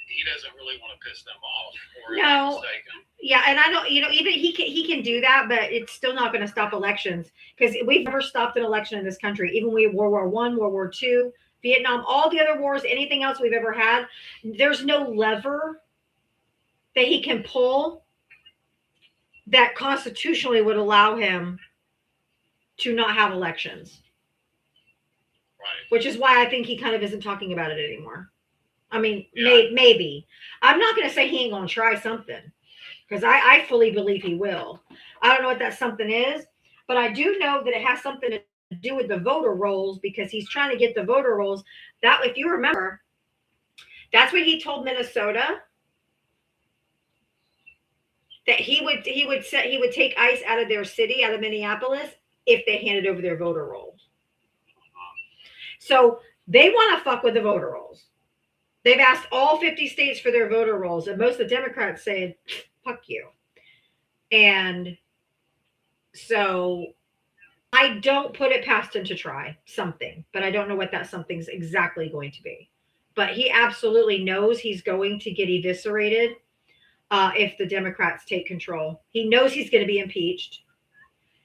he doesn't really want to piss them off or No. mistaken. Yeah, and I don't, even he can do that, but it's still not going to stop elections, because we've never stopped an election in this country. Even World War I, World War II, Vietnam, all the other wars, anything else we've ever had, there's no lever that he can pull that constitutionally would allow him to not have elections. Right. Which is why I think he kind of isn't talking about it anymore. I mean, Yeah. maybe. I'm not going to say he ain't going to try something, because I fully believe he will. I don't know what that something is, But I do know that it has something to do with the voter rolls because he's trying to get the voter rolls. That, if you remember, that's what he told Minnesota, that he would take ICE out of their city, out of Minneapolis, if they handed over their voter rolls. So they want to fuck with the voter rolls. They've asked all 50 states for their voter rolls, and most of the Democrats saying, fuck you. And so I don't put it past him to try something, but I don't know what that something's exactly going to be. But he absolutely knows he's going to get eviscerated if the Democrats take control. He knows he's going to be impeached.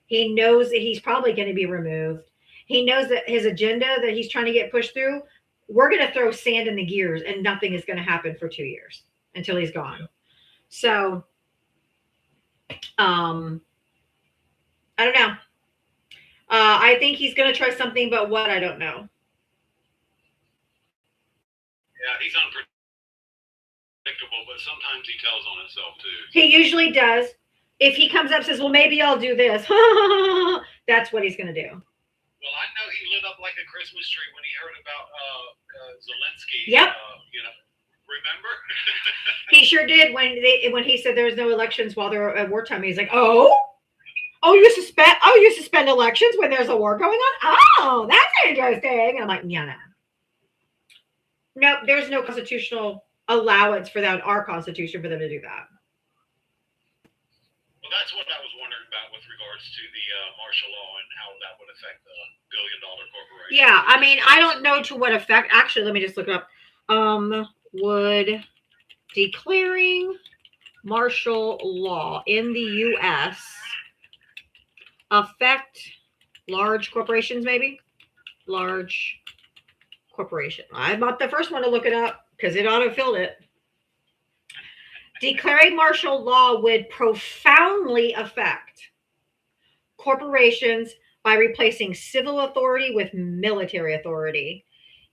He knows that he's probably going to be removed. He knows that his agenda that he's trying to get pushed through, we're going to throw sand in the gears and nothing is going to happen for 2 years until he's gone. So, I don't know. I think he's going to try something, but what, I don't know. Yeah, he's unpredictable, but sometimes he tells on himself too. He usually does. If he comes up and says, well, maybe I'll do this, that's what he's going to do. Well, I know he lit up like a Christmas tree when he heard about Zelensky. Yep. Remember? He sure did when he said there was no elections while they're at wartime. He's like, you suspend elections when there's a war going on? Oh, that's interesting. And I'm like, yeah, no, there's no constitutional allowance for that, our constitution, for them to do that. Well, that's what I was wondering about with regards to the martial law and how that would affect the billion-dollar corporation. Yeah, I mean, I don't know to what effect. Actually, let me just look it up. Would declaring martial law in the U.S. affect large corporations, maybe? Large corporation. I'm not the first one to look it up because it auto-filled it. Declaring martial law would profoundly affect corporations by replacing civil authority with military authority.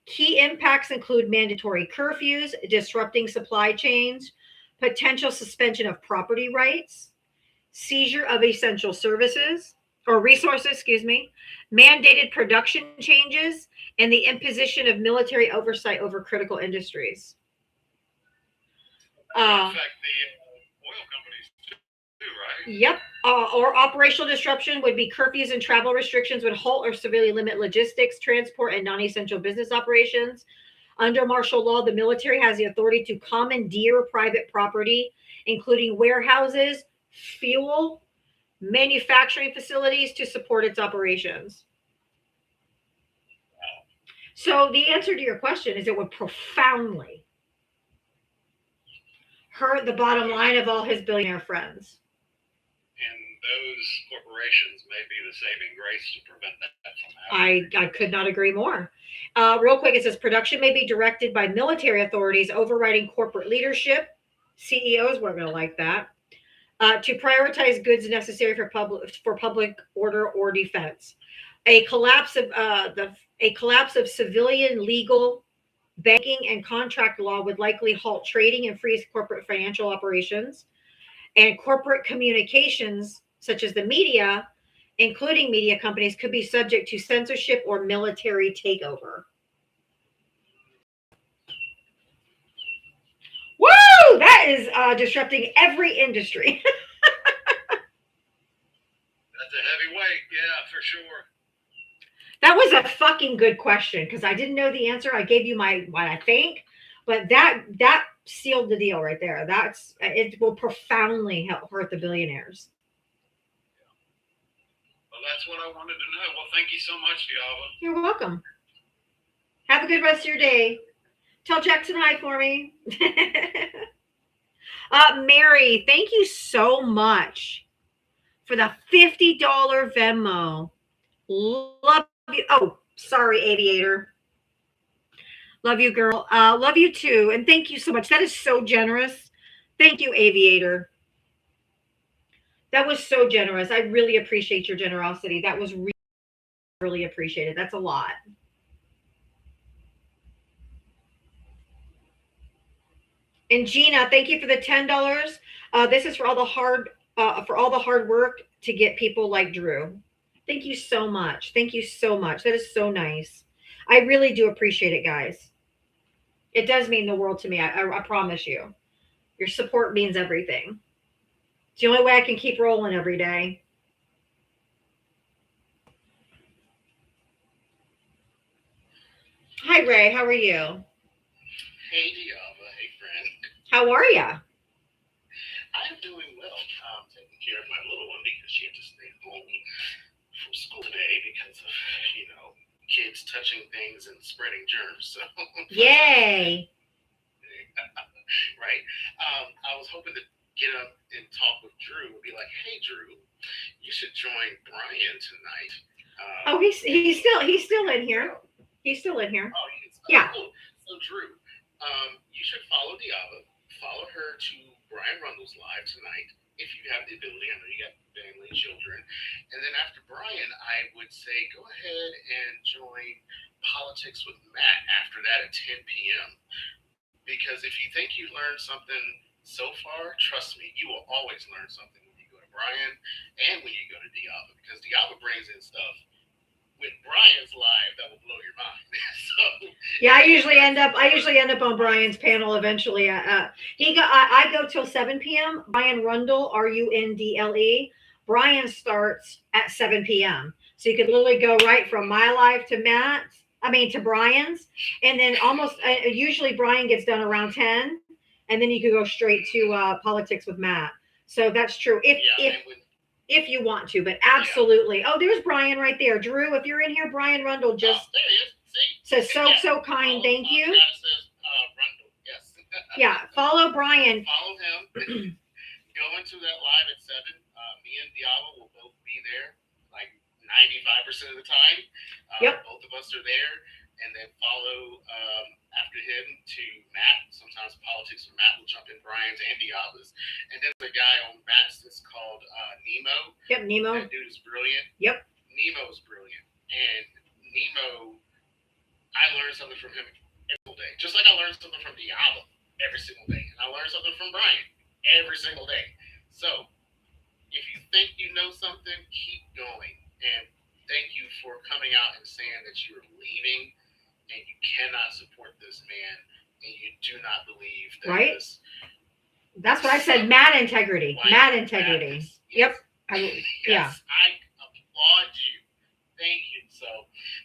Key impacts include mandatory curfews, disrupting supply chains, potential suspension of property rights, seizure of essential services or resources, mandated production changes, and the imposition of military oversight over critical industries. Affect the oil companies too, right? Yep. Or operational disruption would be curfews and travel restrictions would halt or severely limit logistics, transport, and non-essential business operations. Under martial law, the military has the authority to commandeer private property, including warehouses, fuel, manufacturing facilities to support its operations. So the answer to your question is it would profoundly hurt the bottom line of all his billionaire friends. And those corporations may be the saving grace to prevent that from happening. I could not agree more. Real quick, it says production may be directed by military authorities overriding corporate leadership. CEOs weren't going to like that. To prioritize goods necessary for public order or defense. A collapse of civilian legal, banking, and contract law would likely halt trading and freeze corporate financial operations. And corporate communications, such as the media, including media companies, could be subject to censorship or military takeover. Woo! That is disrupting every industry. That's a heavy weight, yeah, for sure. That was a fucking good question because I didn't know the answer. I gave you what I think, but that sealed the deal right there. It will profoundly hurt the billionaires. Well, that's what I wanted to know. Well, thank you so much, Diava. You're welcome. Have a good rest of your day. Tell Jackson hi for me. Mary, thank you so much for the $50 Venmo. Love you. Oh, sorry, Aviator. Love you, girl. Love you too. And thank you so much. That is so generous. Thank you, Aviator. That was so generous. I really appreciate your generosity. That was really, really appreciated. That's a lot. And Gina, thank you for the $10. This is for all the hard work to get people like Drew. Thank you so much. Thank you so much. That is so nice. I really do appreciate it, guys. It does mean the world to me. I promise you. Your support means everything. It's the only way I can keep rolling every day. Hi, Ray. How are you? Hey, Diava. Hey, friend. How are ya? I'm doing well. Taking care of my little one because she had to stay home from school today because of, kids touching things and spreading germs. So Yay. right. I was hoping to get up and talk with Drew and be like, hey, Drew, you should join Brian tonight. Oh, he's still in here. He's still in here. Oh, Yeah. Cool. So, Drew, you should follow Diava. Follow her to Brian Rundle's live tonight if you have the ability. I know you got family and children. And then after Brian, I would say go ahead and join Politics with Matt after that at 10 p.m. Because if you think you learned something so far, trust me, you will always learn something when you go to Brian and when you go to Diava, because Diava brings in stuff with Brian's live that will blow your mind. So Yeah, I usually end up on Brian's panel eventually. I go till 7 p.m. Brian Rundle, Rundle. Brian starts at 7 p.m. So you could literally go right from my live to Brian's, and then usually Brian gets done around 10, and then you could go straight to Politics with Matt. So that's true. If you want to, but absolutely. Yeah. Oh, there's Brian right there. Drew, if you're in here, Brian Rundle just there he is. See? says so kind. Thank you. Says, Rundle. Yes. Yeah, follow Brian. Follow him. Go into that live at 7. Me and Diava will both be there like 95% of the time. Yep. Both of us are there. And then follow after him to Matt. Sometimes Politics with Matt will jump in Brian's and Diava's. And then the guy on Matt's is called Nemo. Yep, Nemo. That dude is brilliant. Yep. Nemo's brilliant. And Nemo, I learned something from him every single day. Just like I learned something from Diava every single day. And I learned something from Brian every single day. So if you think you know something, keep going. And thank you for coming out and saying that you are leaving and you cannot support this man and you do not believe that Right. this. That's what I said. Mad integrity. Mad integrity. Yep. Yes, I applaud you. Thank you. So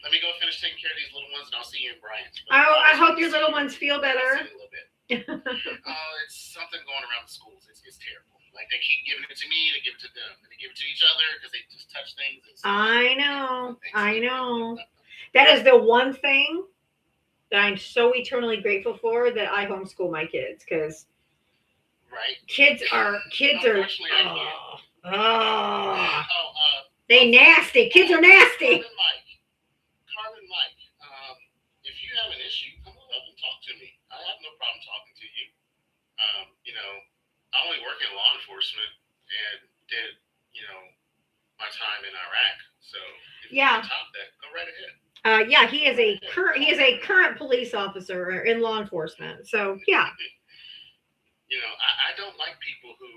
let me go finish taking care of these little ones and I'll see you in Brian's. I hope your little ones feel better. A little bit. It's something going around the schools. It's terrible. Like they keep giving it to me, they give it to them, and they give it to each other because they just touch things. I know. That is the one thing that I'm so eternally grateful for, that I homeschool my kids, because kids are they nasty. Kids are nasty. Carmen Mike, if you have an issue, come on up and talk to me. I have no problem talking to you. I only work in law enforcement and did, my time in Iraq. So if you can top that, go right ahead. Yeah, he is a current police officer in law enforcement. So yeah. I don't like people who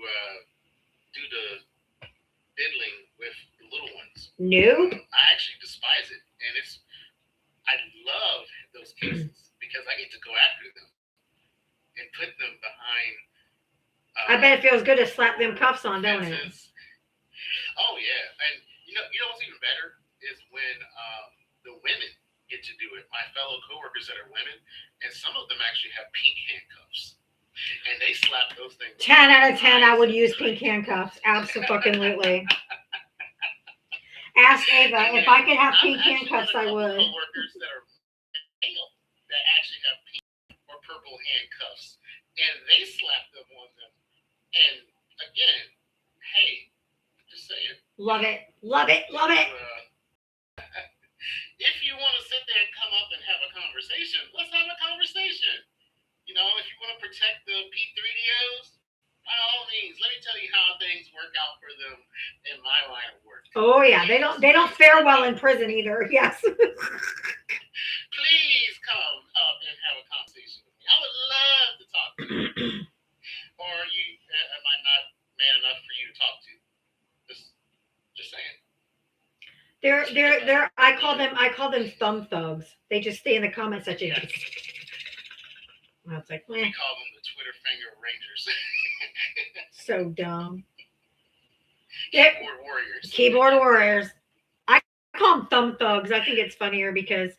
do the diddling with the little ones. No. I actually despise it, and I love those cases because I get to go after them and put them behind. I bet it feels good to slap them cuffs on, don't it? Oh yeah, and you know what's even better is when the women get to do it. My fellow coworkers that are women, and some of them actually have pink handcuffs, and they slap those things. 10 out of 10, I would use pink handcuffs. Absolutely. Ask Ava if I could have pink handcuffs. I would. Coworkers that are male that actually have pink or purple handcuffs, and they slap them on them. And again, hey, just saying. Love it. If you want to sit there and come up and have a conversation, let's have a conversation. If you want to protect the P3DOs, by all means, let me tell you how things work out for them in my line of work. Oh yeah, they don't fare well in prison either. Yes. Please come up and have a conversation with me. I would love to talk to you. Or am I not man enough for you to talk to? Just saying. They're. I call them thumb thugs. They just stay in the comment section. Yes. I was like, We eh, call them the Twitter finger rangers. so dumb. They're- Keyboard warriors. Keyboard warriors. I call them thumb thugs. I think it's funnier because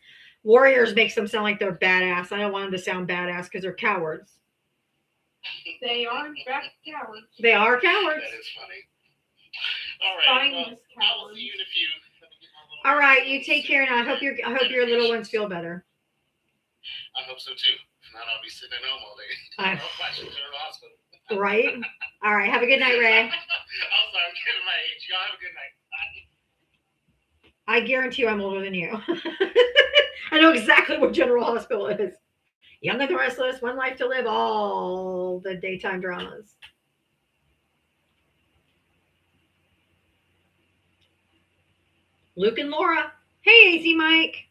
warriors makes them sound like they're badass. I don't want them to sound badass because they're cowards. They are in fact cowards. They are cowards. That is funny. All right. Well, Spineless I will cowards. see you in a few. Let me get my little All right, microphone you take set. care now. I hope your little ones feel better. I hope so too. If not, I'll be sitting at home all day. I- I'll watch it to the hospital. Right? All right. Have a good night, Ray. Also, I'm giving my age. Y'all have a good night. Bye. I guarantee you I'm older than you. I know exactly what General Hospital is. Young and the Restless, One Life to Live, all the daytime dramas. Luke and Laura. Hey, AZ Mike.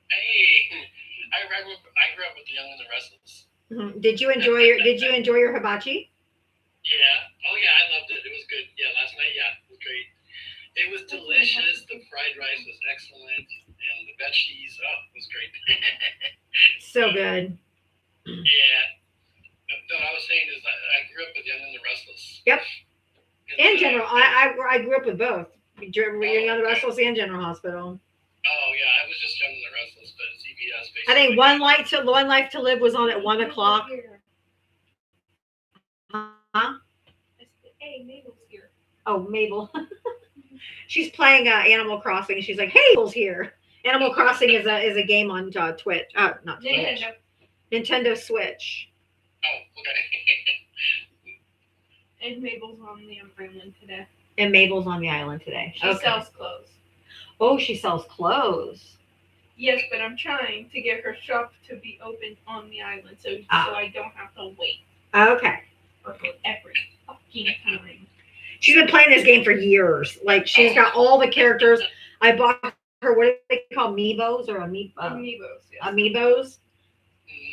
Hey, I grew up with the Young and the Restless. Mhm. Did you enjoy your hibachi? Yeah. Oh yeah, I loved it. It was good. Yeah, last night, yeah, it was great. It was delicious. The fried rice was excellent, and the veg cheese, oh, it was great. So good. Yeah. No, what I was saying is I grew up with Young and the Restless. Yep. And uh, General. I grew up with both. Young and the Restless and General Hospital. Oh yeah, I was just Young and the Restless, but CBS basically. I think One Life to Live was on at 1 o'clock. Huh? Hey, Mabel's here. Oh, Mabel. She's playing Animal Crossing. She's like, "Hey, Mabel's here." Animal Crossing is a game on Twitch. Not Twitch. Nintendo. Nintendo Switch. Oh, okay. And Mabel's on the island today. And Mabel's on the island today. She sells clothes. Oh, she sells clothes. Yes, but I'm trying to get her shop to be open on the island so I don't have to wait Okay. for every fucking time. She's been playing this game for years. Like she's got all the characters. I bought her what do they call amiibos or Amiibos, yes. amiibos.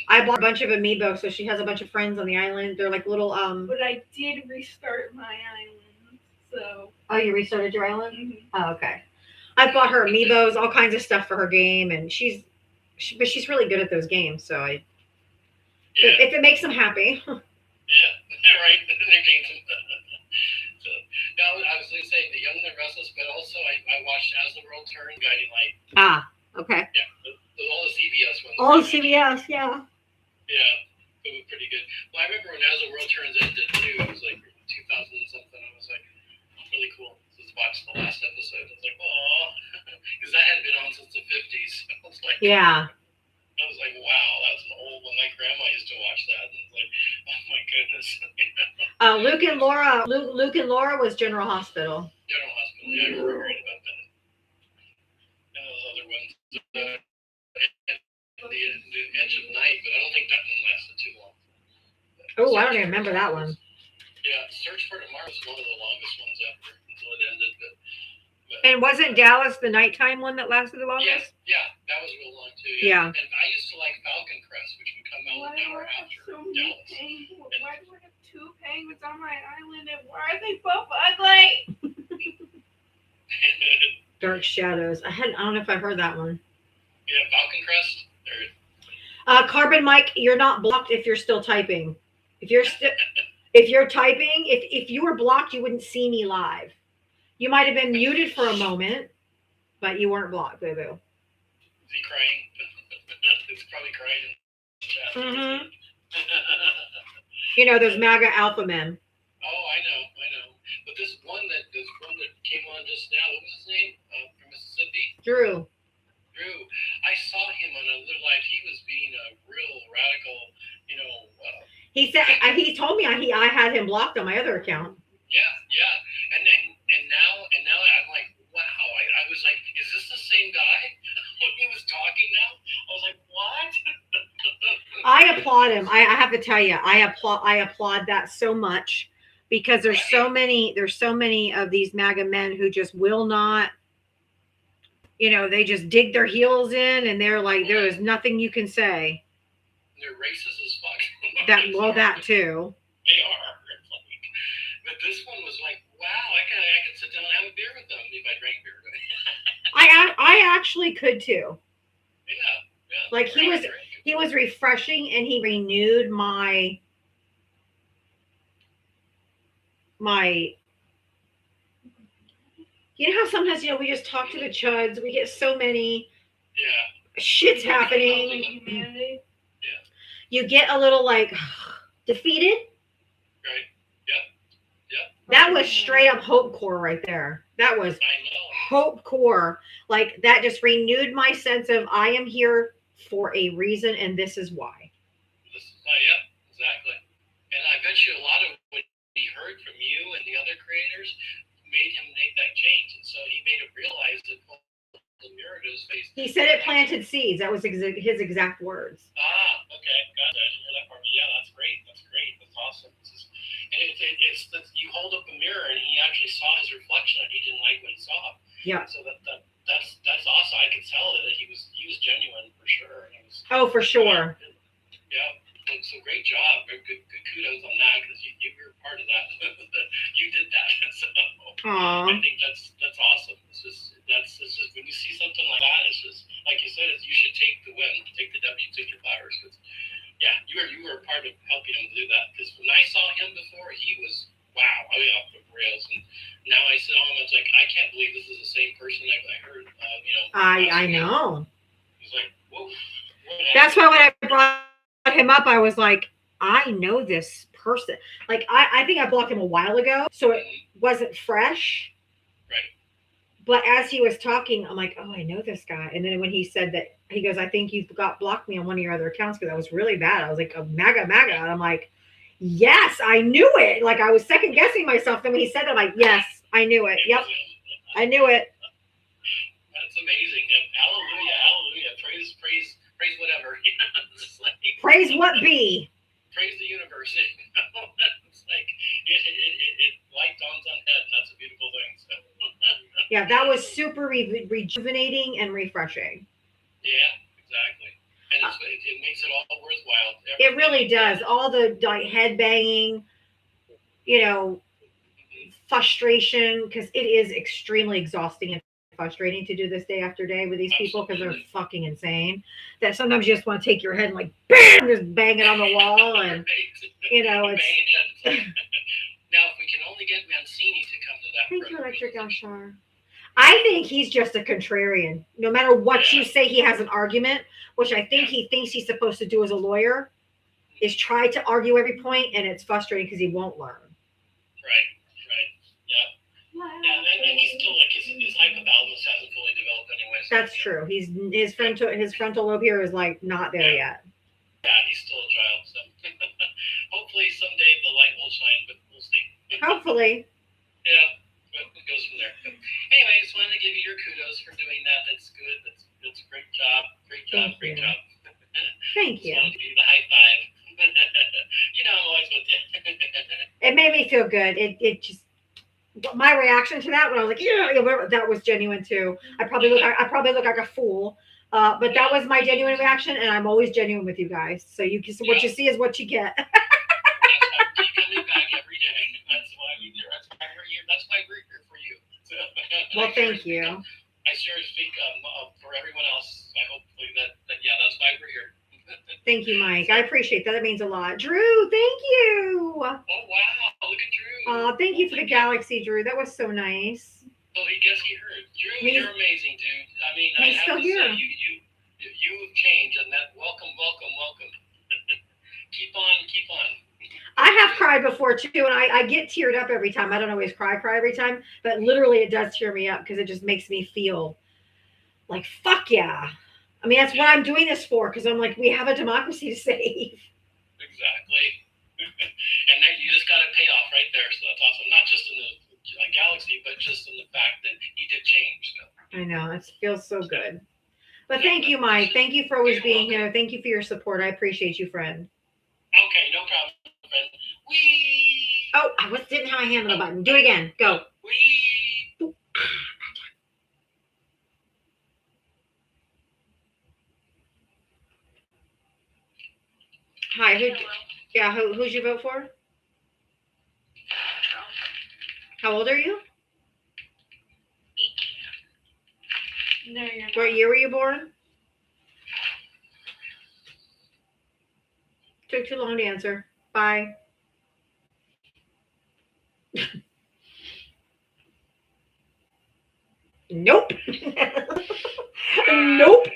I bought a bunch of amiibos, so she has a bunch of friends on the island. They're like little But I did restart my island, so. Oh, you restarted your island? Mhm. Oh, okay. I bought her amiibos, all kinds of stuff for her game, and she's really good at those games. So Yeah. if it makes them happy. Yeah, right. Entertains them. So, no, I was going to say the Young and the Restless, but also I watched As the World Turns, Guiding Light. Ah, okay. Yeah, all the CBS ones. All CBS, yeah. Yeah, it was pretty good. Well, I remember when As the World Turns ended too. It was like 2000 and something. I was like, really cool. Just watched the last episode. I was like, oh, because that hadn't been on since the 50s. I was like, Yeah. I was like, wow, that's an old one. My grandma used to watch that, and it's like, oh my goodness. Luke and Laura was General Hospital. General Hospital. Yeah, I remember reading about that. And those other ones, the Edge of Night, but I don't think that one lasted too long. Oh, I don't even remember that one. Yeah, Search for Tomorrow was one of the longest ones ever until it ended. But And wasn't Dallas the nighttime one that lasted the yeah, longest? yeah, that was real long too. Yeah. And I used to like Falcon Crest, which would come out Why an do hour I have after so many Dallas. penguins? Why do I have 2 penguins on my island and why are they both ugly? Dark Shadows. I don't know if I heard that one. Yeah, Falcon Crest. There, Carbon Mike, you're not blocked if you're still typing. If you're typing, if you were blocked, you wouldn't see me live. You might have been muted for a moment, but you weren't blocked, boo boo. is he crying? It's probably crying in the chat. Mhm. You know those MAGA alpha men. Oh, I know. But this one that came on just now, what was his name? From Mississippi? Drew. Drew. I saw him on another live. He was being a real radical, He said he told me I had him blocked on my other account. yeah. And now I'm like, wow. I was like, is this the same guy? When he was talking now, I was like, what? I applaud him. I have to tell you, I applaud that so much because there's so many of these MAGA men who just will not, they just dig their heels in and they're like, there is nothing you can say. They're racist as fuck. That too. They are. But this one was like, wow, I could sit down and have a beer with them if I drank beer. I actually could too. Yeah. Like, he was refreshing, and he renewed my you know how sometimes, we just talk to the chuds, we get so many shit's happening, Humanity. you get a little like defeated. Right. That was straight up hope core right there. That was I know. hope core. Like, that just renewed my sense of I am here for a reason, and this is why. Yeah, exactly. And I bet you a lot of what he heard from you and the other creators made him make that change. And so he made him realize that the mirror to his face. He said it planted seeds. That was his exact words. Okay. Gotcha. I didn't hear that part. But yeah, that's great. That's awesome. It's that you hold up a mirror and he actually saw his reflection and he didn't like what he saw. Yeah. So that's awesome. I could tell that he was genuine for sure. Oh, for sure. Yeah. So great job. Good kudos on that, because you were part of that. You did that. So Aww. I think that's awesome. It's just when you see something like that, it's just like you said, you should take the win, take the W, take your flowers. Because you were a part of helping him do that. Because when I saw him before, he was off the rails, and now I saw him. I was like, I can't believe this is the same person I heard. I know. It's like, whoa. That's why when I brought him up, I was like, I know this person. Like, I think I blocked him a while ago, so it wasn't fresh. Right. But as he was talking, I'm like, oh, I know this guy. And then when he said that, he goes, I think you've blocked me on one of your other accounts because I was really bad. I was like, MAGA. And I'm like, yes, I knew it. Like, I was second guessing myself. Then when he said that, I'm like, yes, I knew it. Yep, I knew it. That's amazing. Hallelujah. Praise whatever. Praise what be. Praise the universe. It's like it light dawns on head, and that's a beautiful thing. So. Yeah, that was super rejuvenating and refreshing. Yeah, exactly. And it makes it all worthwhile. It really does. All the head banging, frustration, because it is extremely exhausting and frustrating to do this day after day with these people, because they're fucking insane. That sometimes you just want to take your head and like bam, just bang it on the wall, and it's. Now, if we can only get Mancini to come to that. Thank you, Electric Ashar. I think he's just a contrarian. No matter what you say, he has an argument, which I think he thinks he's supposed to do as a lawyer, is try to argue every point, and it's frustrating because he won't learn. Right. Yeah, and he's still like his hypothalamus hasn't fully developed anyway. So that's true. His frontal lobe here is like not there yet. Yeah, he's still a child. So hopefully someday the light will shine, but we'll see. Hopefully. Yeah, but it goes from there. Anyway, I just wanted to give you your kudos for doing that. That's good. That's a great job. Great job. Thank you. Just wanted to give you the high five. I'm always with you. It made me feel good. It just. My reaction to that when I was like, that was genuine too. I probably look like a fool, but that was my genuine reaction, and I'm always genuine with you guys. So what you see is what you get. Keep coming back every day. That's why we're here. That's why we're here for you. So, well, thank you. I sure speak for everyone else. I hopefully that's why we're here. Thank you, Mike. I appreciate that. That means a lot. Drew, thank you. Oh, wow. Look at Drew. Oh, thank you for the galaxy, Drew. That was so nice. So he heard. Drew, you're amazing, dude. I mean, he's still here. Say, you've changed, and that welcome. Keep on. I have cried before, too, and I get teared up every time. I don't always cry every time, but literally it does tear me up because it just makes me feel like, fuck yeah. I mean, that's what I'm doing this for, because I'm like, we have a democracy to save. Exactly. And then you just got a payoff right there. So that's awesome. Not just in the galaxy, but just in the fact that he did change. So. I know. It feels so good. But thank you, Mike. Thank you for always being here. Thank you for your support. I appreciate you, friend. Okay, no problem, friend. Whee! Oh, I didn't have my hand on the button. Do it again. Go. Whee! Hi. Who'd you vote for? How old are you? No, you're not. What year were you born? Took too long to answer. Bye. Nope. Nope.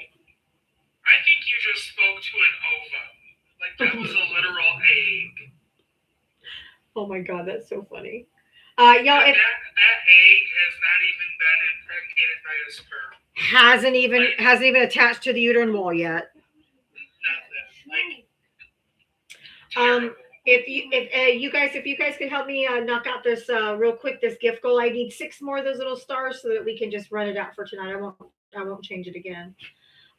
I think you just spoke to an ovum. Like that was a literal egg. Oh my God, that's so funny. Y'all, if that egg has not even been impregnated by a sperm. hasn't even attached to the uterine wall yet. Nothing. Like Um, if you guys could help me knock out this real quick, this gift goal. I need 6 more of those little stars so that we can just run it out for tonight. I won't change it again.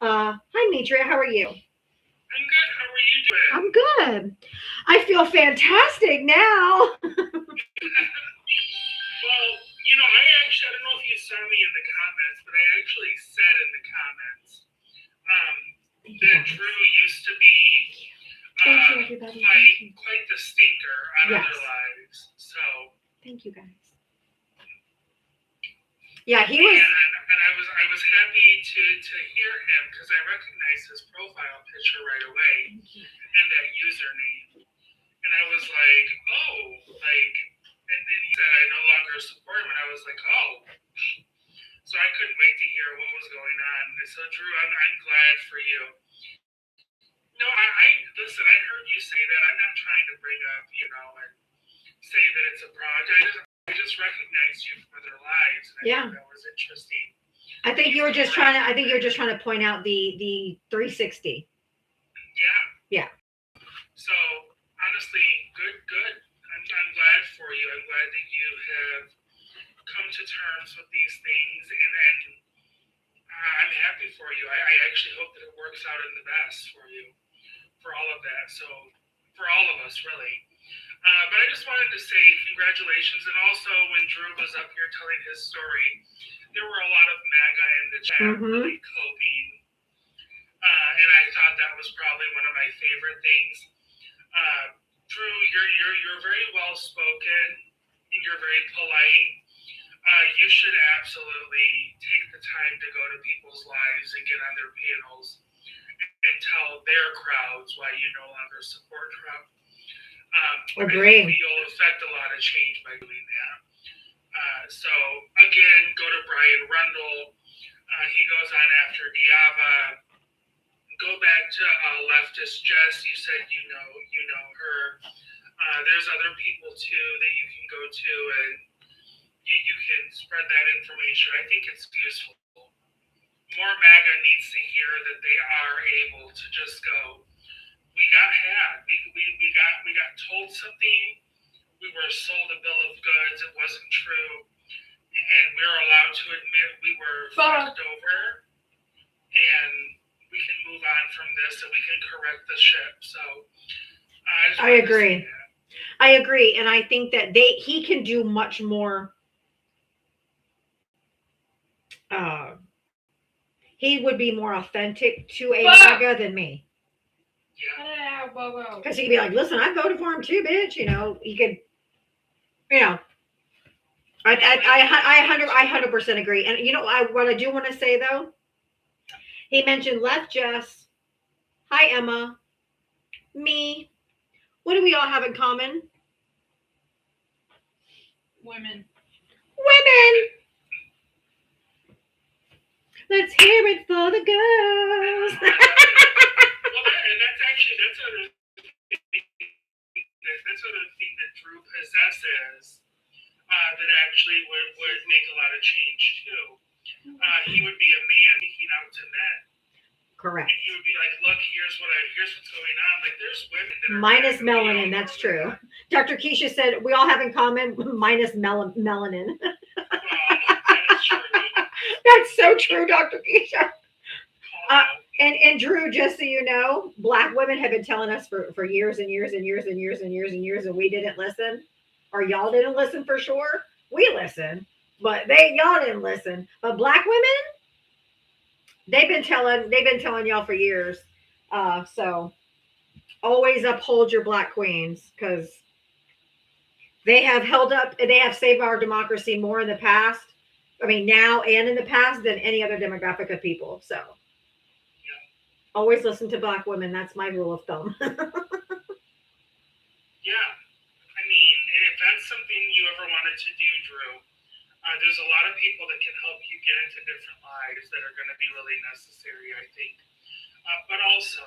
Hi, Mitria. How are you? I'm good. How are you doing? I'm good. I feel fantastic now. Well, you know, I don't know if you saw me in the comments, but I actually said in the comments that Drew used to be Thank you, everybody. quite the stinker on Yes. other lives. So Thank you, guys. Yeah, he was. and I was happy to hear him because I recognized his profile picture right away and that username. And I was like, oh, like, and then he said I no longer support him, and I was like, oh. So I couldn't wait to hear what was going on. So Drew, I'm glad for you. No, I listen. I heard you say that. I'm not trying to bring up, and say that it's a project. I just recognized you for their lives. And I think that was interesting. I think you were just trying to point out the 360. Yeah. Yeah. So honestly, good. I'm glad for you. I'm glad that you have come to terms with these things, and I'm happy for you. I actually hope that it works out in the best for you, for all of that. So for all of us, really. But I just wanted to say congratulations, and also when Drew was up here telling his story, there were a lot of MAGA in the chat really coping, and I thought that was probably one of my favorite things. Drew, you're very well spoken, and you're very polite. You should absolutely take the time to go to people's lives and get on their panels and tell their crowds why you no longer support Trump. Agree. I think you'll affect a lot of change by doing that. So again, go to Brian Rundle. He goes on after Diava. Go back to leftist Jess. You said you know her. There's other people too that you can go to, and you can spread that information. I think it's useful. More MAGA needs to hear that they are able to just go. We got had. We got told something. We were sold a bill of goods. It wasn't true, and we were allowed to admit we were fucked over, and we can move on from this, and we can correct the ship. So I agree. I agree, and I think that he can do much more. He would be more authentic to a MAGA than me. Because he could be like, listen, I voted for him too, bitch. He could, I 100% agree. And what I do want to say though, he mentioned Left Jess. Hi, Emma. Me. What do we all have in common? Women. Let's hear it for the girls. Well, and that's another thing that Drew possesses that actually would make a lot of change too. He would be a man speaking out to men. Correct. And he would be like, look, here's what's going on. Like, there's women that are minus melanin, that's true. Dr. Keisha said we all have in common minus melanin. That is true. That's so true, Dr. Keisha. And Drew, just so you know, Black women have been telling us for years and years and years and years and years and years, and we didn't listen, or y'all didn't listen for sure. We listened, but y'all didn't listen. But Black women, they've been telling y'all for years. So always uphold your Black queens, because they have held up, they have saved our democracy more in the past I mean, now and in the past than any other demographic of people. So always listen to Black women. That's my rule of thumb. Yeah. I mean, if that's something you ever wanted to do, Drew, there's a lot of people that can help you get into different lives that are going to be really necessary, I think. But also,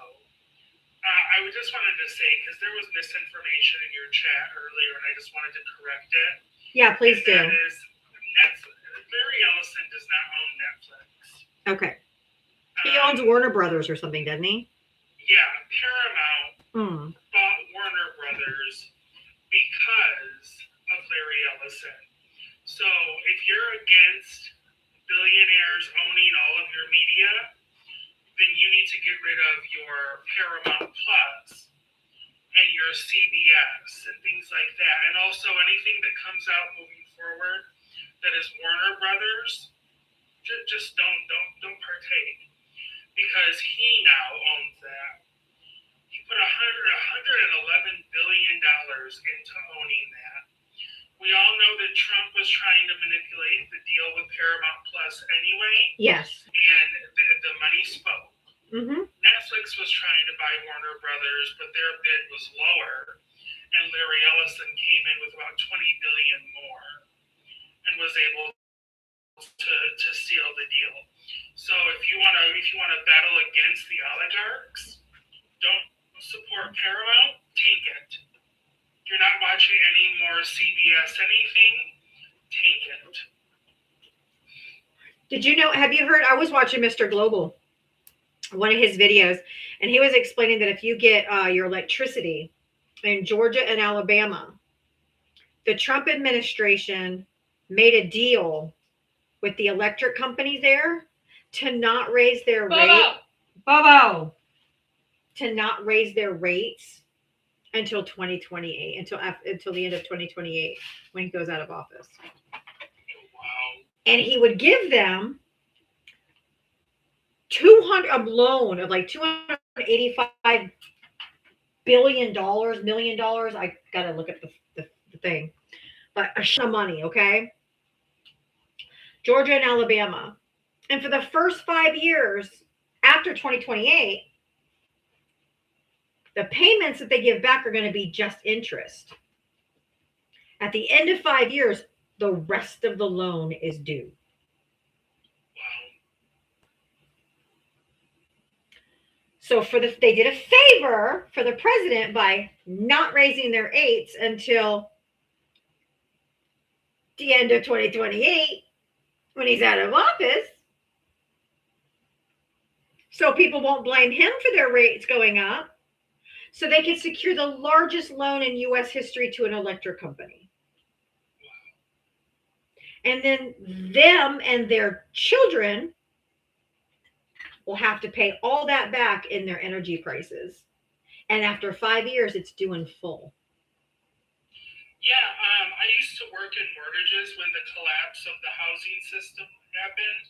I just wanted to say, because there was misinformation in your chat earlier, and I just wanted to correct it. Yeah, please do. That is, Netflix. Larry Ellison does not own Netflix. Okay. He owns Warner Brothers or something, doesn't he? Yeah, Paramount bought Warner Brothers because of Larry Ellison. So if you're against billionaires owning all of your media, then you need to get rid of your Paramount Plus and your CBS and things like that. And also anything that comes out moving forward that is Warner Brothers, just don't partake, because he now owns that. He put $111 billion into owning that. We all know that Trump was trying to manipulate the deal with Paramount Plus anyway. Yes. And the money spoke. Mm-hmm. Netflix was trying to buy Warner Brothers, but their bid was lower. And Larry Ellison came in with about $20 billion more and was able to seal the deal. So if you want to battle against the oligarchs, don't support Paramount, take it. If you're not watching any more CBS anything, take it. Did you know, have you heard, I was watching Mr. Global, one of his videos, and he was explaining that if you get your electricity in Georgia and Alabama, the Trump administration made a deal with the electric companies there to not raise their to not raise their rates until 2028, until the end of 2028, when he goes out of office. Wow. And he would give them a loan of like $285 million. I gotta look at the thing, but a shit of money, okay? Georgia and Alabama. And for the first 5 years after 2028, the payments that they give back are going to be just interest. At the end of 5 years, the rest of the loan is due. Wow. So they did a favor for the president by not raising their rates until the end of 2028, when he's out of office. So people won't blame him for their rates going up. So they can secure the largest loan in U.S. history to an electric company. And then them and their children will have to pay all that back in their energy prices. And after 5 years, it's due in full. Yeah, I used to work in mortgages when the collapse of the housing system happened,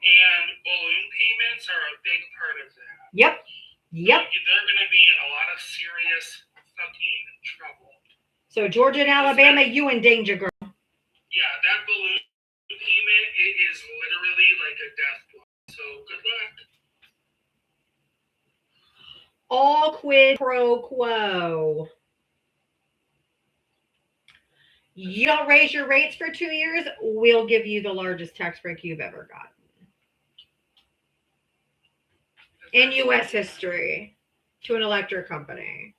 and balloon payments are a big part of that. Yep. They're going to be in a lot of serious fucking trouble. So Georgia and Alabama, you in danger, girl. Yeah, that balloon payment, it is literally like a death blow. So good luck. All quid pro quo. You don't raise your rates for 2 years, we'll give you the largest tax break you've ever gotten in U.S. history to an electric company.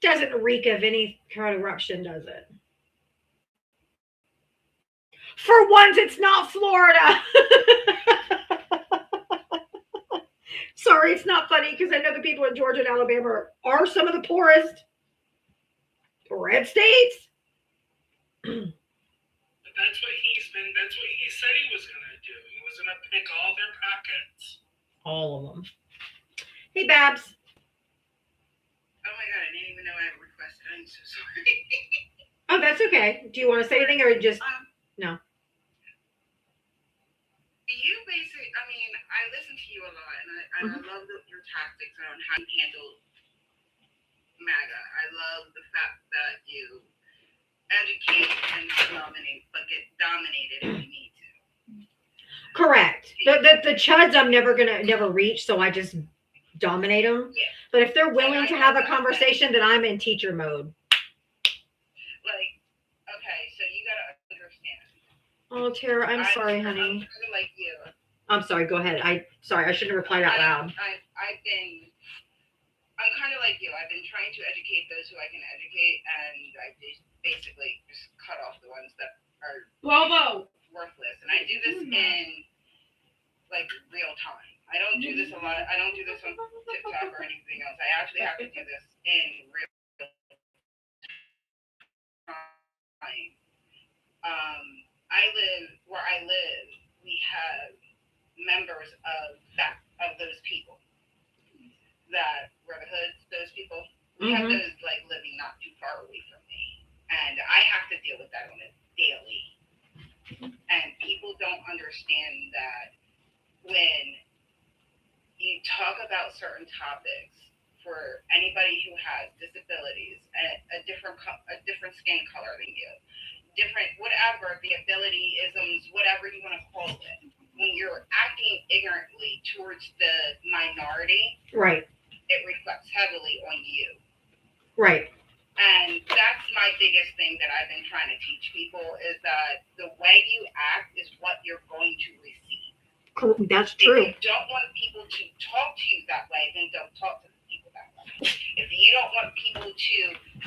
Doesn't reek of any corruption, does it? For once, it's not Florida. Sorry, it's not funny, because I know the people in Georgia and Alabama are some of the poorest red states. But that's what he said he was going to do. He was going to pick all their pockets. All of them. Hey, Babs. Oh my god, I didn't even know I had requested. I'm so sorry. Oh, that's okay. Do you want to say anything, or just no? You basically, I mean, I listen to you a lot, and I love your tactics on how you handle MAGA. I love the fact that you educate and dominate, but get dominated if you need to. Correct. The chuds I'm never reach, so I just dominate them. Yeah. But if they're willing to have a conversation, then I'm in teacher mode. Like, okay, so you gotta understand. Oh, Tara, I'm sorry, honey. I'm kind of like you. I'm sorry. Go ahead. I shouldn't have replied out loud. I'm kind of like you. I've been trying to educate those who I can educate, and I basically just cut off the ones that are Bravo. worthless. And I do this in like real time. I don't do this a lot. I don't do this on TikTok or anything else. I actually have to do this in real time. Where I live, we have members of those people that were the hoods, those people. We have those like living not too far away from me. And I have to deal with that on a daily. And people don't understand that when you talk about certain topics for anybody who has disabilities, a different skin color than you, different whatever, the ability isms, whatever you want to call it, when you're acting ignorantly towards the minority, Right. it reflects heavily on you. Right. And that's my biggest thing that I've been trying to teach people is that the way you act is what you're going to receive. That's true. If you don't want people to talk to you that way, then don't talk to the people that way. If you don't want people to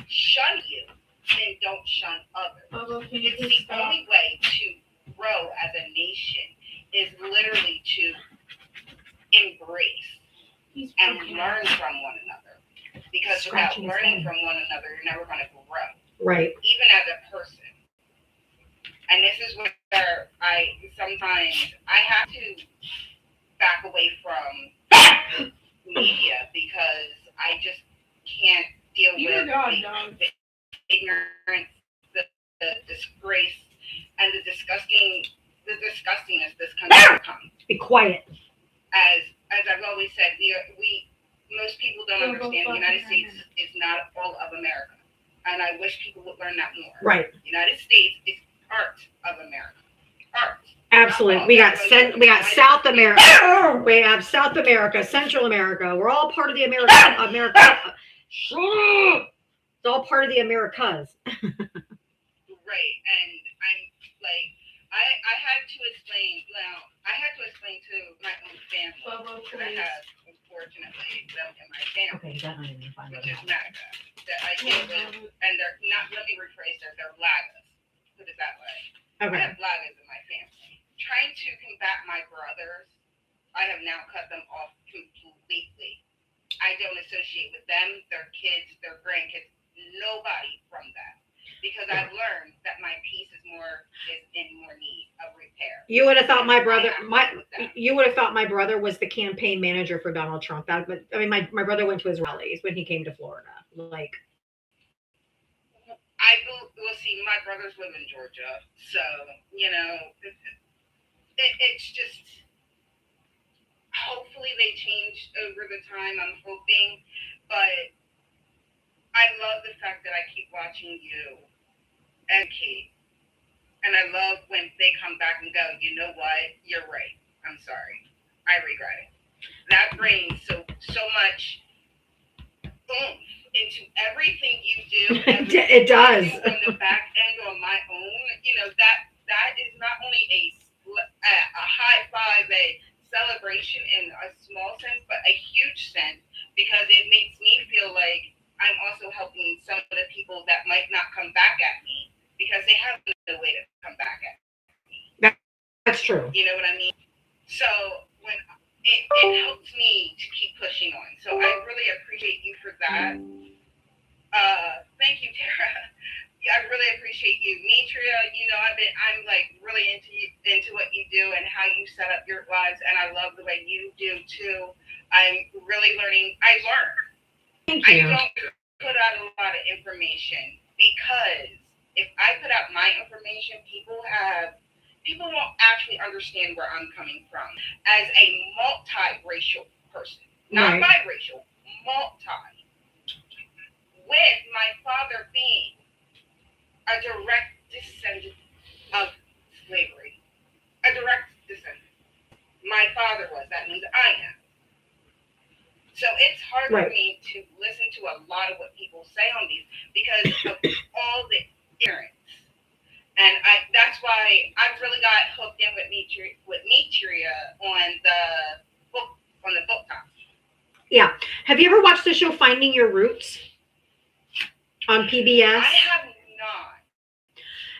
shun you, then don't shun others. It's the only way to grow as a nation is literally to embrace and learn from one another. Because without learning from one another, you're never going to grow. Right. Even as a person. And this is where I have to back away from media because I just can't deal with the ignorance, the disgrace, and the disgustingness this country becomes. Be quiet. As I've always said, most people don't understand the United States is not all of America. And I wish people would learn that more. Right. The United States is part of America. Part. Absolutely. We got South America. We have South America, Central America. We're all part of the America. It's all part of the Americas. Right. And I'm like, I had to explain to my own family that I have, unfortunately, them in my family, which is MAGA, that I deal with, and they're not, let me rephrase that, they're Blagas, put it that way. Okay. I have Blagas in my family. Trying to combat my brothers, I have now cut them off completely. I don't associate with them, their kids, their grandkids, nobody from that. Because I've learned that my peace is in more need of repair. You would have thought my brother was the campaign manager for Donald Trump. My brother went to his rallies when he came to Florida. Like, we'll see. My brothers live in Georgia, so it's just. Hopefully they change over the time. I'm hoping, but I love the fact that I keep watching you educate. And I love when they come back and go, you know what? You're right. I'm sorry. I regret it. That brings so much oomph into everything you do. It does. On the back end on my own, that is not only a high five, a celebration in a small sense, but a huge sense, because it makes me feel like I'm also helping some of the people that might not come back at me because they have no way to come back at me. That's true. You know what I mean? So when it helps me to keep pushing on. So I really appreciate you for that. Thank you, Tara. I really appreciate you. Mitria, I'm like really into what you do and how you set up your lives, and I love the way you do too. I'm really learning. I learn. Thank you. I don't put out a lot of information because if I put out my information, people won't actually understand where I'm coming from. As a multiracial person, not biracial, multi, with my father being a direct descendant of slavery. A direct descendant. My father was. That means I am. So it's hard for me to listen to a lot of what people say on these because of all the ignorance. And that's why I've really got hooked in with Nitria on the book talk. Yeah. Have you ever watched the show Finding Your Roots on PBS? I have not.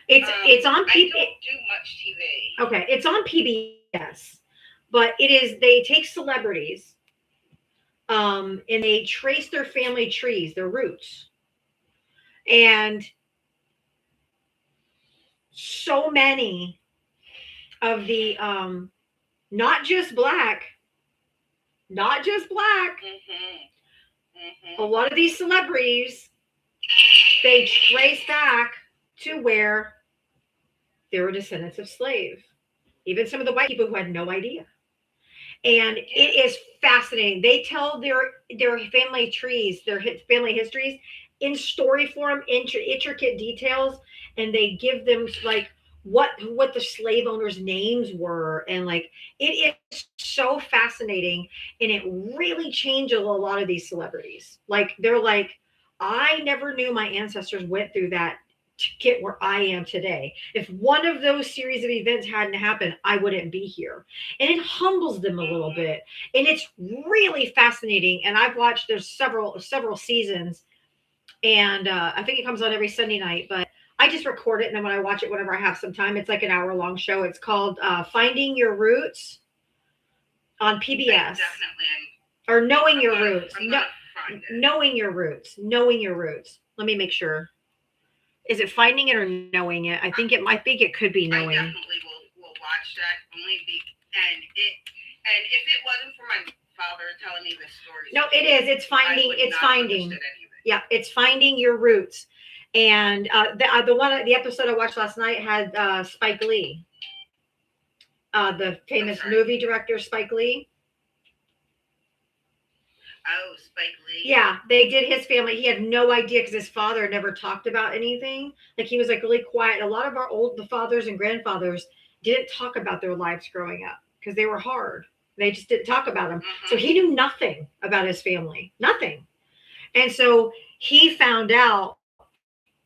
It's on PBS. I don't do much TV. Okay, it's on PBS, but they take celebrities, and they trace their family trees, their roots, and so many of the not just black, a lot of these celebrities, they trace back to where they were descendants of slaves. Even some of the white people who had no idea. And it is fascinating. They tell their family trees, their family histories in story form, intricate details, and they give them like what the slave owners' names were, and like it is so fascinating, and it really changed a lot of these celebrities. Like they're like, I never knew my ancestors went through that to get where I am today. If one of those series of events hadn't happened, I wouldn't be here. And it humbles them a little bit. And it's really fascinating. And I've watched, there's several seasons, and I think it comes on every Sunday night, but I just record it. And then when I watch it, whenever I have some time, it's like an hour-long show. It's called Finding Your Roots on PBS. Or Knowing Your Roots. Knowing Your Roots. Knowing Your Roots. Let me make sure. Is it Finding It or Knowing It? I think it could be Knowing. I definitely will watch that and if it wasn't for my father telling me the story. No, it is. It's Finding. It's Finding. Yeah, it's Finding Your Roots. And the episode I watched last night had Spike Lee, the famous movie director Spike Lee. Oh, Spike Lee. Yeah, they did his family. He had no idea because his father never talked about anything. Like he was like really quiet. A lot of the fathers and grandfathers didn't talk about their lives growing up because they were hard. They just didn't talk about them. Mm-hmm. So he knew nothing about his family, nothing. And so he found out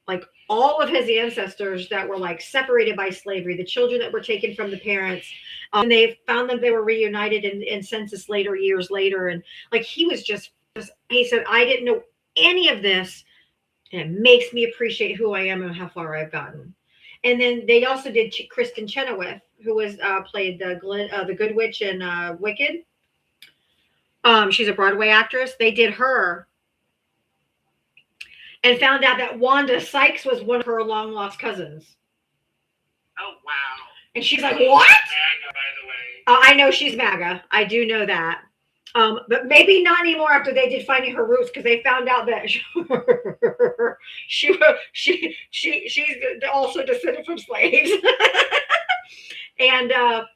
like all of his ancestors that were like separated by slavery, the children that were taken from the parents. And they found them, they were reunited in census years later. And like, he was just, he said, I didn't know any of this. And it makes me appreciate who I am and how far I've gotten. And then they also did Kristen Chenoweth, who was played the Good Witch in Wicked. She's a Broadway actress. They did her. And found out that Wanda Sykes was one of her long lost cousins. Oh, wow. And she's like, what? MAGA, by the way. I know she's MAGA. I do know that. But maybe not anymore after they did Finding Her Roots, because they found out that she's also descended from slaves. And but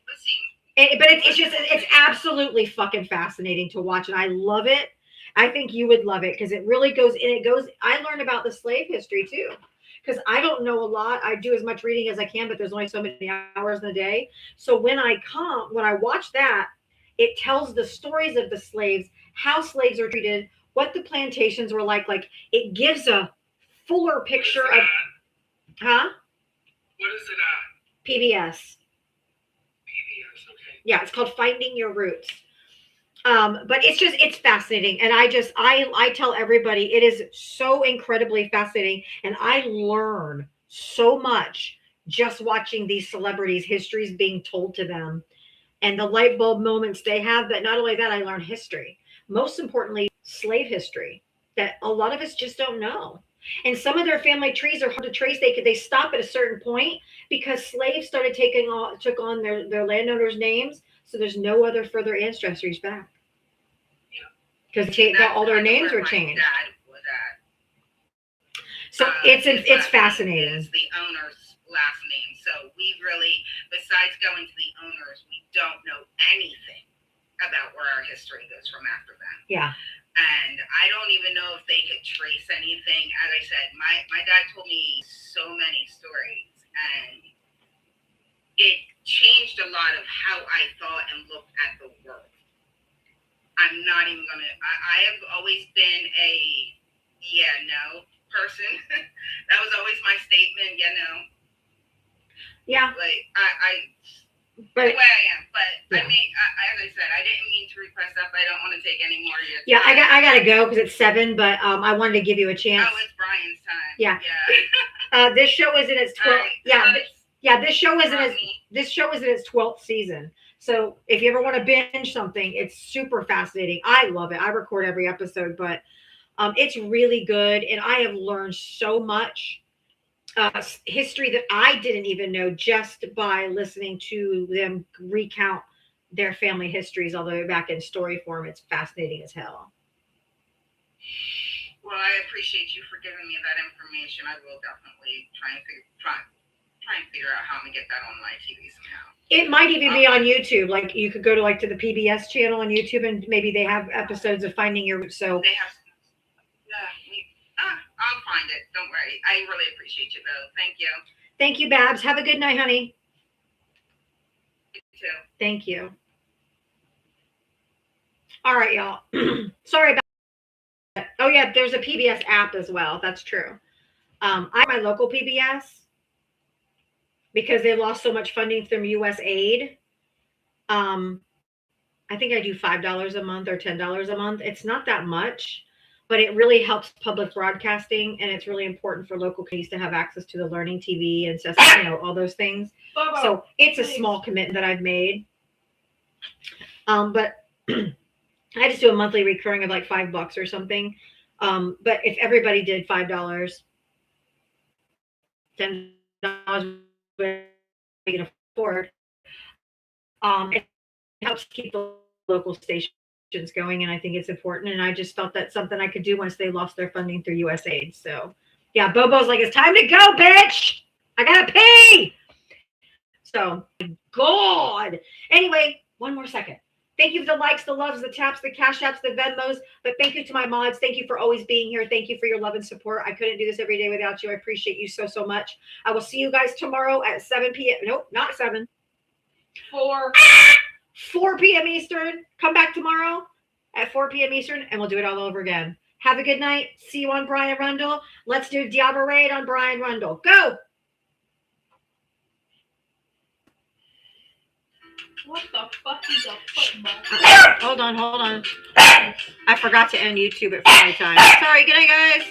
it's absolutely fucking fascinating to watch, and I love it. I think you would love it because it really goes. I learned about the slave history too, because I don't know a lot. I do as much reading as I can, but there's only so many hours in a day. So when I watch that, it tells the stories of the slaves, how slaves are treated, what the plantations were like. Like it gives a fuller picture of. Huh? What is it on? PBS. PBS. Okay. Yeah, it's called Finding Your Roots. But it's fascinating. And I tell everybody it is so incredibly fascinating. And I learn so much just watching these celebrities' histories being told to them and the light bulb moments they have. But not only that, I learn history, most importantly, slave history that a lot of us just don't know. And some of their family trees are hard to trace. They stop at a certain point because slaves started took on their landowners' names. So there's no other further ancestries back. Because all their names were changed. So it's fascinating. Is the owner's last name. So we really, besides going to the owners, we don't know anything about where our history goes from after that. Yeah. And I don't even know if they could trace anything. As I said, my dad told me so many stories, and it changed a lot of how I thought and looked at the world. I'm not even gonna. I have always been a no person. That was always my statement. Yeah. Like I But the way I am. But yeah. I mean, as I said, I didn't mean to request that. But I don't want to take any more of your time. Yeah, I gotta go because it's 7. But I wanted to give you a chance. Oh, it's Brian's time. Yeah. Yeah. This show is in its 12th. Yeah. This show is in its. Me. This show is in its 12th season. So if you ever want to binge something, it's super fascinating. I love it. I record every episode, but it's really good. And I have learned so much history that I didn't even know just by listening to them recount their family histories all the way back in story form. It's fascinating as hell. Well, I appreciate you for giving me that information. I will definitely try and figure out how I'm gonna get that on my TV somehow. It might even be on YouTube. Like you could go to the PBS channel on YouTube, and maybe they have episodes of Finding Your Roots. So they have. I'll find it. Don't worry. I really appreciate you, though. Thank you. Thank you, Babs. Have a good night, honey. You too. Thank you. All right, y'all. Sorry about that. Oh yeah, there's a PBS app as well. That's true. I have my local PBS because they lost so much funding from U.S. aid. I think I do $5 a month or $10 a month. It's not that much, but it really helps public broadcasting, and it's really important for local communities to have access to the Learning TV and stuff, all those things. So it's a small commitment that I've made. But I just do a monthly recurring of like $5 or something. But if everybody did $5, $10 we can afford, it helps keep the local stations going, and I think it's important. And I just felt that's something I could do once they lost their funding through USAID. So yeah, Bobo's like, it's time to go, bitch. I gotta pee. So God. Anyway, one more second. Thank you for the likes, the loves, the taps, the cash apps, the Venmos. But thank you to my mods. Thank you for always being here. Thank you for your love and support. I couldn't do this every day without you. I appreciate you so, so much. I will see you guys tomorrow at 7 p.m. Nope, not 7. 4 p.m. Eastern. Come back tomorrow at 4 p.m. Eastern, and we'll do it all over again. Have a good night. See you on Brian Rundle. Let's do Diablo Raid on Brian Rundle. Go! What the fuck is a football? Hold on. I forgot to end YouTube at 5 times. Sorry, good night, guys.